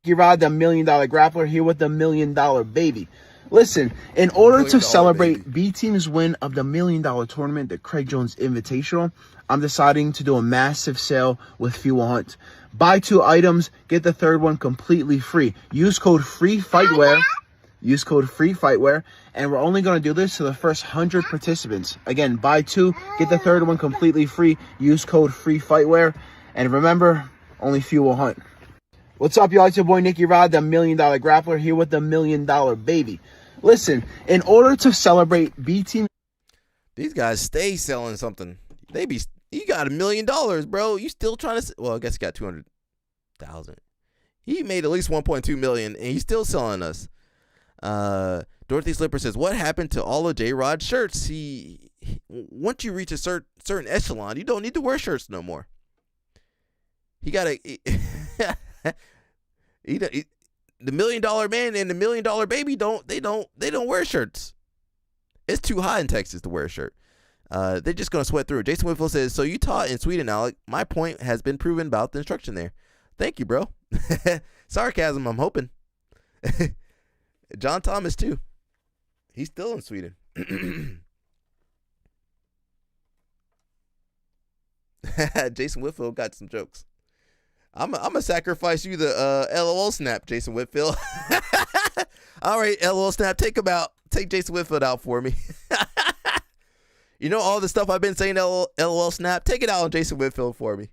You ride the $1 Million Grappler here with the $1 Million Baby. Listen, in order to celebrate B Team's win of the $1 Million tournament, the Craig Jones Invitational, I'm deciding to do a massive sale with Fuel Hunt. Buy 2 items, get the third one completely free. Use code FREEFIGHTWEAR. And we're only going to do this to the first 100 participants. Again, buy 2, get the third one completely free. Use code FREEFIGHTWEAR. And remember, only Fuel Hunt. What's up, y'all? It's your boy, Nicky Rod, the $1 Million Grappler, here with the $1 Million Baby. Listen, in order to celebrate B Team... These guys stay selling something. You got $1 million, bro. You still trying to... Well, I guess he got 200,000. He made at least 1.2 million, and he's still selling us. Dorothy Slipper says, what happened to all of J-Rod's shirts? Once you reach a certain echelon, you don't need to wear shirts no more. He got the $1 Million Man and the $1 Million Baby don't wear shirts. It's too hot in Texas to wear a shirt. They're just gonna sweat through it. Jason Whitfield says, so you taught in Sweden, Alec. My point has been proven about the instruction there. Thank you, bro. Sarcasm, I'm hoping. John Thomas too. He's still in Sweden. Jason Whitfield got some jokes. I'm gonna sacrifice you the LOL snap, Jason Whitfield. All right, LOL snap, take Jason Whitfield out for me. You know all the stuff I've been saying, LOL snap, take it out on Jason Whitfield for me.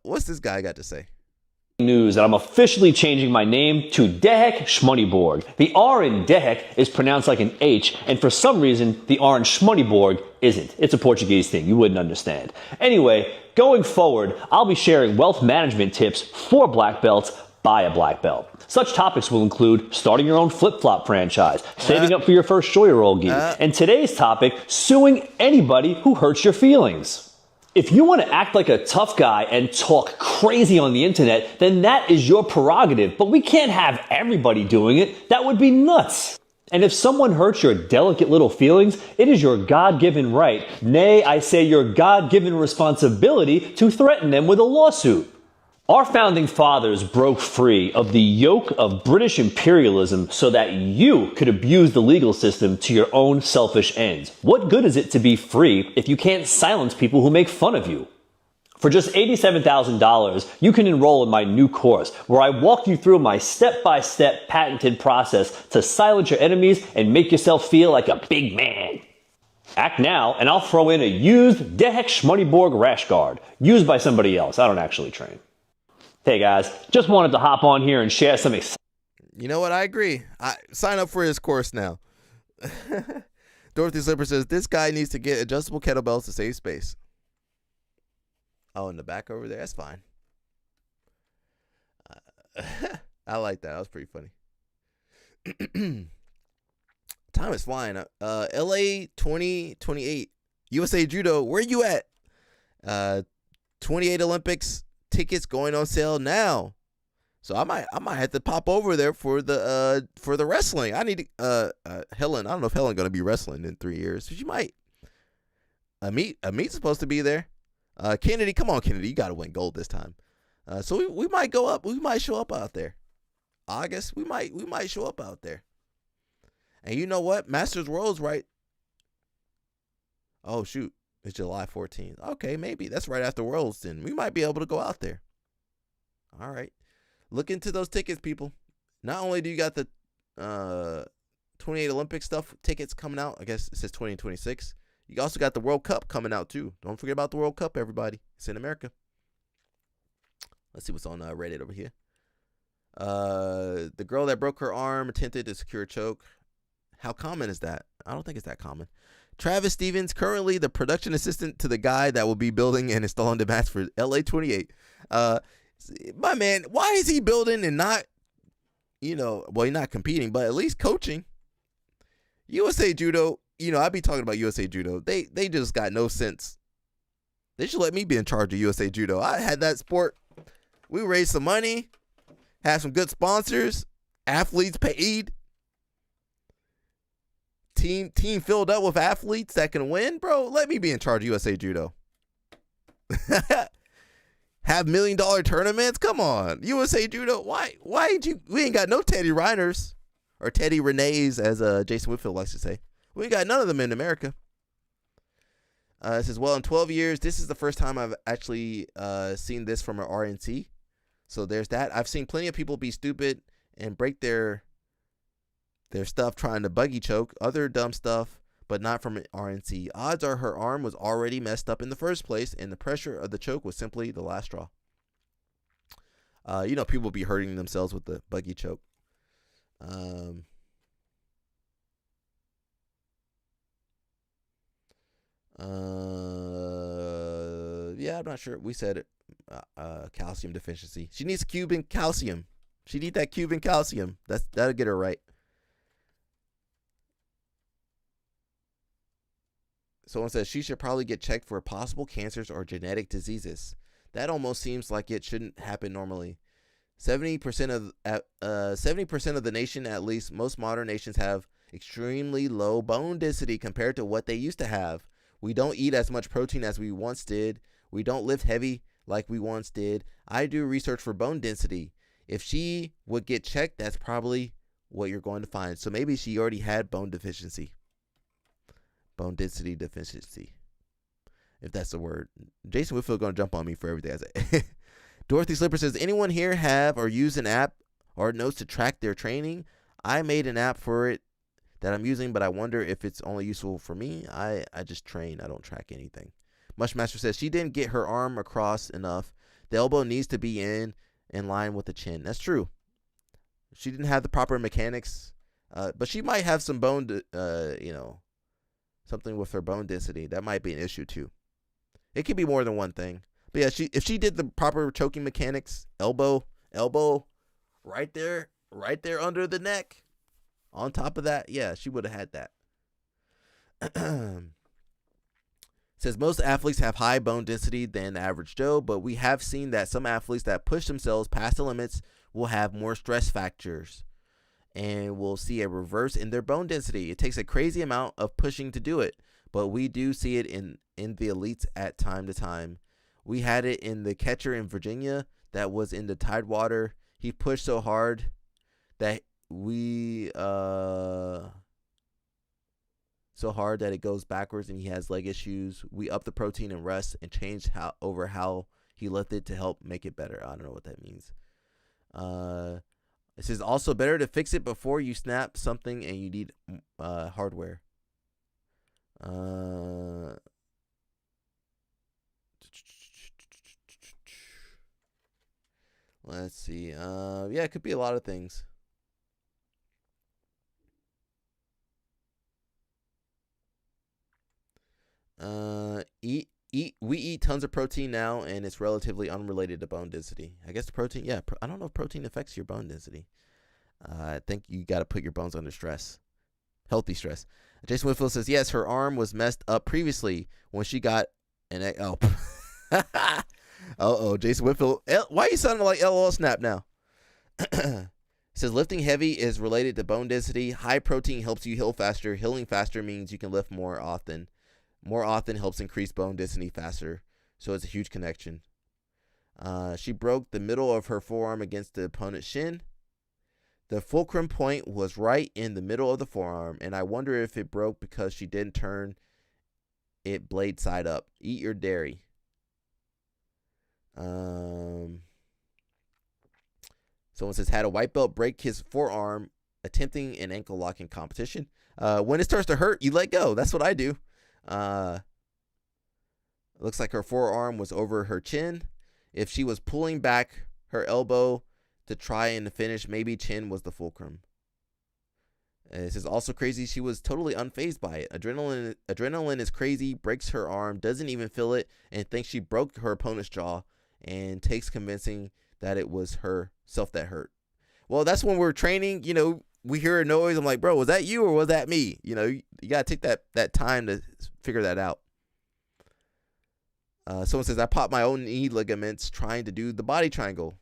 What's this guy got to say? News that I'm officially changing my name to Dehek Schmoneyborg. The R in Dehek is pronounced like an H, and for some reason, the R in Schmoneyborg isn't. It's a Portuguese thing. You wouldn't understand. Anyway, going forward, I'll be sharing wealth management tips for black belts by a black belt. Such topics will include starting your own flip-flop franchise, saving up for your first show-your-old gi, and today's topic, suing anybody who hurts your feelings. If you want to act like a tough guy and talk crazy on the internet, then that is your prerogative. But we can't have everybody doing it. That would be nuts. And if someone hurts your delicate little feelings, it is your God-given right, nay, I say your God-given responsibility to threaten them with a lawsuit. Our founding fathers broke free of the yoke of British imperialism so that you could abuse the legal system to your own selfish ends. What good is it to be free if you can't silence people who make fun of you? For just $87,000, you can enroll in my new course where I walk you through my step-by-step patented process to silence your enemies and make yourself feel like a big man. Act now, and I'll throw in a used Dehek Schmoneyborg rash guard, used by somebody else. I don't actually train. Hey guys, just wanted to hop on here and share some You know what? I agree. I sign up for his course now. Dorothy Slipper says, this guy needs to get adjustable kettlebells to save space. Oh, in the back over there? That's fine. I like that. That was pretty funny. Time is flying. LA 2028. USA Judo. Where you at? 28 Olympics. Tickets going on sale now, so I might have to pop over there for the wrestling. I need to Helen. I don't know if Helen gonna be wrestling in 3 years. She might. Amit's supposed to be there. Kennedy, come on, Kennedy, you gotta win gold this time. So we might go up. We might show up out there. August, we might show up out there. And you know what? Masters World's right. Oh shoot. It's July 14th. Okay, maybe. That's right after Worlds, then. We might be able to go out there. All right. Look into those tickets, people. Not only do you got the 28 Olympic stuff tickets coming out. I guess it says 2026. You also got the World Cup coming out, too. Don't forget about the World Cup, everybody. It's in America. Let's see what's on Reddit over here. The girl that broke her arm attempted to secure a choke. How common is that? I don't think it's that common. Travis Stevens, currently the production assistant to the guy that will be building and installing the mats for LA 28. My man, why is he building and not, he's not competing, but at least coaching? USA Judo, I be talking about USA Judo. They just got no sense. They should let me be in charge of USA Judo. I had that sport. We raised some money, had some good sponsors, athletes paid. Team filled up with athletes that can win, bro. Let me be in charge of USA Judo. Have $1 million tournaments? Come on, USA Judo. Why we ain't got no Teddy Reiners or Teddy Renees, as Jason Whitfield likes to say. We ain't got none of them in America. It says, well, in 12 years, this is the first time I've actually seen this from an RNC. So there's that. I've seen plenty of people be stupid and break their stuff trying to buggy choke, other dumb stuff, but not from an RNC. Odds are her arm was already messed up in the first place, and the pressure of the choke was simply the last straw. People be hurting themselves with the buggy choke. Yeah, I'm not sure. We said it. Calcium deficiency. She needs Cuban calcium. She need that Cuban calcium. That'll get her right. Someone says she should probably get checked for possible cancers or genetic diseases. That almost seems like it shouldn't happen normally. 70% of the nation, at least most modern nations, have extremely low bone density compared to what they used to have. We don't eat as much protein as we once did. We don't lift heavy like we once did. I do research for bone density. If she would get checked, that's probably what you're going to find. So maybe she already had bone deficiency. Bone density deficiency, if that's the word. Jason Whitfield going to jump on me for everything I say. Dorothy Slipper says, anyone here have or use an app or notes to track their training? I made an app for it that I'm using, but I wonder if it's only useful for me. I just train. I don't track anything. Mushmaster says she didn't get her arm across enough. The elbow needs to be in in line with the chin. That's true. She didn't have the proper mechanics, but she might have some bone, something with her bone density. That might be an issue too. It could be more than one thing. But yeah, if she did the proper choking mechanics, elbow, right there under the neck, on top of that, yeah, she would have had that. Says most athletes have high bone density than the average Joe, but we have seen that some athletes that push themselves past the limits will have more stress factors, and we'll see a reverse in their bone density. It takes a crazy amount of pushing to do it, but we do see it in the elites at time to time. We had it in the catcher in Virginia that was in the Tidewater. He pushed so hard that it goes backwards and he has leg issues. We up the protein and rest and change how he lifted to help make it better. I don't know what that means. It says also better to fix it before you snap something and you need hardware. Let's see. Yeah, it could be a lot of things. We eat tons of protein now, and it's relatively unrelated to bone density. I guess the protein, yeah. I don't know if protein affects your bone density. I think you got to put your bones under stress, healthy stress. Jason Whitfield says yes, her arm was messed up previously when she got an Jason Whitfield. Why are you sounding like LOL Snap now? Says lifting heavy is related to bone density. High protein helps you heal faster. Healing faster means you can lift more often. More often helps increase bone density faster. So it's a huge connection. She broke the middle of her forearm against the opponent's shin. The fulcrum point was right in the middle of the forearm, and I wonder if it broke because she didn't turn it blade side up. Eat your dairy. Someone says, had a white belt break his forearm attempting an ankle locking competition. When it starts to hurt, you let go. That's what I do. Looks like her forearm was over her chin. If she was pulling back her elbow to try and finish, maybe chin was the fulcrum. And it says also crazy, she was totally unfazed by it. Adrenaline is crazy, breaks her arm, doesn't even feel it, and thinks she broke her opponent's jaw, and takes convincing that it was herself that hurt. Well, that's when we're training, we hear a noise. I'm like, bro, was that you or was that me? You got to take that time to figure that out. Someone says, I popped my own knee ligaments trying to do the body triangle.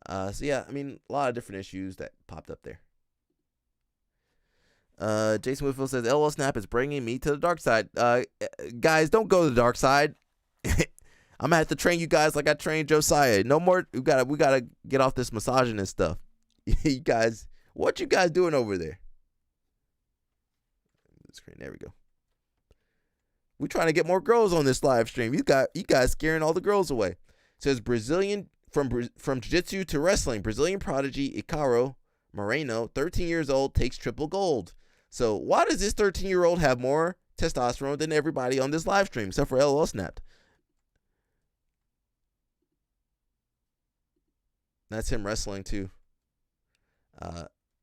So yeah, a lot of different issues that popped up there. Jason Whitfield says, LOL Snap is bringing me to the dark side. Guys, don't go to the dark side. I'm gonna have to train you guys like I trained Josiah. No more. We gotta get off this massaging and stuff. You guys, what you guys doing over there? Screen. There we go. We're trying to get more girls on this live stream. You guys scaring all the girls away. It says Brazilian from jiu-jitsu to wrestling. Brazilian prodigy Icaro Moreno, 13 years old, takes triple gold. So why does this 13-year-old have more testosterone than everybody on this live stream, except for LOL Snapped? That's him wrestling too.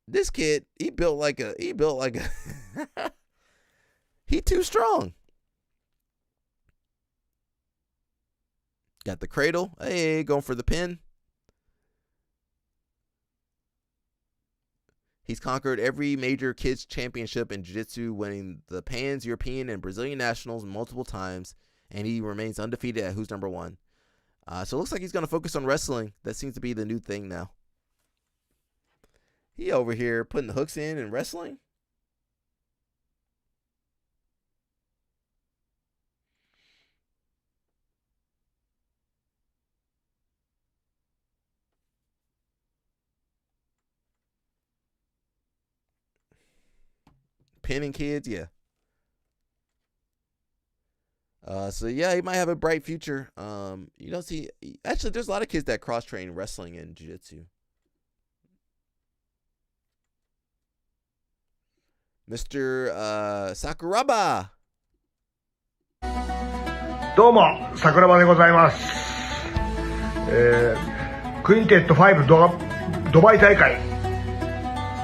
This kid, he built like a he too strong. Got the cradle. Hey, going for the pin. He's conquered every major kids championship in jiu-jitsu, winning the Pans, European, and Brazilian nationals multiple times, and he remains undefeated at who's number one. So it looks like he's going to focus on wrestling. That seems to be the new thing now. He over here putting the hooks in and wrestling. Pinning kids, yeah. So yeah, he might have a bright future. You don't see, actually, there's a lot of kids that cross train wrestling and jiu-jitsu. Mr. Sakuraba. どうも、桜庭でございます。クインテット5ドバイ大会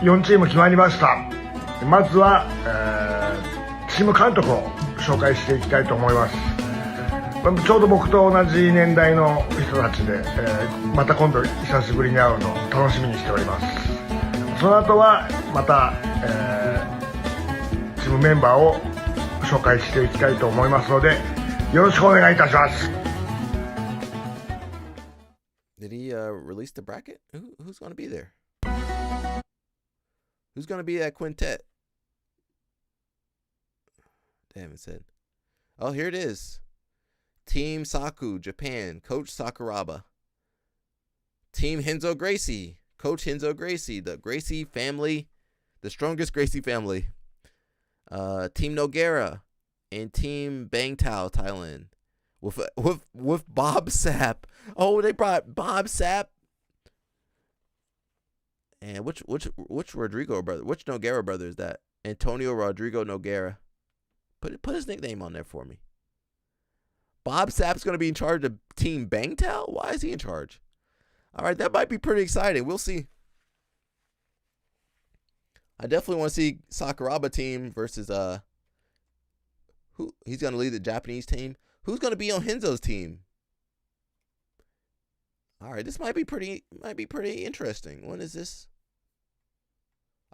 4チーム決まりました。まずは、チーム監督を紹介していきたいと思います。ちょうど僕と同じ年代の人たちで、また今度久しぶりに会うのを楽しみにしております。その後はまた、チームメンバーを紹介していきたいと思いますので、よろしくお願いいたします。Did he release the bracket? Who's going to be there? Who's going to be that quintet? Damn, it said. Oh, here it is. Team Saku, Japan, Coach Sakuraba. Team Henzo Gracie, Coach Henzo Gracie, the Gracie family, the strongest Gracie family. Team Noguera and Team Bang Tao, Thailand. With Bob Sapp. Oh, they brought Bob Sapp. And which Rodrigo brother? Which Noguera brother is that? Antonio Rodrigo Noguera. Put his nickname on there for me. Bob Sapp's going to be in charge of Team Bangtao? Why is he in charge? All right, that might be pretty exciting. We'll see. I definitely want to see Sakuraba team versus who he's going to lead the Japanese team. Who's going to be on Henzo's team? All right, this might be pretty interesting. When is this?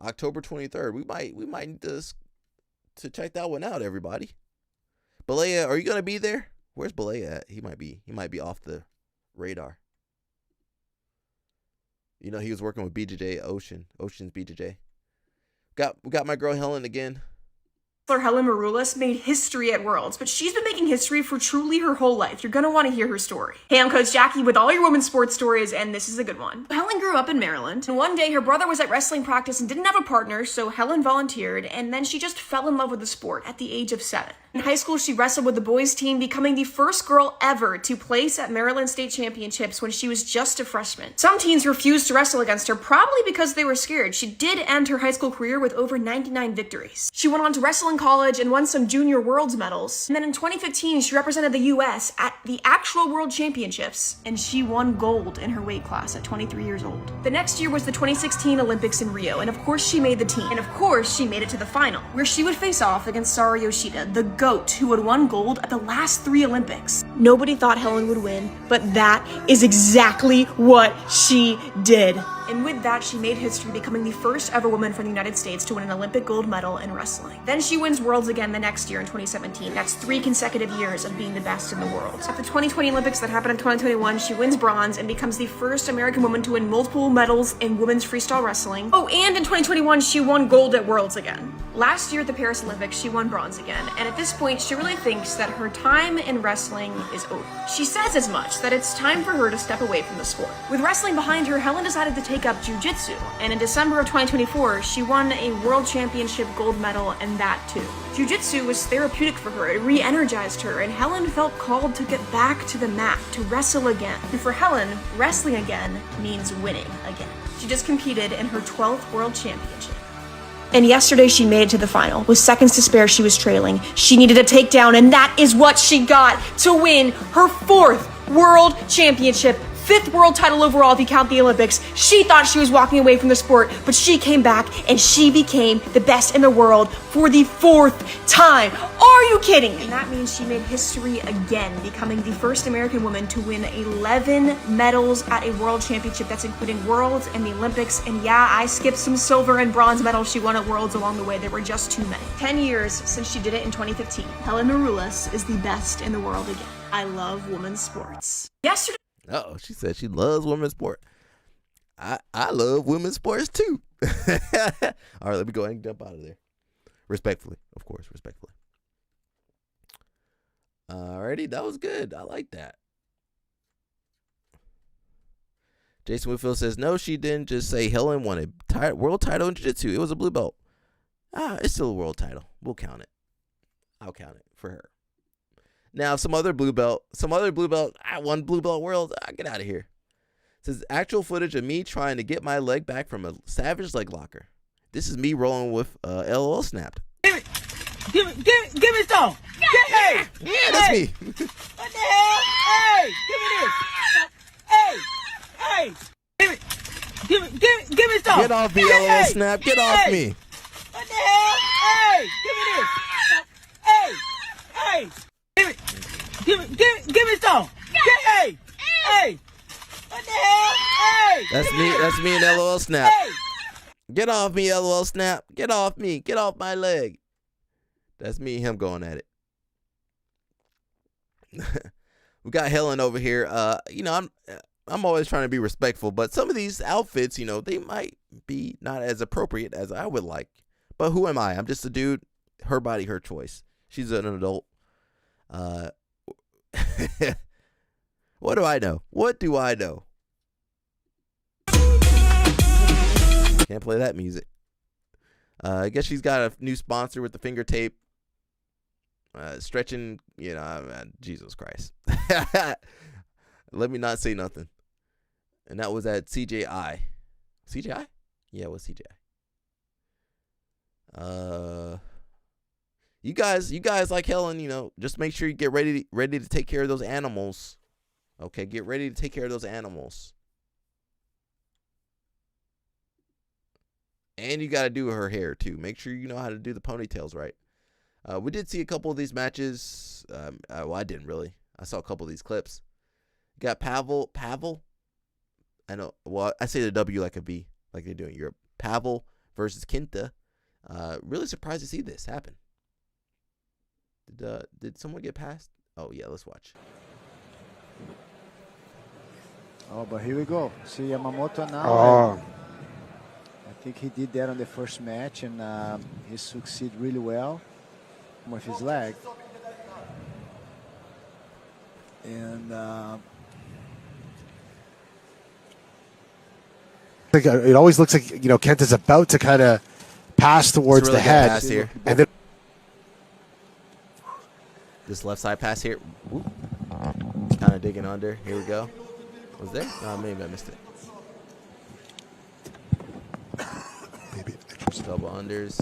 October 23rd. We might need to check that one out, everybody. Balea, are you going to be there? Where's Balea at? He might be off the radar. You know, he was working with BJJ Ocean's BJJ. We got my girl Helen again. Helen Maroulis made history at Worlds, but she's been making history for truly her whole life. You're gonna want to hear her story. Hey, I'm Coach Jackie with all your women's sports stories, and this is a good one. Helen grew up in Maryland, and one day her brother was at wrestling practice and didn't have a partner, so Helen volunteered, and then she just fell in love with the sport at the age of 7. In high school, she wrestled with the boys team, becoming the first girl ever to place at Maryland State Championships when she was just a freshman. Some teens refused to wrestle against her, probably because they were scared. She did end her high school career with over 99 victories. She went on to wrestle in college and won some junior worlds medals. And then in 2015, she represented the US at the actual world championships, and she won gold in her weight class at 23 years old. The next year was the 2016 Olympics in Rio, and of course she made the team. And of course she made it to the final, where she would face off against Sara Yoshida, the GOAT who had won gold at the last 3 Olympics. Nobody thought Helen would win, but that is exactly what she did. And with that, she made history, becoming the first ever woman from the United States to win an Olympic gold medal in wrestling. Then she wins Worlds again the next year in 2017. That's 3 consecutive years of being the best in the world. At the 2020 Olympics that happened in 2021, she wins bronze and becomes the first American woman to win multiple medals in women's freestyle wrestling. Oh, and in 2021, she won gold at Worlds again. Last year at the Paris Olympics, she won bronze again, and at this point, she really thinks that her time in wrestling is over. She says as much, that it's time for her to step away from the sport. With wrestling behind her, Helen decided to take up jiu-jitsu, and in December of 2024, she won a world championship gold medal, and that too. Jiu-jitsu was therapeutic for her, it re-energized her, and Helen felt called to get back to the mat, to wrestle again. And for Helen, wrestling again means winning again. She just competed in her 12th world championship. And yesterday she made it to the final. With seconds to spare, she was trailing. She needed a takedown, and that is what she got to win her 4th world championship. 5th world title overall if you count the Olympics. She thought she was walking away from the sport, but she came back and she became the best in the world for the 4th time. Are you kidding me? And that means she made history again, becoming the first American woman to win 11 medals at a world championship. That's including Worlds and the Olympics. And yeah, I skipped some silver and bronze medals she won at Worlds along the way. There were just too many. 10 years since she did it in 2015. Helen Maroulis is the best in the world again. I love women's sports. Yesterday. Oh, she said she loves women's sport. I love women's sports too. All right, let me go ahead and jump out of there. Respectfully, of course, respectfully. Alrighty, that was good. I like that. Jason Whitfield says, no, she didn't just say Helen won a world title in jiu-jitsu. It was a blue belt. It's still a world title. We'll count it. I'll count it for her. Now, some other blue belt, I won blue belt world. Get out of here. It says, actual footage of me trying to get my leg back from a savage leg locker. This is me rolling with LOL snapped. Give me some. Hey, yeah, that's me. What the hell? Hey, give me this. Hey! Give me some. Get off me, LOL Snap. Get off me. What the hell? Hey! Give me this. Hey! Give me some. Hey! What the hell? Hey! That's me and LOL Snap. Get off me, LOL Snap. Get off me. Get off my leg. That's me and him going at it. We got Helen over here. I'm always trying to be respectful, but some of these outfits, they might be not as appropriate as I would like. But who am I? I'm just a dude. Her body, her choice. She's an adult. What do I know? What do I know? Can't play that music. I guess she's got a new sponsor with the finger tape. Stretching, Jesus Christ. Let me not say nothing. And that was at CJI. CJI? Yeah, it was CJI. You guys like Helen, just make sure you get ready to take care of those animals. Okay, get ready to take care of those animals. And you got to do her hair too. Make sure you know how to do the ponytails right. We did see a couple of these matches. Well, I didn't really. I saw a couple of these clips. You got Pavel. I know. Well, I say the W like a V, like they do in Europe. Pavel versus Kinta. Really surprised to see this happen. Did someone get past? Oh yeah, let's watch. Oh, but here we go. See Yamamoto now. Oh. I think he did that on the first match, and he succeeded really well with his leg. And it always looks like Kent is about to kind of pass towards really the head, pass here. And then this left side pass here. Kind of digging under. Here we go. Was there? No, maybe I missed it. Maybe. Double unders.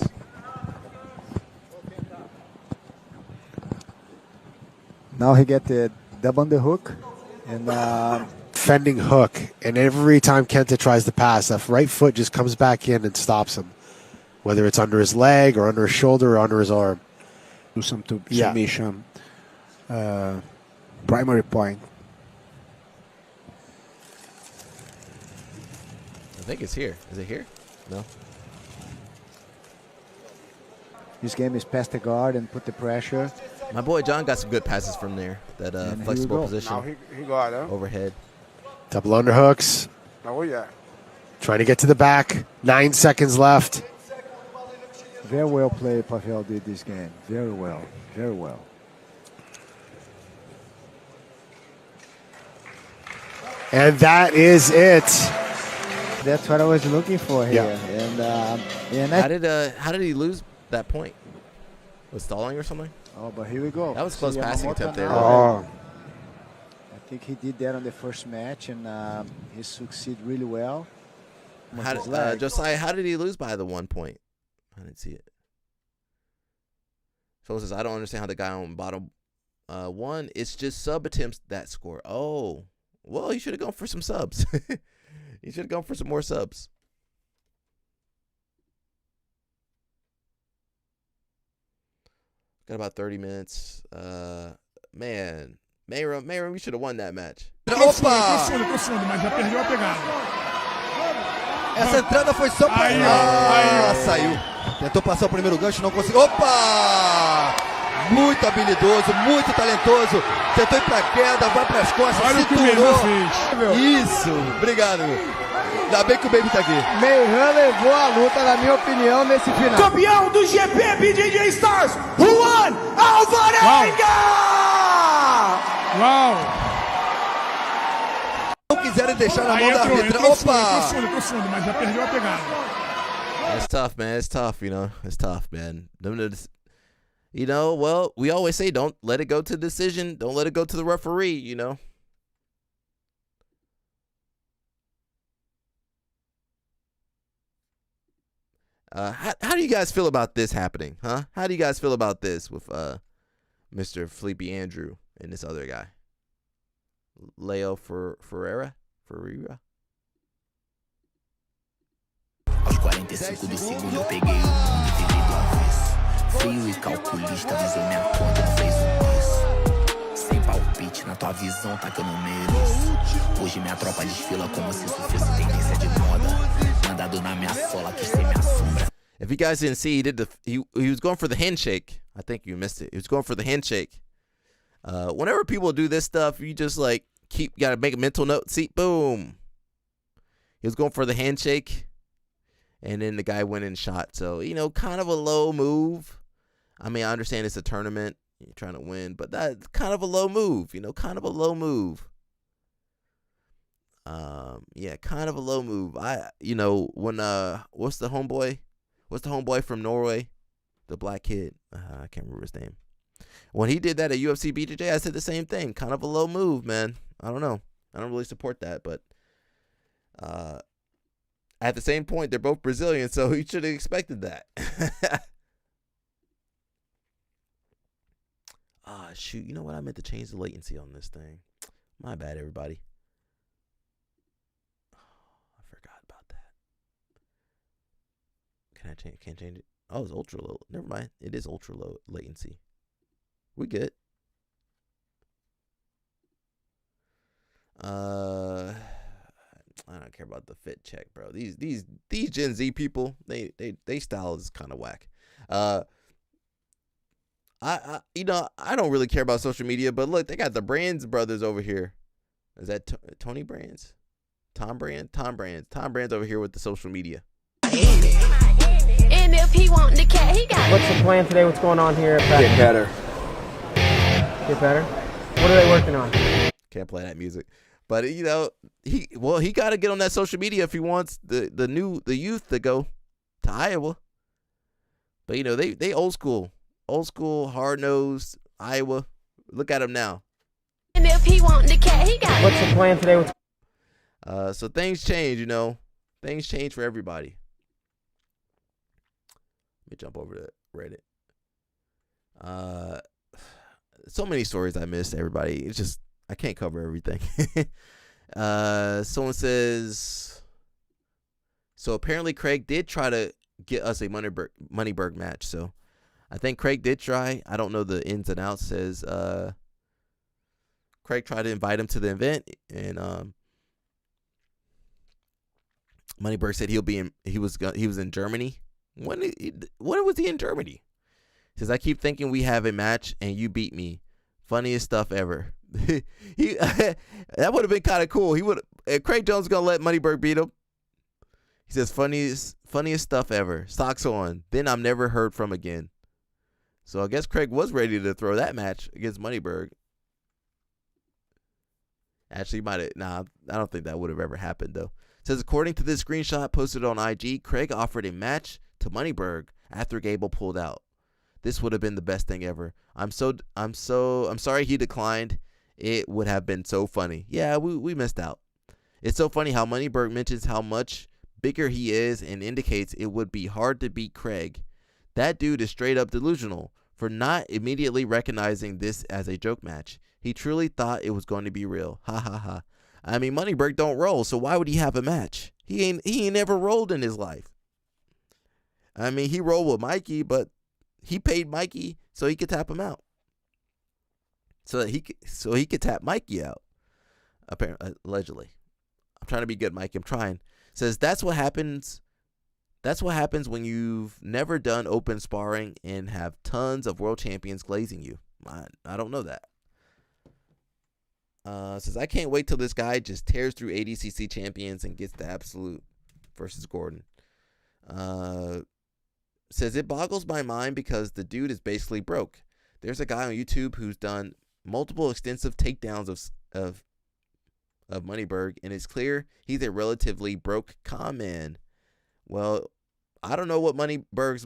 now he get the double on the hook, and fending hook, and every time Kenta tries to pass, that right foot just comes back in and stops him, whether it's under his leg or under his shoulder or under his arm. Do some submission primary point. I think it's here. Is it here? No. This game is pass the guard and put the pressure. My boy John got some good passes from there. That flexible position. Now he got it. Overhead. Double underhooks. Oh yeah. Trying to get to the back. 9 seconds left. Very well played, Pavel did this game. Very well. Very well. And that is it. That's what I was looking for here. Yeah. And how did he lose that point? Was stalling or something? Oh, but here we go. That was close passing attempt there. I think he did that on the first match, and he succeeded really well. Josiah, how did he lose by the 1 point? I didn't see it. So says, I don't understand how the guy on bottom one, it's just sub attempts that score. Oh, well, he should have gone for some subs. He should have gone for some more subs. Got about 30 minutes. Man, Mayram, we should have won that match. Opa! Profundo, mas já perdeu a pegada. Essa entrada foi só pra... saiu. Tentou passar o primeiro gancho, não conseguiu. Opa! Muito habilidoso, muito talentoso. Tentou ir pra queda, vai pras costas, olha cinturou. O que o fez. Isso, obrigado. Ainda bem que o Baby tá aqui. Mayhem levou a luta, na minha opinião, nesse final. Campeão do GP BJJ Stars, Juan Alvarenga! Uau! Não quiserem deixar na mão da arbitra. Opa! Profundo, mas já perdeu a pegada. It's tough, man. It's tough, It's tough, man. Well, we always say don't let it go to decision. Don't let it go to the referee, How do you guys feel about this happening, huh? How do you guys feel about this with Mr. Felipe Andrew and this other guy? Leo Ferreira. Aos 45 do segundo eu peguei o mundo e virei do avesso. Frio e calculista, mas eu minha conta não fez preço. Sem palpite na tua visão, tá que eu não mereço. Hoje minha tropa desfila como se isso fosse tendência de moda. Mandado na minha sola, quis ser minha sombra. If you guys didn't see, he was going for the handshake. I think you missed it. He was going for the handshake. Whenever people do this stuff, you just like gotta make a mental note. See, boom. He was going for the handshake, and then the guy went and shot. So, kind of a low move. I mean, I understand it's a tournament. You're trying to win, but that's kind of a low move. Kind of a low move. Yeah, kind of a low move. When what's the homeboy from Norway? The black kid. I can't remember his name. When he did that at UFC BJJ, I said the same thing. Kind of a low move, man. I don't know. I don't really support that, but at the same point, they're both Brazilian, so he should have expected that. Shoot. You know what? I meant to change the latency on this thing. My bad, everybody. I forgot about that. Can I change? Can't change it. Oh, it's ultra low. Never mind. It is ultra low latency. We good. I don't care about the fit check, bro. These Gen Z people, they style is kind of whack. I don't really care about social media, but look, they got the Brands brothers over here. Is that Tony Brands? Tom Brands over here with the social media. MLP want the cat. He got. What's the plan today? What's going on here at practice? Get better. Get better. What are they working on? Can't play that music, but he got to get on that social media if he wants the youth to go to Iowa. But they old school, hard nosed Iowa. Look at him now. MLP want the cat. He got. What's the plan today? So things change, things change for everybody. Let me jump over to Reddit. So many stories I missed, everybody. It's just I can't cover everything. Someone says, so apparently Craig did try to get us a Moneyberg match. So I think Craig did try. I don't know the ins and outs. Says Craig tried to invite him to the event, and Moneyberg said he was in Germany. When was he in Germany? He says, I keep thinking we have a match and you beat me. Funniest stuff ever. That would have been kind of cool. Craig Jones gonna let Moneyberg beat him. He says, funniest stuff ever. Socks on. Then I'm never heard from again. So I guess Craig was ready to throw that match against Moneyberg. Actually, might have. Nah, I don't think that would have ever happened though. It says, according to this screenshot posted on IG, Craig offered a match to Moneyberg after Gable pulled out. This would have been the best thing ever. I'm sorry he declined. It would have been so funny. Yeah, we missed out. It's so funny how Moneyberg mentions how much bigger he is and indicates it would be hard to beat Craig. That dude is straight up delusional for not immediately recognizing this as a joke match. He truly thought it was going to be real. Ha ha ha. I mean, Moneyberg don't roll, so why would he have a match? He ain't never rolled in his life. I mean, he rolled with Mikey, but he paid Mikey so he could tap him out. So he could tap Mikey out. Apparently, allegedly. I'm trying to be good, Mikey. I'm trying. Says that's what happens. That's what happens when you've never done open sparring and have tons of world champions glazing you. I don't know that. Says I can't wait till this guy just tears through ADCC champions and gets the absolute versus Gordon. Says it boggles my mind because the dude is basically broke. There's a guy on YouTube who's done multiple extensive takedowns of Moneyberg, and it's clear he's a relatively broke con man. Well, I don't know what Moneyberg's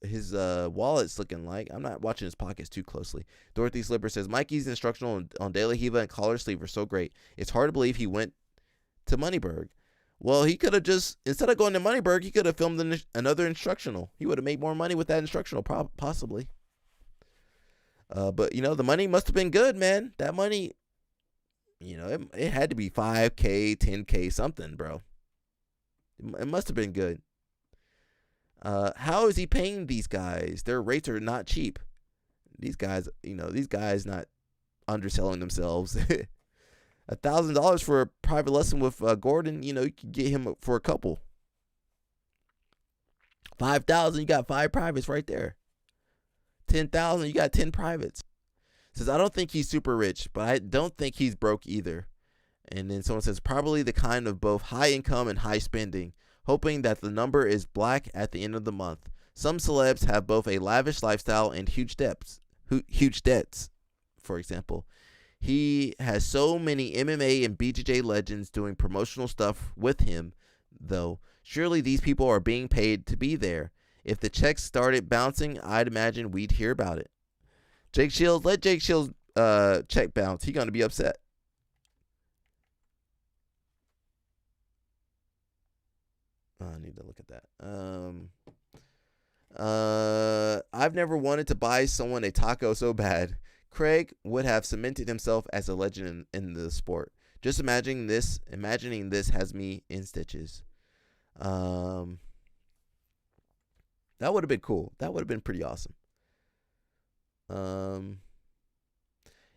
his wallet's looking like. I'm not watching his pockets too closely. Dorothy Slipper says Mikey's instructional on De La Hiva and Collar Sleeve are so great. It's hard to believe he went to Moneyberg. Well, he could have just, instead of going to Moneyberg, he could have filmed another instructional. He would have made more money with that instructional, possibly. But, the money must have been good, man. That money, You know, it had to be $5K, $10K, something, bro. It must have been good. How is he paying these guys? Their rates are not cheap. These guys not underselling themselves. $1,000 for a private lesson with Gordon, you could get him for a couple. $5,000, you got 5 privates right there. $10,000, you got 10 privates. Says, I don't think he's super rich, but I don't think he's broke either. And then someone says, probably the kind of both high income and high spending, hoping that the number is black at the end of the month. Some celebs have both a lavish lifestyle and huge debts. For example, he has so many MMA and BJJ legends doing promotional stuff with him, though. Surely these people are being paid to be there. If the checks started bouncing, I'd imagine we'd hear about it. Jake Shields, let Jake Shields check bounce. He's going to be upset. I need to look at that. I've never wanted to buy someone a taco so bad. Craig would have cemented himself as a legend in the sport. Just imagining this has me in stitches. That would have been cool. That would have been pretty awesome.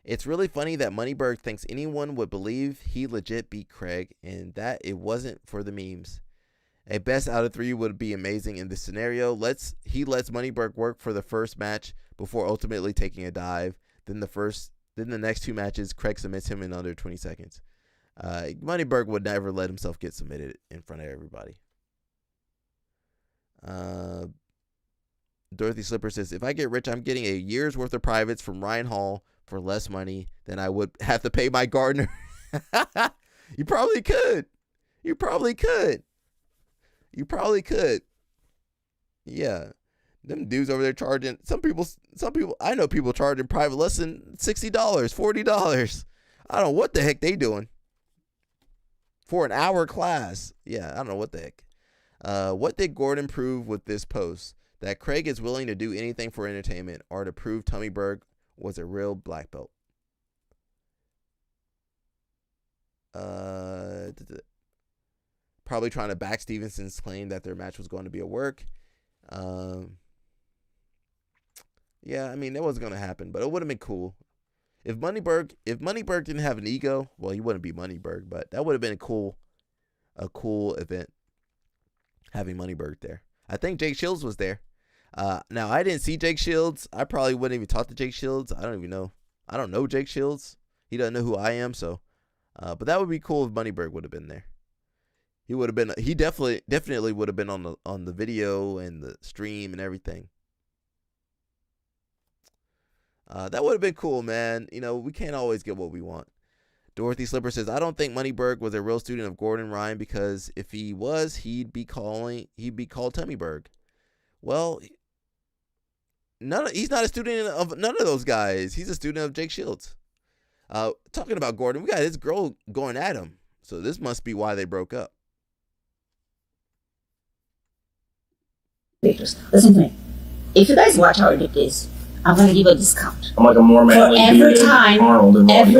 It's really funny that Moneyberg thinks anyone would believe he legit beat Craig and that it wasn't for the memes. A best out of 3 would be amazing in this scenario. He lets Moneyberg work for the first match before ultimately taking a dive. Then the next 2 matches, Craig submits him in under 20 seconds. Moneyberg would never let himself get submitted in front of everybody. Dorothy Slipper says, if I get rich, I'm getting a year's worth of privates from Ryan Hall for less money than I would have to pay my gardener. You probably could. Yeah. Them dudes over there charging, some people, I know people charging private lesson $60, $40. I don't know what the heck they doing for an hour class. Yeah, I don't know what the heck. What did Gordon prove with this post? That Craig is willing to do anything for entertainment or to prove Tummyberg was a real black belt. Probably trying to back Stevenson's claim that their match was going to be a work. Yeah, I mean, that wasn't going to happen, but it would have been cool. If Moneyberg didn't have an ego, well, he wouldn't be Moneyberg, but that would have been a cool event having Moneyberg there. I think Jake Shields was there. Now, I didn't see Jake Shields. I probably wouldn't even talk to Jake Shields. I don't even know. I don't know Jake Shields. He doesn't know who I am, so. But that would be cool if Moneyberg would have been there. He would have been. He definitely would have been on the video and the stream and everything. That would have been cool, man. We can't always get what we want. Dorothy Slipper says, I don't think Moneyberg was a real student of Gordon Ryan because if he was, he'd be called Tummyberg. Well, he's not a student of none of those guys. He's a student of Jake Shields. Talking about Gordon, we got his girl going at him. So this must be why they broke up. Listen to me. If you guys watch our videos, I'm gonna give a discount. I'm like a more manly every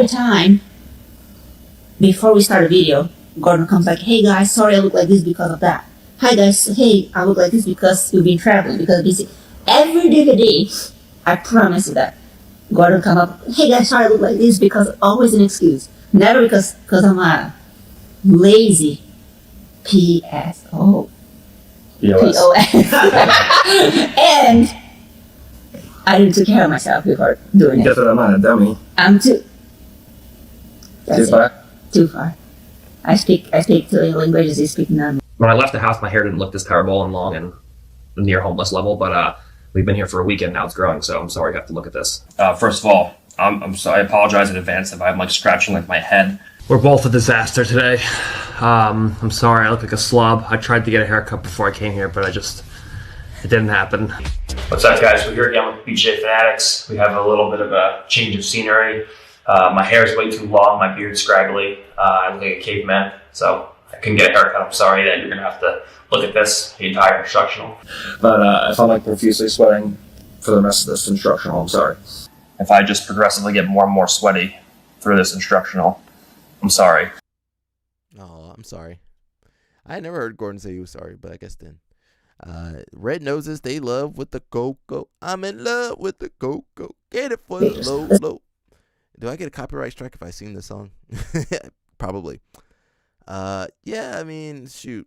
time before we start a video, Gordon comes like, hey guys, sorry I look like this because of that. Hi guys, hey, I look like this because you've been traveling, because busy. Every DVD, I promise you that. Gordon come up, hey guys, sorry I look like this because always an excuse. Never because I'm a lazy PSO. POS. And I didn't take care of myself before doing it. Guess what, I'm not a dummy. I'm too far? Too far. I speak 2 languages, you speak none. When I left the house, my hair didn't look this terrible and long and near homeless level, but we've been here for a week and now it's growing, so I'm sorry you have to look at this. First of all, I'm sorry, I apologize in advance if I'm scratching my head. We're both a disaster today. I'm sorry, I look like a slob. I tried to get a haircut before I came here, but it didn't happen. What's up, guys? We're here again with BJJ Fanatics. We have a little bit of a change of scenery. My hair is way too long, my beard's scraggly. I look like a caveman, so I couldn't get a haircut. I'm sorry that you're gonna have to look at this, the entire instructional. But if I'm profusely sweating for the rest of this instructional, I'm sorry. If I just progressively get more and more sweaty through this instructional, I'm sorry. Oh, I'm sorry. I never heard Gordon say he was sorry, but I guess then. Red noses, they love with the cocoa. I'm in love with the cocoa. Get it for the low, low. Do I get a copyright strike if I sing this song? Probably. Yeah, I mean, shoot.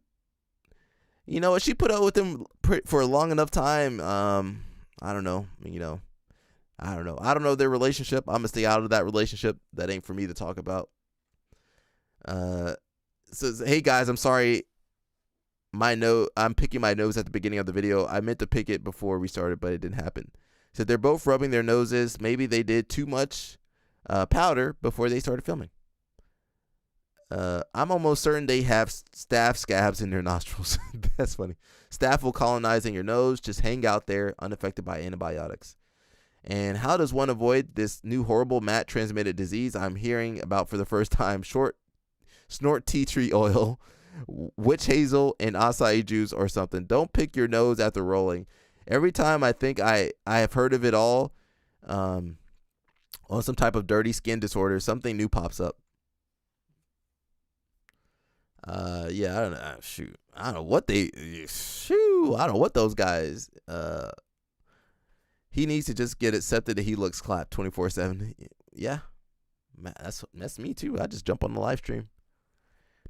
You know what? She put up with him for a long enough time. I don't know. I don't know. I don't know their relationship. I'm gonna stay out of that relationship. That ain't for me to talk about. Says, hey guys, I'm sorry. I'm picking my nose at the beginning of the video. I meant to pick it before we started, but it didn't happen. So they're both rubbing their noses. Maybe they did too much powder before they started filming. I'm almost certain they have staph scabs in their nostrils. That's funny. Staph will colonize in your nose. Just hang out there, unaffected by antibiotics. And how does one avoid this new horrible mat-transmitted disease I'm hearing about for the first time? Snort tea tree oil, witch hazel, and acai juice or something. Don't pick your nose after rolling. Every time I think I have heard of it all, on some type of dirty skin disorder, something new pops up. Yeah, I don't know. Shoot. I don't know what those guys, he needs to just get accepted that he looks clapped 24/7. Yeah. Man, that's me too. I just jump on the live stream,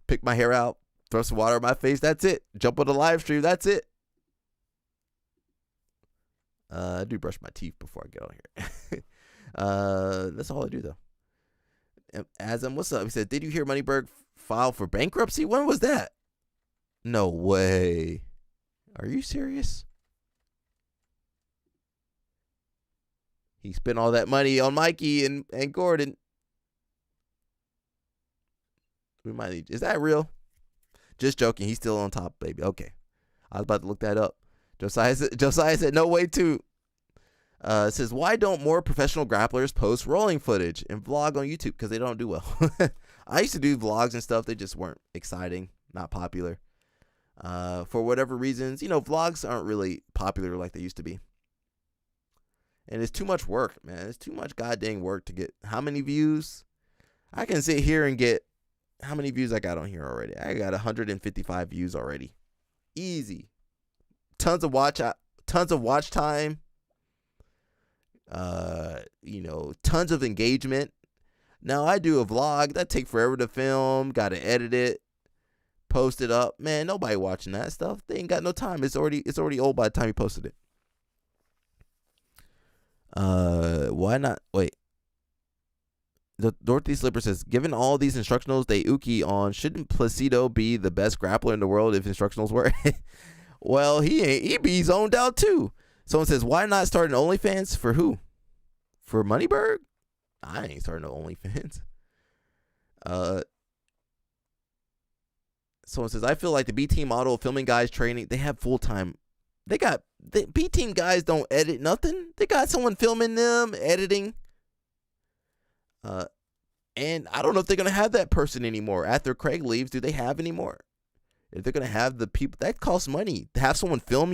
pick my hair out, throw some water on my face. That's it. Jump on the live stream. That's it. I do brush my teeth before I get on here. That's all I do though. Azam, what's up? He said, did you hear Moneyberg filed for bankruptcy? When was that? No way. Are you serious? He spent all that money on Mikey and Gordon. Is that real? Just joking. He's still on top, baby. Okay. I was about to look that up. Josiah said no way too. It says, why don't more professional grapplers post rolling footage and vlog on YouTube? Because they don't do well. I used to do vlogs and stuff. They just weren't exciting, not popular. For whatever reasons, vlogs aren't really popular like they used to be. And it's too much work, man. It's too much goddamn work to get how many views? I can sit here and get how many views I got on here already. I got 155 views already. Easy. Tons of watch time. Tons of engagement. Now I do a vlog that take forever to film, got to edit it, post it up. Man, nobody watching that stuff. They ain't got no time. It's already old by the time you posted it. Why not? Wait. The Dorothy Slipper says, given all these instructionals they uki on, shouldn't Placido be the best grappler in the world if instructionals were? Well, he be zoned out too. Someone says, why not start an OnlyFans? For who? For Moneyberg? I ain't starting no OnlyFans. Someone says, I feel like the B team model of filming guys training, they have full-time. The B team guys don't edit nothing. They got someone filming them, editing. And I don't know if they're going to have that person anymore. After Craig leaves, do they have any more? If they're going to have the people, that costs money. To have someone film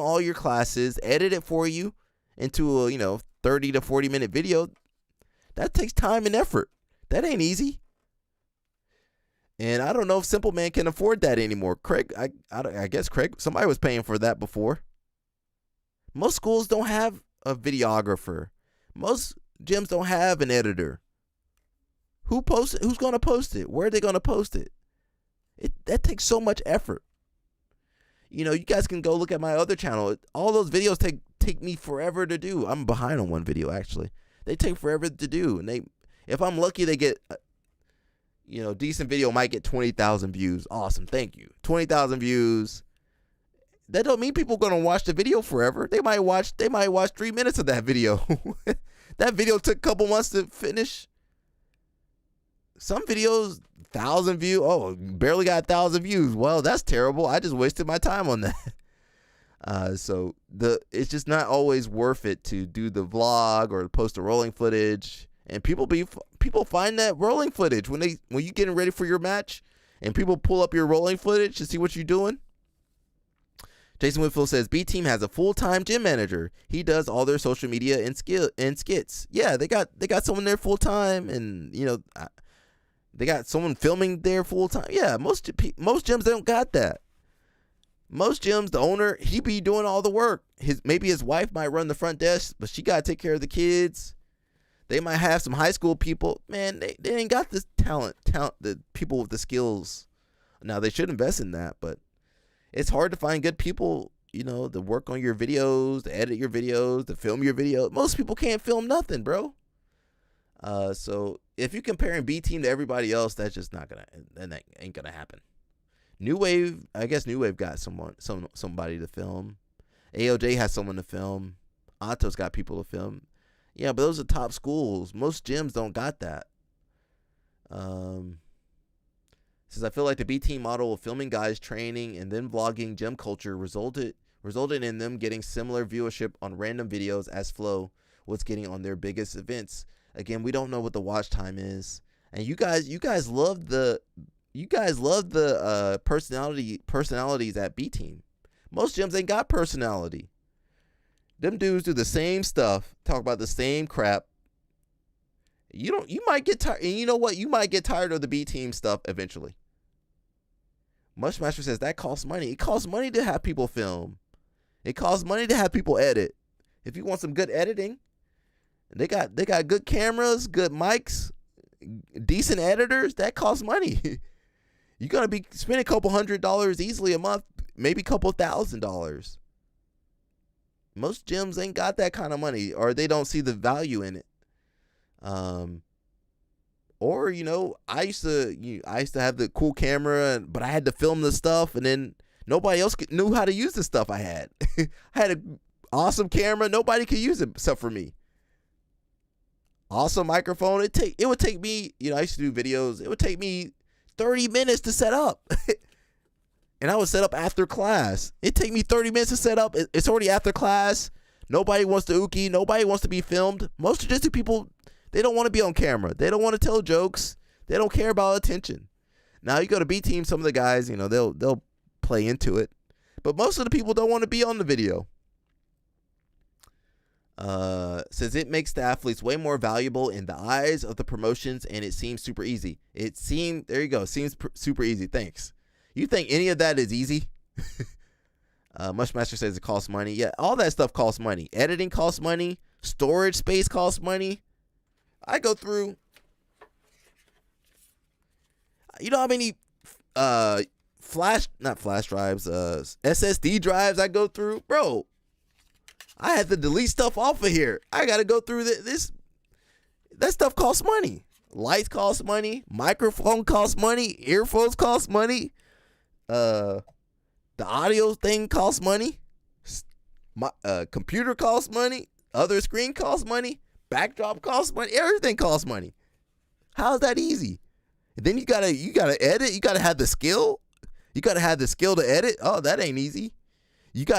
all your classes, edit it for you into a, 30 to 40 minute video. That takes time and effort. That ain't easy. And I don't know if Simple Man can afford that anymore. Craig, I guess Craig, somebody was paying for that before. Most schools don't have a videographer. Most gyms don't have an editor. Who's going to post it? Where are they going to post it? That takes so much effort. You guys can go look at my other channel. All those videos take me forever to do. I'm behind on one video, actually. They take forever to do. And if I'm lucky, they get, decent video might get 20,000 views. Awesome. Thank you. 20,000 views. That don't mean people are going to watch the video forever. They might watch 3 minutes of that video. That video took a couple months to finish. Some videos, 1,000 views. Oh, barely got 1,000 views. Well, that's terrible. I just wasted my time on that. So it's just not always worth it to do the vlog or post the rolling footage. And people find that rolling footage when you getting ready for your match, and people pull up your rolling footage to see what you're doing. Jason Whitfield says, B Team has a full-time gym manager. He does all their social media and skits. Yeah, they got someone there full-time, and They got someone filming there full time. Yeah, most gyms don't got that. Most gyms, the owner, he be doing all the work. Maybe his wife might run the front desk, but she got to take care of the kids. They might have some high school people. Man, they ain't got this talent, the people with the skills. Now, they should invest in that, but it's hard to find good people, to work on your videos, to edit your videos, to film your video. Most people can't film nothing, bro. So if you're comparing B Team to everybody else, that's just not that ain't gonna happen. New Wave, I guess New Wave got somebody to film. AOJ has someone to film. Anto's got people to film. Yeah, but those are top schools. Most gyms don't got that. Says, I feel like the B Team model of filming guys training and then vlogging gym culture resulted in them getting similar viewership on random videos as Flow was getting on their biggest events. Again, we don't know what the watch time is, and you guys love the personalities at B Team. Most gyms ain't got personality. Them dudes do the same stuff, talk about the same crap. You might get tired, and you know what? You might get tired of the B Team stuff eventually. Mushmaster says that costs money. It costs money to have people film. It costs money to have people edit. If you want some good editing, they got good cameras, good mics, decent editors. That costs money. You're gonna be spending a couple $100 easily a month, maybe a couple $1,000. Most gyms ain't got that kind of money, or they don't see the value in it. Or I used to have the cool camera, but I had to film the stuff, and then nobody else knew how to use the stuff I had. I had an awesome camera, nobody could use it except for me. Awesome microphone. It would take me, I used to do videos. It would take me 30 minutes to set up. And I would set up after class. It'd take me 30 minutes to set up. It's already after class. Nobody wants to uki. Nobody wants to be filmed. Most jiu-jitsu people, they don't want to be on camera. They don't want to tell jokes. They don't care about attention. Now you go to B Team, some of the guys, they'll play into it. But most of the people don't want to be on the video. Says it makes the athletes way more valuable in the eyes of the promotions, and it seems super easy. There you go. Seems super easy. Thanks. You think any of that is easy? Mushmaster says it costs money. Yeah, all that stuff costs money. Editing costs money. Storage space costs money. I go through. You know how many not flash drives, SSD drives I go through, bro. I had to delete stuff off of here. I got to go through this. That stuff costs money. Lights cost money. Microphone costs money. Earphones cost money. The audio thing costs money. My computer costs money. Other screen costs money. Backdrop costs money. Everything costs money. How's that easy? And then you gotta edit. You gotta have the skill. You gotta have the skill to edit. Oh, that ain't easy.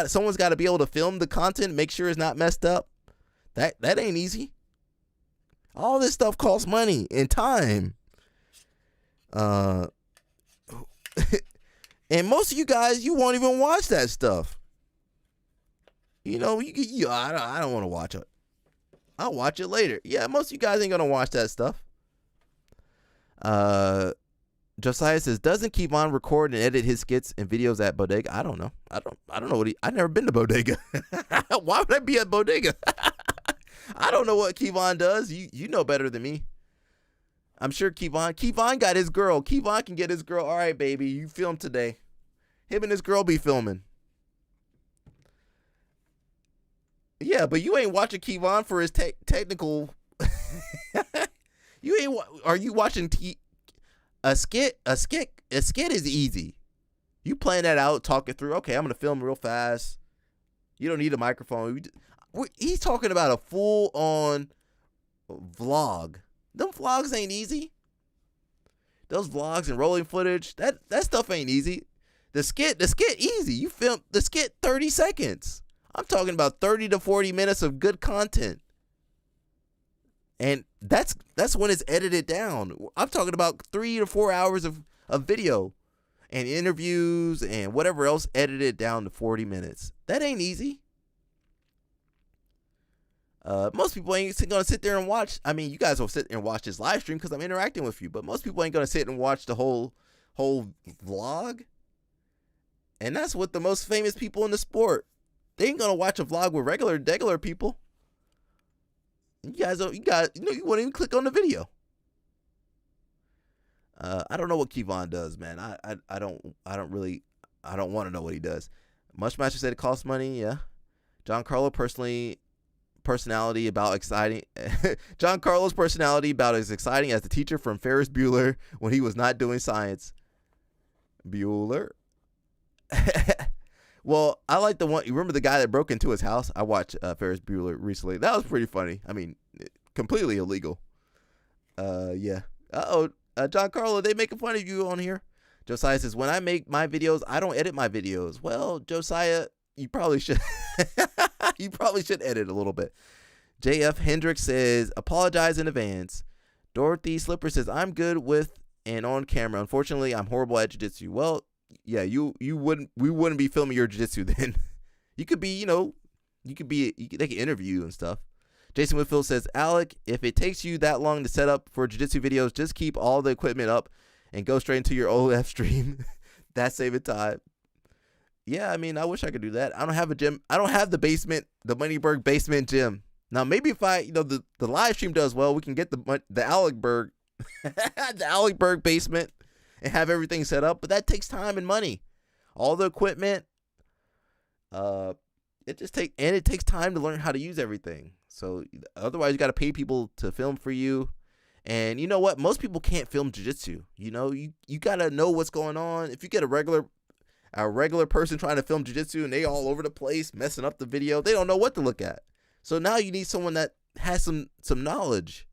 Someone's got to be able to film the content, make sure it's not messed up. That ain't easy. All this stuff costs money and time. And most of you guys, you won't even watch that stuff. I don't want to watch it. I'll watch it later. Yeah, most of you guys ain't gonna watch that stuff. Josiah says, doesn't Kevon record and edit his skits and videos at Bodega? I don't know. I don't know I've never been to Bodega. Why would I be at Bodega? I don't know what Kevon does. You know better than me. I'm sure Kevon got his girl. Kevon can get his girl. All right, baby, you film today. Him and his girl be filming. Yeah, but you ain't watching Kevon for his technical. Are you watching A skit is easy. You plan that out, talk it through. Okay, I'm gonna film real fast. You don't need a microphone. He's talking about a full-on vlog. Them vlogs ain't easy. Those vlogs and rolling footage, that stuff ain't easy. The skit easy. You film the skit 30 seconds. I'm talking about 30 to 40 minutes of good content. And that's when it's edited down. I'm talking about 3 to 4 hours of video and interviews and whatever else edited down to 40 minutes. That ain't easy. Most people ain't gonna sit there and watch. I mean, you guys will sit there and watch this live stream because I'm interacting with you, but most people ain't gonna sit and watch the whole vlog. And that's what the most famous people in the sport. They ain't gonna watch a vlog with regular people. You won't even click on the video. I don't know what Kevon does, man. I don't want to know what he does. Mushmaster said it costs money. Yeah. Giancarlo's personality about as exciting as the teacher from Ferris Bueller when he was not doing science. Bueller. Well, I like the one. You remember the guy that broke into his house? I watched Ferris Bueller recently. That was pretty funny. I mean, completely illegal. Yeah. Giancarlo, they making fun of you on here. Josiah says, when I make my videos, I don't edit my videos. Well, Josiah, you probably should. You probably should edit a little bit. JF Hendricks says, apologize in advance. Dorothy Slipper says, I'm good with and on camera. Unfortunately, I'm horrible at jiu-jitsu. Well, yeah, we wouldn't be filming your jiu-jitsu then. You could be, they could interview you and stuff. Jason Whitfield says, Alec, if it takes you that long to set up for jiu-jitsu videos, just keep all the equipment up and go straight into your OLF stream. That's saving time. Yeah, I mean, I wish I could do that. I don't have a gym. I don't have the Moneyberg basement gym. Now, maybe if the live stream does well, we can get the Alecberg, the Alecberg basement and have everything set up. But that takes time and money. All the equipment. It takes time to learn how to use everything. So otherwise, you got to pay people to film for you. And you know what? Most people can't film jiu-jitsu. You got to know what's going on. If you get a regular person trying to film jiu-jitsu and they all over the place messing up the video, they don't know what to look at. So now you need someone that has some knowledge.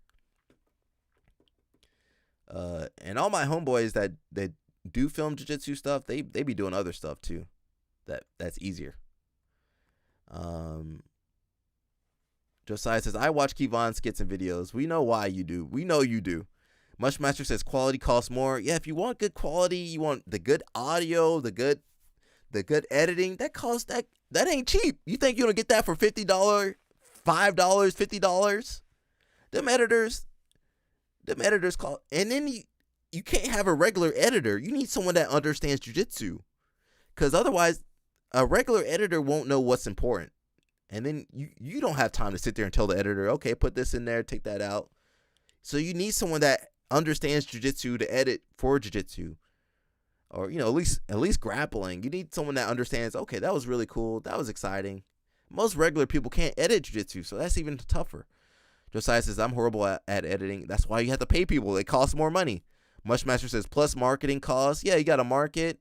And all my homeboys that do film jiu-jitsu stuff, they be doing other stuff too. That's easier. Josiah says, I watch Kevon skits and videos. We know why you do. We know you do. Mushmaster says quality costs more. Yeah, if you want good quality, you want the good audio, the good editing, that ain't cheap. You think you're gonna get that for $50, $5, $50? Them editors call, and then you can't have a regular editor. You need someone that understands jiu-jitsu. Because otherwise, a regular editor won't know what's important. And then you don't have time to sit there and tell the editor, okay, put this in there, take that out. So you need someone that understands jiu-jitsu to edit for jiu-jitsu. Or, at least grappling. You need someone that understands, okay, that was really cool. That was exciting. Most regular people can't edit jiu-jitsu, so that's even tougher. Josiah says, I'm horrible at editing. That's why you have to pay people. It costs more money. Mushmaster says, plus marketing costs. Yeah, you got to market.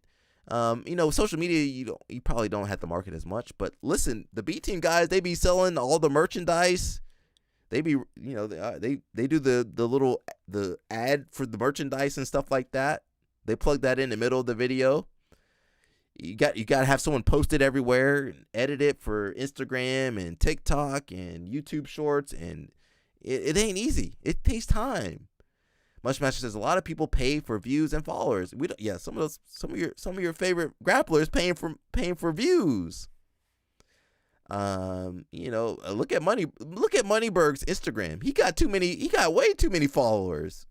Social media, you probably don't have to market as much. But listen, the B Team guys, they be selling all the merchandise. They be, they do the ad for the merchandise and stuff like that. They plug that in the middle of the video. You got to have someone post it everywhere and edit it for Instagram and TikTok and YouTube Shorts, and it ain't easy. It takes time. Mushmaster says a lot of people pay for views and followers. Some of your favorite grapplers paying for views. Look at Moneyberg's Instagram. He got way too many followers.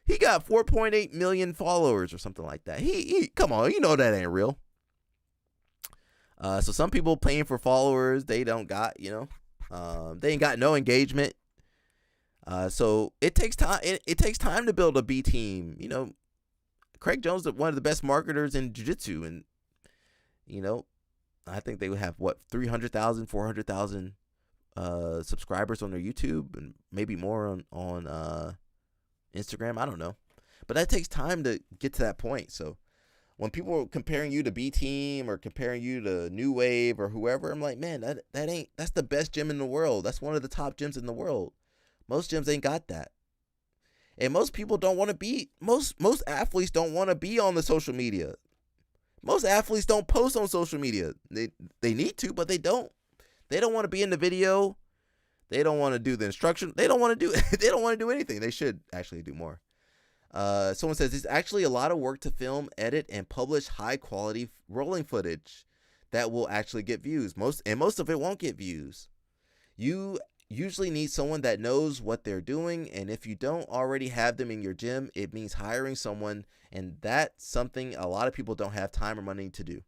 He got 4.8 million followers or something like that. He come on, that ain't real. So some people paying for followers, they don't got, they ain't got no engagement. So it takes time. It takes time to build a B team. Craig Jones is one of the best marketers in jiu-jitsu, and I think they would have 300,000, 400,000 subscribers on their YouTube, and maybe more on Instagram. I don't know, but that takes time to get to that point. So when people are comparing you to B Team or comparing you to New Wave or whoever, I'm like, man, that's the best gym in the world. That's one of the top gyms in the world. Most gyms ain't got that. And most people don't want to be, most athletes don't want to be on the social media. Most athletes don't post on social media. They need to, but they don't. They don't want to be in the video. They don't want to do the instruction. They don't want to do anything. They should actually do more. Someone says it's actually a lot of work to film, edit, and publish high quality rolling footage that will actually get views. Most of it won't get views. You usually need someone that knows what they're doing, and if you don't already have them in your gym, it means hiring someone, and that's something a lot of people don't have time or money to do.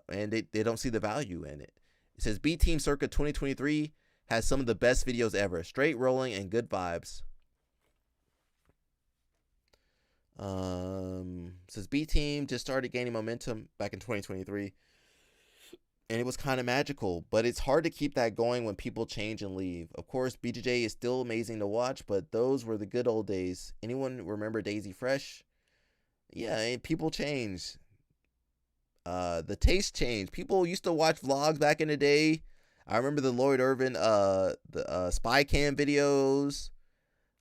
And they don't see the value in it. It says B Team Circa 2023 has some of the best videos ever. Straight rolling and good vibes. Says B Team just started gaining momentum back in 2023. And it was kind of magical, but it's hard to keep that going when people change and leave. Of course, BJJ is still amazing to watch, but those were the good old days. Anyone remember Daisy Fresh? Yeah, and people change. The taste changed. People used to watch vlogs back in the day. I remember the Lloyd Irvin, the spy cam videos.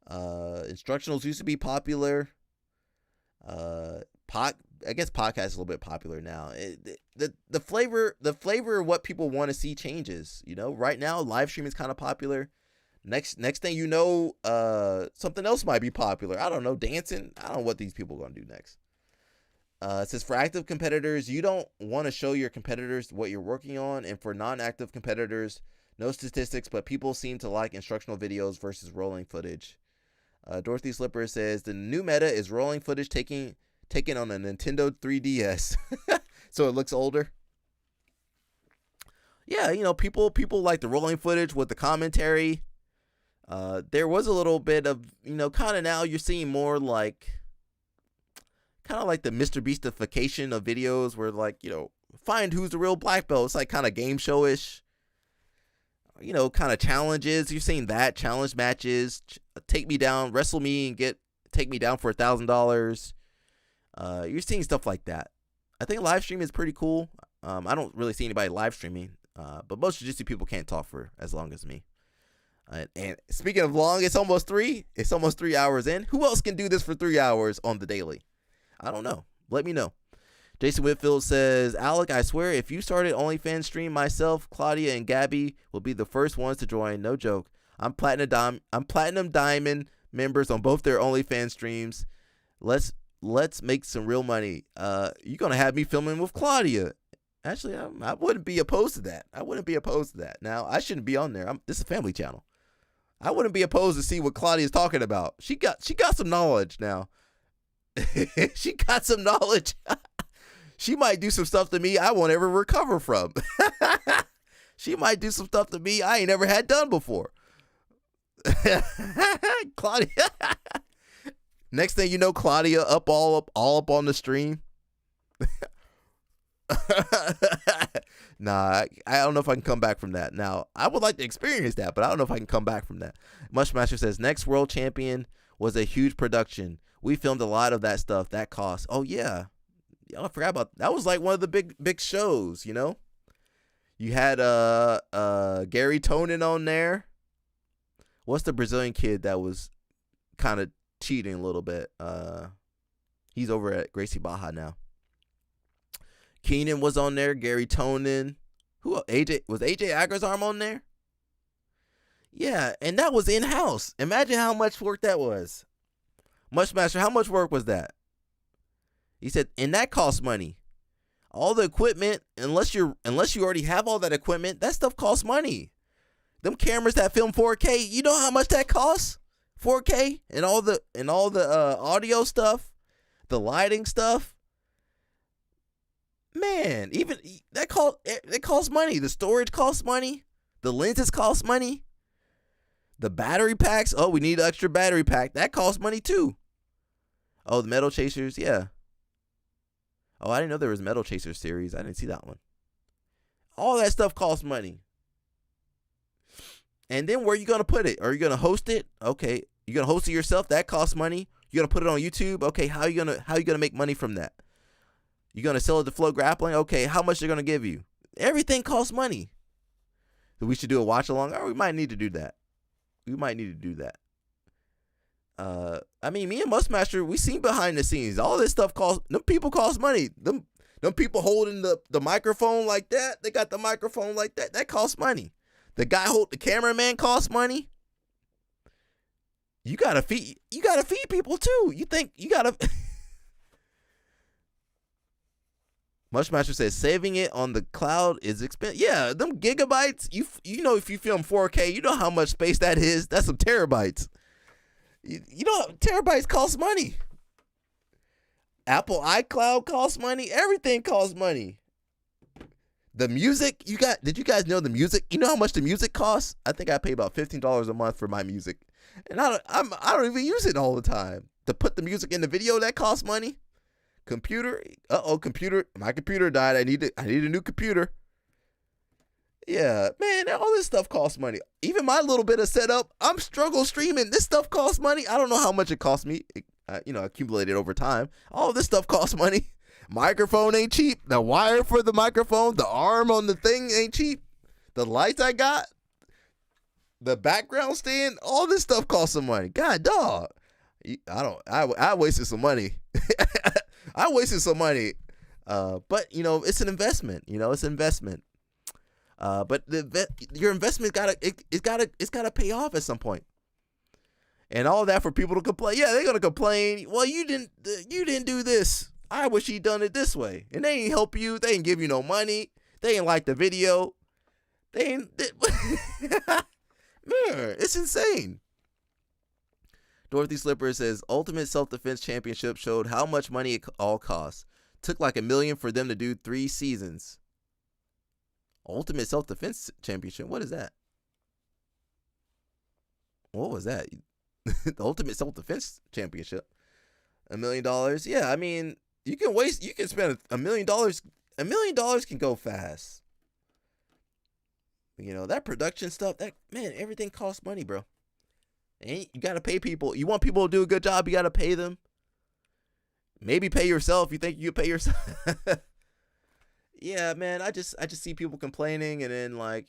Instructionals used to be popular. I guess podcast is a little bit popular now. The flavor of what people want to see changes. You know, right now live streaming is kind of popular. Next thing you know, something else might be popular. I don't know, dancing. I don't know what these people are gonna do next. It says for active competitors, you don't want to show your competitors what you're working on, and for non-active competitors, no statistics, but people seem to like instructional videos versus rolling footage. Dorothy Slipper says the new meta is rolling footage taken on a Nintendo 3DS, so it looks older. Yeah, you know, people like the rolling footage with the commentary. There was a little bit of, you know, kind of now you're seeing more like, kind of like the Mr. Beastification of videos where, like, you know, find who's the real black belt. It's like kind of game showish, you know, kind of challenges. You're seeing that, challenge matches, take me down, wrestle me and take me down for $1,000. You're seeing stuff like that. I think live streaming is pretty cool. I don't really see anybody live streaming, but most jiu-jitsu people can't talk for as long as me. And speaking of long, it's almost 3 hours in. Who else can do this for 3 hours on the daily? I don't know. Let me know. Jason Whitfield says, Alec, I swear if you started OnlyFans stream, myself, Claudia, and Gabby will be the first ones to join. No joke. I'm platinum diamond members on both their OnlyFans streams. Let's make some real money. You're gonna have me filming with Claudia. Actually, I wouldn't be opposed to that. Now, I shouldn't be on there. This is a family channel. I wouldn't be opposed to see what Claudia's talking about. She got some knowledge now. She got some knowledge. She might do some stuff to me I won't ever recover from. She might do some stuff to me I ain't never had done before. Claudia. Next thing you know, Claudia all up on the stream. Nah, I don't know if I can come back from that. Now, I would like to experience that, but I don't know if I can come back from that. Mushmaster says, next World Champion was a huge production. We filmed a lot of that stuff. That cost. Oh, yeah. I forgot about that. That was like one of the big shows, you know? You had Gary Tonin on there. What's the Brazilian kid that was kind of cheating a little bit? He's over at Gracie Baja now. Keenan was on there. Gary Tonin. Who? AJ? Was AJ Agrazarm on there? Yeah, and that was in-house. Imagine how much work that was. Mushmaster, how much work was that? He said, and that costs money. All the equipment, unless you already have all that equipment, that stuff costs money. Them cameras that film 4K, you know how much that costs? 4K and all the audio stuff, the lighting stuff. Man, even that costs money. The storage costs money. The lenses cost money. The battery packs. Oh, we need an extra battery pack. That costs money too. Oh, the Metal Chasers, yeah. Oh, I didn't know there was Metal Chasers series. I didn't see that one. All that stuff costs money. And then where are you going to put it? Are you going to host it? Okay. You're going to host it yourself? That costs money. You're going to put it on YouTube? Okay, how are you going to make money from that? You're going to sell it to Flow Grappling? Okay, how much they're going to give you? Everything costs money. So we should do a watch along. Or we might need to do that. I mean, me and Mushmaster, we seen behind the scenes. All this stuff costs. Them people cost money. Them people holding the microphone like that. They got the microphone like that. That costs money. The cameraman costs money. You gotta feed people too. You think you gotta. Mushmaster says saving it on the cloud is expensive. Yeah, them gigabytes. You know, if you film 4K, you know how much space that is. That's some terabytes. You know, terabytes cost money. Apple iCloud costs money. Everything costs money. The music did you guys know the music? You know how much the music costs? I think I pay about $15 a month for my music, and I don't even use it all the time. To put the music in the video, that costs money. Computer, computer. My computer died. I need a new computer. Yeah, man, all this stuff costs money. Even my little bit of setup, I'm struggle streaming. This stuff costs money. I don't know how much it cost me. Accumulated over time. All this stuff costs money. Microphone ain't cheap. The wire for the microphone, the arm on the thing ain't cheap. The lights I got, the background stand, all this stuff costs some money. God, dog. I wasted some money. I wasted some money. But it's an investment. It's an investment. But your investment gotta pay off at some point. And all that for people to complain. Yeah, they're gonna complain. Well, you didn't do this. I wish he'd done it this way. And they ain't help you. They ain't give you no money. They ain't like the video. Man, it's insane. Dorothy Slipper says, Ultimate Self-Defense Championship showed how much money it all costs. Took like $1 million for them to do 3 seasons. Ultimate Self-Defense Championship? What is that? What was that? The Ultimate Self-Defense Championship. $1 million? Yeah, I mean, you can spend $1 million. $1 million can go fast. That production stuff, everything costs money, bro. And you got to pay people. You want people to do a good job, you got to pay them. Maybe pay yourself. You think you pay yourself? Yeah, man, I just see people complaining, and then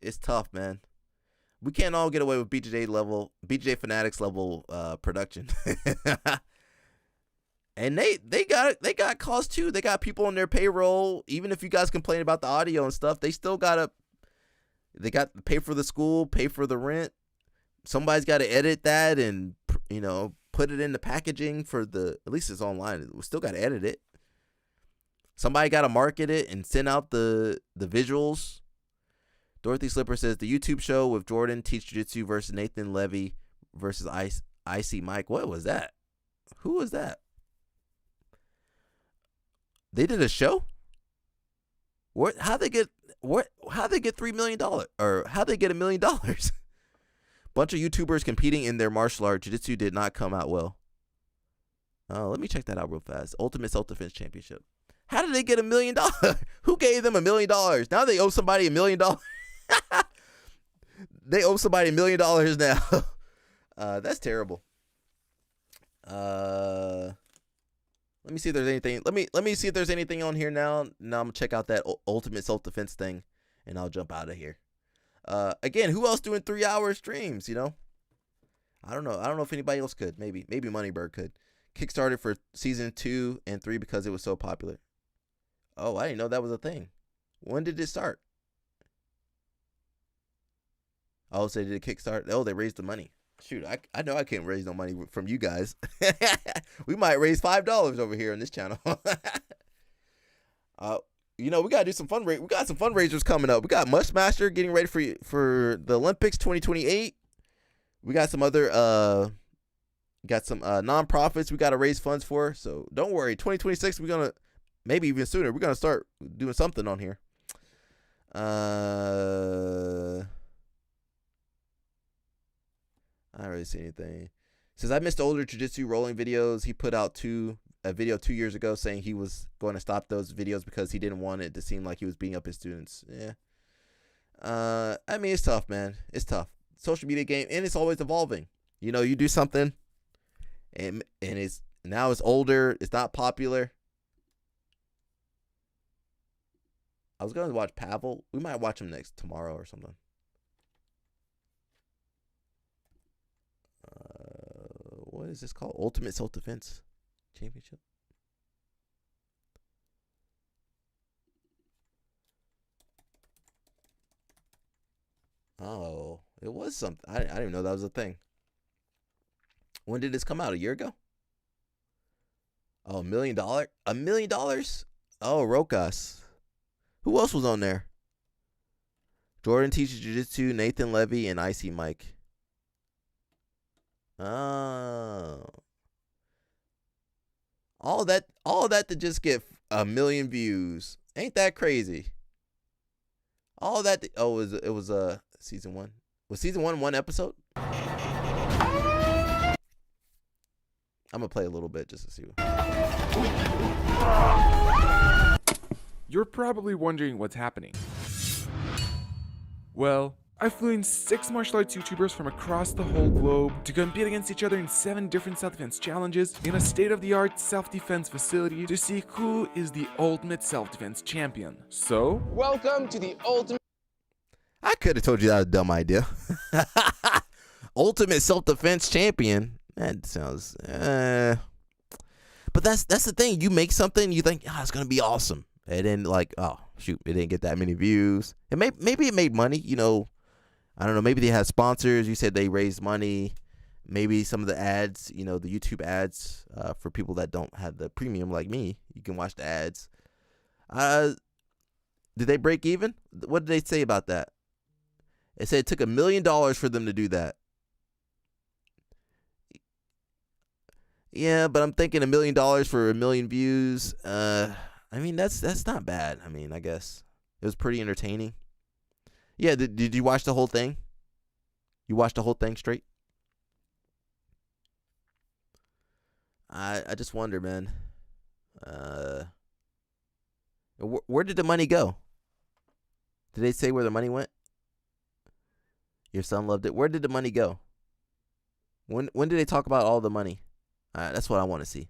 it's tough, man. We can't all get away with BJJ Fanatics level production. And they got costs too. They got people on their payroll. Even if you guys complain about the audio and stuff, they still got to pay for the school, pay for the rent. Somebody's got to edit that and put it in the packaging for at least it's online. We still got to edit it. Somebody got to market it and send out the visuals. Dorothy Slipper says the YouTube show with Jordan Teach Jiu-Jitsu versus Nathan Levy versus Icy Mike. What was that? Who was that? They did a show? How'd they get $3 million? Or how'd they get $1 million? Bunch of YouTubers competing in their martial art. Jiu-Jitsu did not come out well. Let me check that out real fast. Ultimate Self-Defense Championship. How did they get $1 million? Who gave them $1 million? Now they owe somebody $1 million. They owe somebody $1 million now. That's terrible. Let me see if there's anything. Let me see if there's anything on here now. Now I'm gonna check out that Ultimate Self-Defense thing, and I'll jump out of here. Again, who else doing 3-hour streams? I don't know. I don't know if anybody else could. Maybe Moneybird could. Kickstarted for season 2 and 3 because it was so popular. Oh, I didn't know that was a thing. When did it start? Oh, so they did a Kickstart. Oh, they raised the money. Shoot, I know I can't raise no money from you guys. We might raise $5 over here on this channel. We gotta do some fundraising. We got some fundraisers coming up. We got Mushmaster getting ready for the Olympics 2028. We got some other nonprofits we gotta raise funds for. So don't worry, 2026 we're gonna, maybe even sooner, we're gonna start doing something on here. I don't really see anything. Says I missed older jiu-jitsu rolling videos. He put out a video 2 years ago saying he was going to stop those videos because he didn't want it to seem like he was beating up his students. Yeah. I mean, it's tough, man. It's tough. Social media game, and it's always evolving. You do something, and it's older. It's not popular. I was going to watch Pavel. We might watch him tomorrow or something. What is this called? Ultimate Self-Defense Championship. Oh, it was something. I didn't even know that was a thing. When did this come out? A year ago? Oh, $1 million? $1 million? Oh, Rokas. Who else was on there? Jordan teaches jiu-jitsu, Nathan Levy, and Icy Mike. Oh. All of that to just get 1 million views. Ain't that crazy? All that. It was season 1. Was season 1 episode? I'm gonna play a little bit just to see. You're probably wondering what's happening. Well, I flew in 6 martial arts YouTubers from across the whole globe to compete against each other in 7 different self-defense challenges in a state-of-the-art self-defense facility to see who is the ultimate self-defense champion. So, welcome to the ultimate... I could have told you that was a dumb idea. Ultimate self-defense champion. That sounds... But that's the thing. You make something, you think, it's going to be awesome. And then like, oh, shoot, it didn't get that many views. And maybe it made money, I don't know. Maybe they had sponsors. You said they raised money. Maybe some of the ads, the YouTube ads for people that don't have the premium like me, you can watch the ads. Did they break even? What did they say about that? It said it took $1 million for them to do that. Yeah, but I'm thinking $1 million for 1 million views. I mean, that's not bad. I mean, I guess it was pretty entertaining. Yeah, did you watch the whole thing? You watched the whole thing straight? I just wonder, man. Where did the money go? Did they say where the money went? Your son loved it. Where did the money go? When did they talk about all the money? That's what I want to see.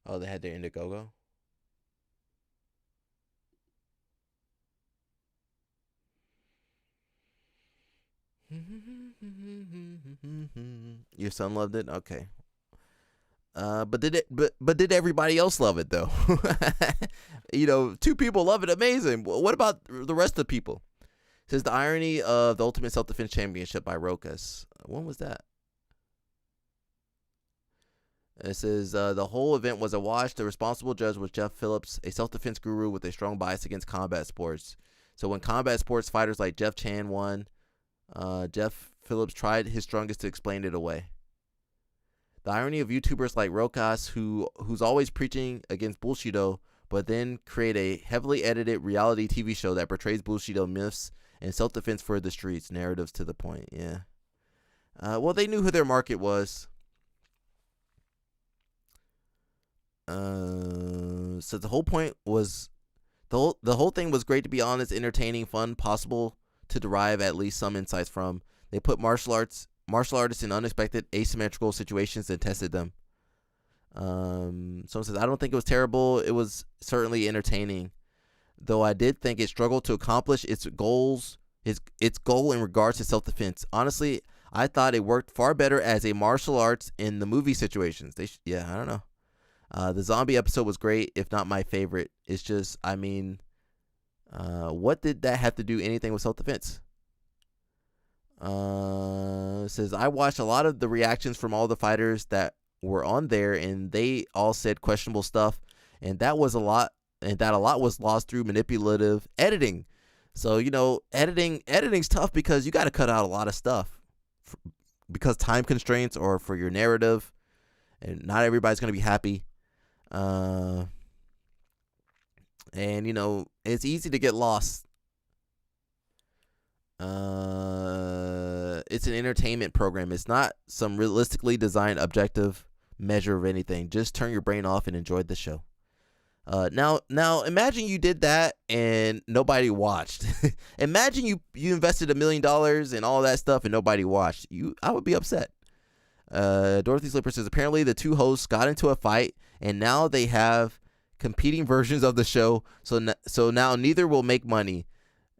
Oh, they had their Indiegogo? Your son loved it? Okay. But did everybody else love it though? 2 people love it. Amazing. What about the rest of the people? It says the irony of the Ultimate Self-Defense Championship by Rokas. When was that? It says the whole event was a wash. The responsible judge was Jeff Phillips, a self-defense guru with a strong bias against combat sports. So when combat sports fighters like Jeff Chan won, Jeff Phillips tried his strongest to explain it away. The irony of YouTubers like Rokas, who's always preaching against Bullshido, but then create a heavily edited reality TV show that portrays Bullshido myths and self-defense for the streets, narratives to the point. Yeah. Well, they knew who their market was. So the whole point was the whole thing was great, to be honest, entertaining, fun, possible to derive at least some insights from. They put martial artists in unexpected asymmetrical situations and tested them. Someone says, I don't think it was terrible. It was certainly entertaining, though I did think it struggled to accomplish its goal in regards to self-defense. Honestly, I thought it worked far better as a martial arts in the movie situations. I don't know. The zombie episode was great, if not my favorite. It's just, what did that have to do anything with self-defense? It says, I watched a lot of the reactions from all the fighters that were on there, and they all said questionable stuff, and that a lot was lost through manipulative editing. So, editing's tough because you got to cut out a lot of stuff because time constraints or for your narrative, and not everybody's going to be happy. And it's easy to get lost. It's an entertainment program. It's not some realistically designed objective measure of anything. Just turn your brain off and enjoy the show. Now imagine you did that and nobody watched. Imagine you invested $1 million and all that stuff and nobody watched. I would be upset. Dorothy Slipper says, apparently the 2 hosts got into a fight and now they have competing versions of the show. So now neither will make money.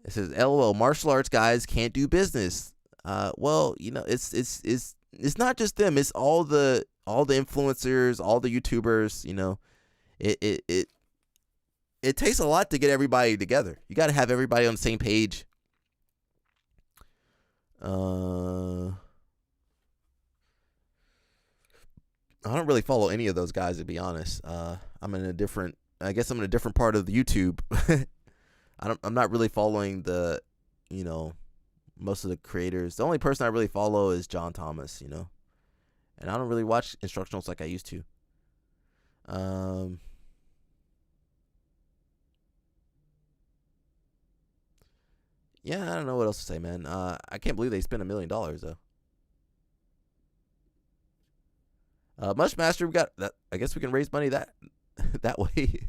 It says, LOL, martial arts guys can't do business. Well, it's not just them. It's all the influencers, all the YouTubers, it takes a lot to get everybody together. You got to have everybody on the same page. I don't really follow any of those guys, to be honest. I'm in a different part of the YouTube. I'm not really following the, most of the creators. The only person I really follow is John Thomas, and I don't really watch instructionals like I used to. Yeah, I don't know what else to say, man. I can't believe they spent $1 million though. Mushmaster, we got that. I guess we can raise money that way.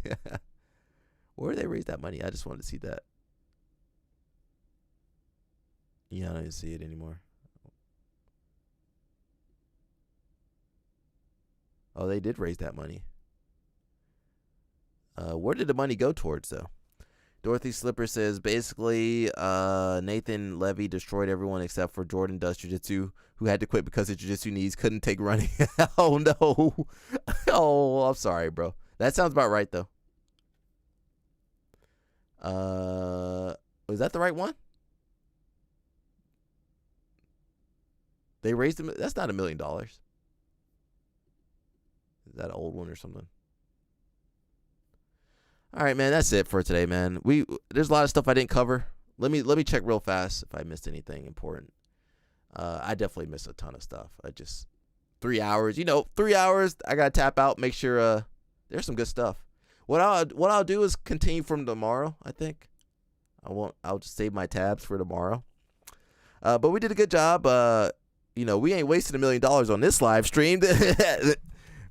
Where did they raise that money? I just wanted to see that. Yeah, I don't even see it anymore. Oh, they did raise that money. Where did the money go towards, though? Dorothy Slipper says, basically, Nathan Levy destroyed everyone except for Jordan Does Jiu-Jitsu, who had to quit because his Jiu-Jitsu knees couldn't take running. Oh, no. Oh, I'm sorry, bro. That sounds about right, though. Was that the right one? They raised him. That's not $1 million. Is that an old one or something? All right, man. That's it for today, man. There's a lot of stuff I didn't cover. Let me check real fast if I missed anything important. I definitely missed a ton of stuff. 3 hours. 3 hours. I gotta tap out. Make sure there's some good stuff. What I'll do is continue from tomorrow. I think I'll just save my tabs for tomorrow. But we did a good job. We ain't wasting $1 million on this live stream.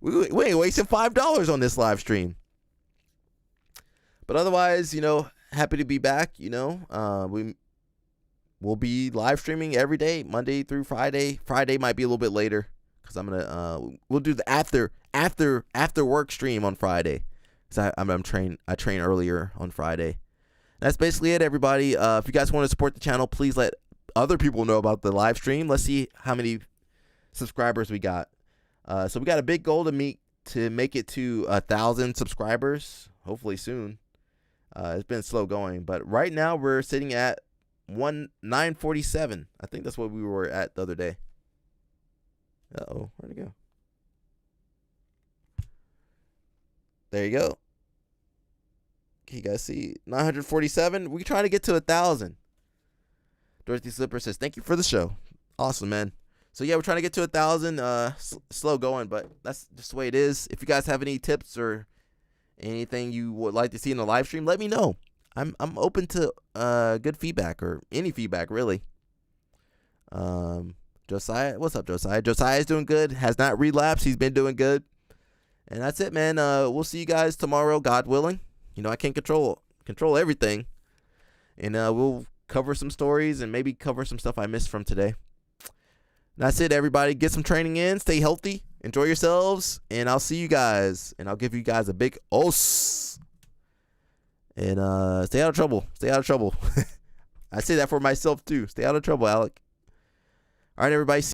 we ain't wasting $5 on this live stream. But otherwise, happy to be back. We'll be live streaming every day, Monday through Friday. Friday might be a little bit later because we'll do the after work stream on Friday. Cause I train earlier on Friday. That's basically it, everybody. If you guys want to support the channel, please let other people know about the live stream. Let's see how many subscribers we got. So we got a big goal to make it to 1,000 subscribers, hopefully soon. It's been slow going, but right now we're sitting at 947. I think that's what we were at the other day. Uh-oh, where'd it go? There you go. Can you guys see? 947. We're trying to get to 1,000. Dorothy Slipper says, thank you for the show. Awesome, man. So yeah, we're trying to get to 1,000. Slow going, but that's just the way it is. If you guys have any tips or anything you would like to see in the live stream, let me know. I'm open to good feedback or any feedback, really. Josiah, what's up, Josiah? Josiah's doing good. Has not relapsed. He's been doing good. And that's it, man. We'll see you guys tomorrow, God willing. I can't control everything. And we'll cover some stories and maybe cover some stuff I missed from today. That's it, everybody. Get some training in. Stay healthy. Enjoy yourselves. And I'll see you guys. And I'll give you guys a big os. And stay out of trouble. Stay out of trouble. I say that for myself, too. Stay out of trouble, Alec. All right, everybody.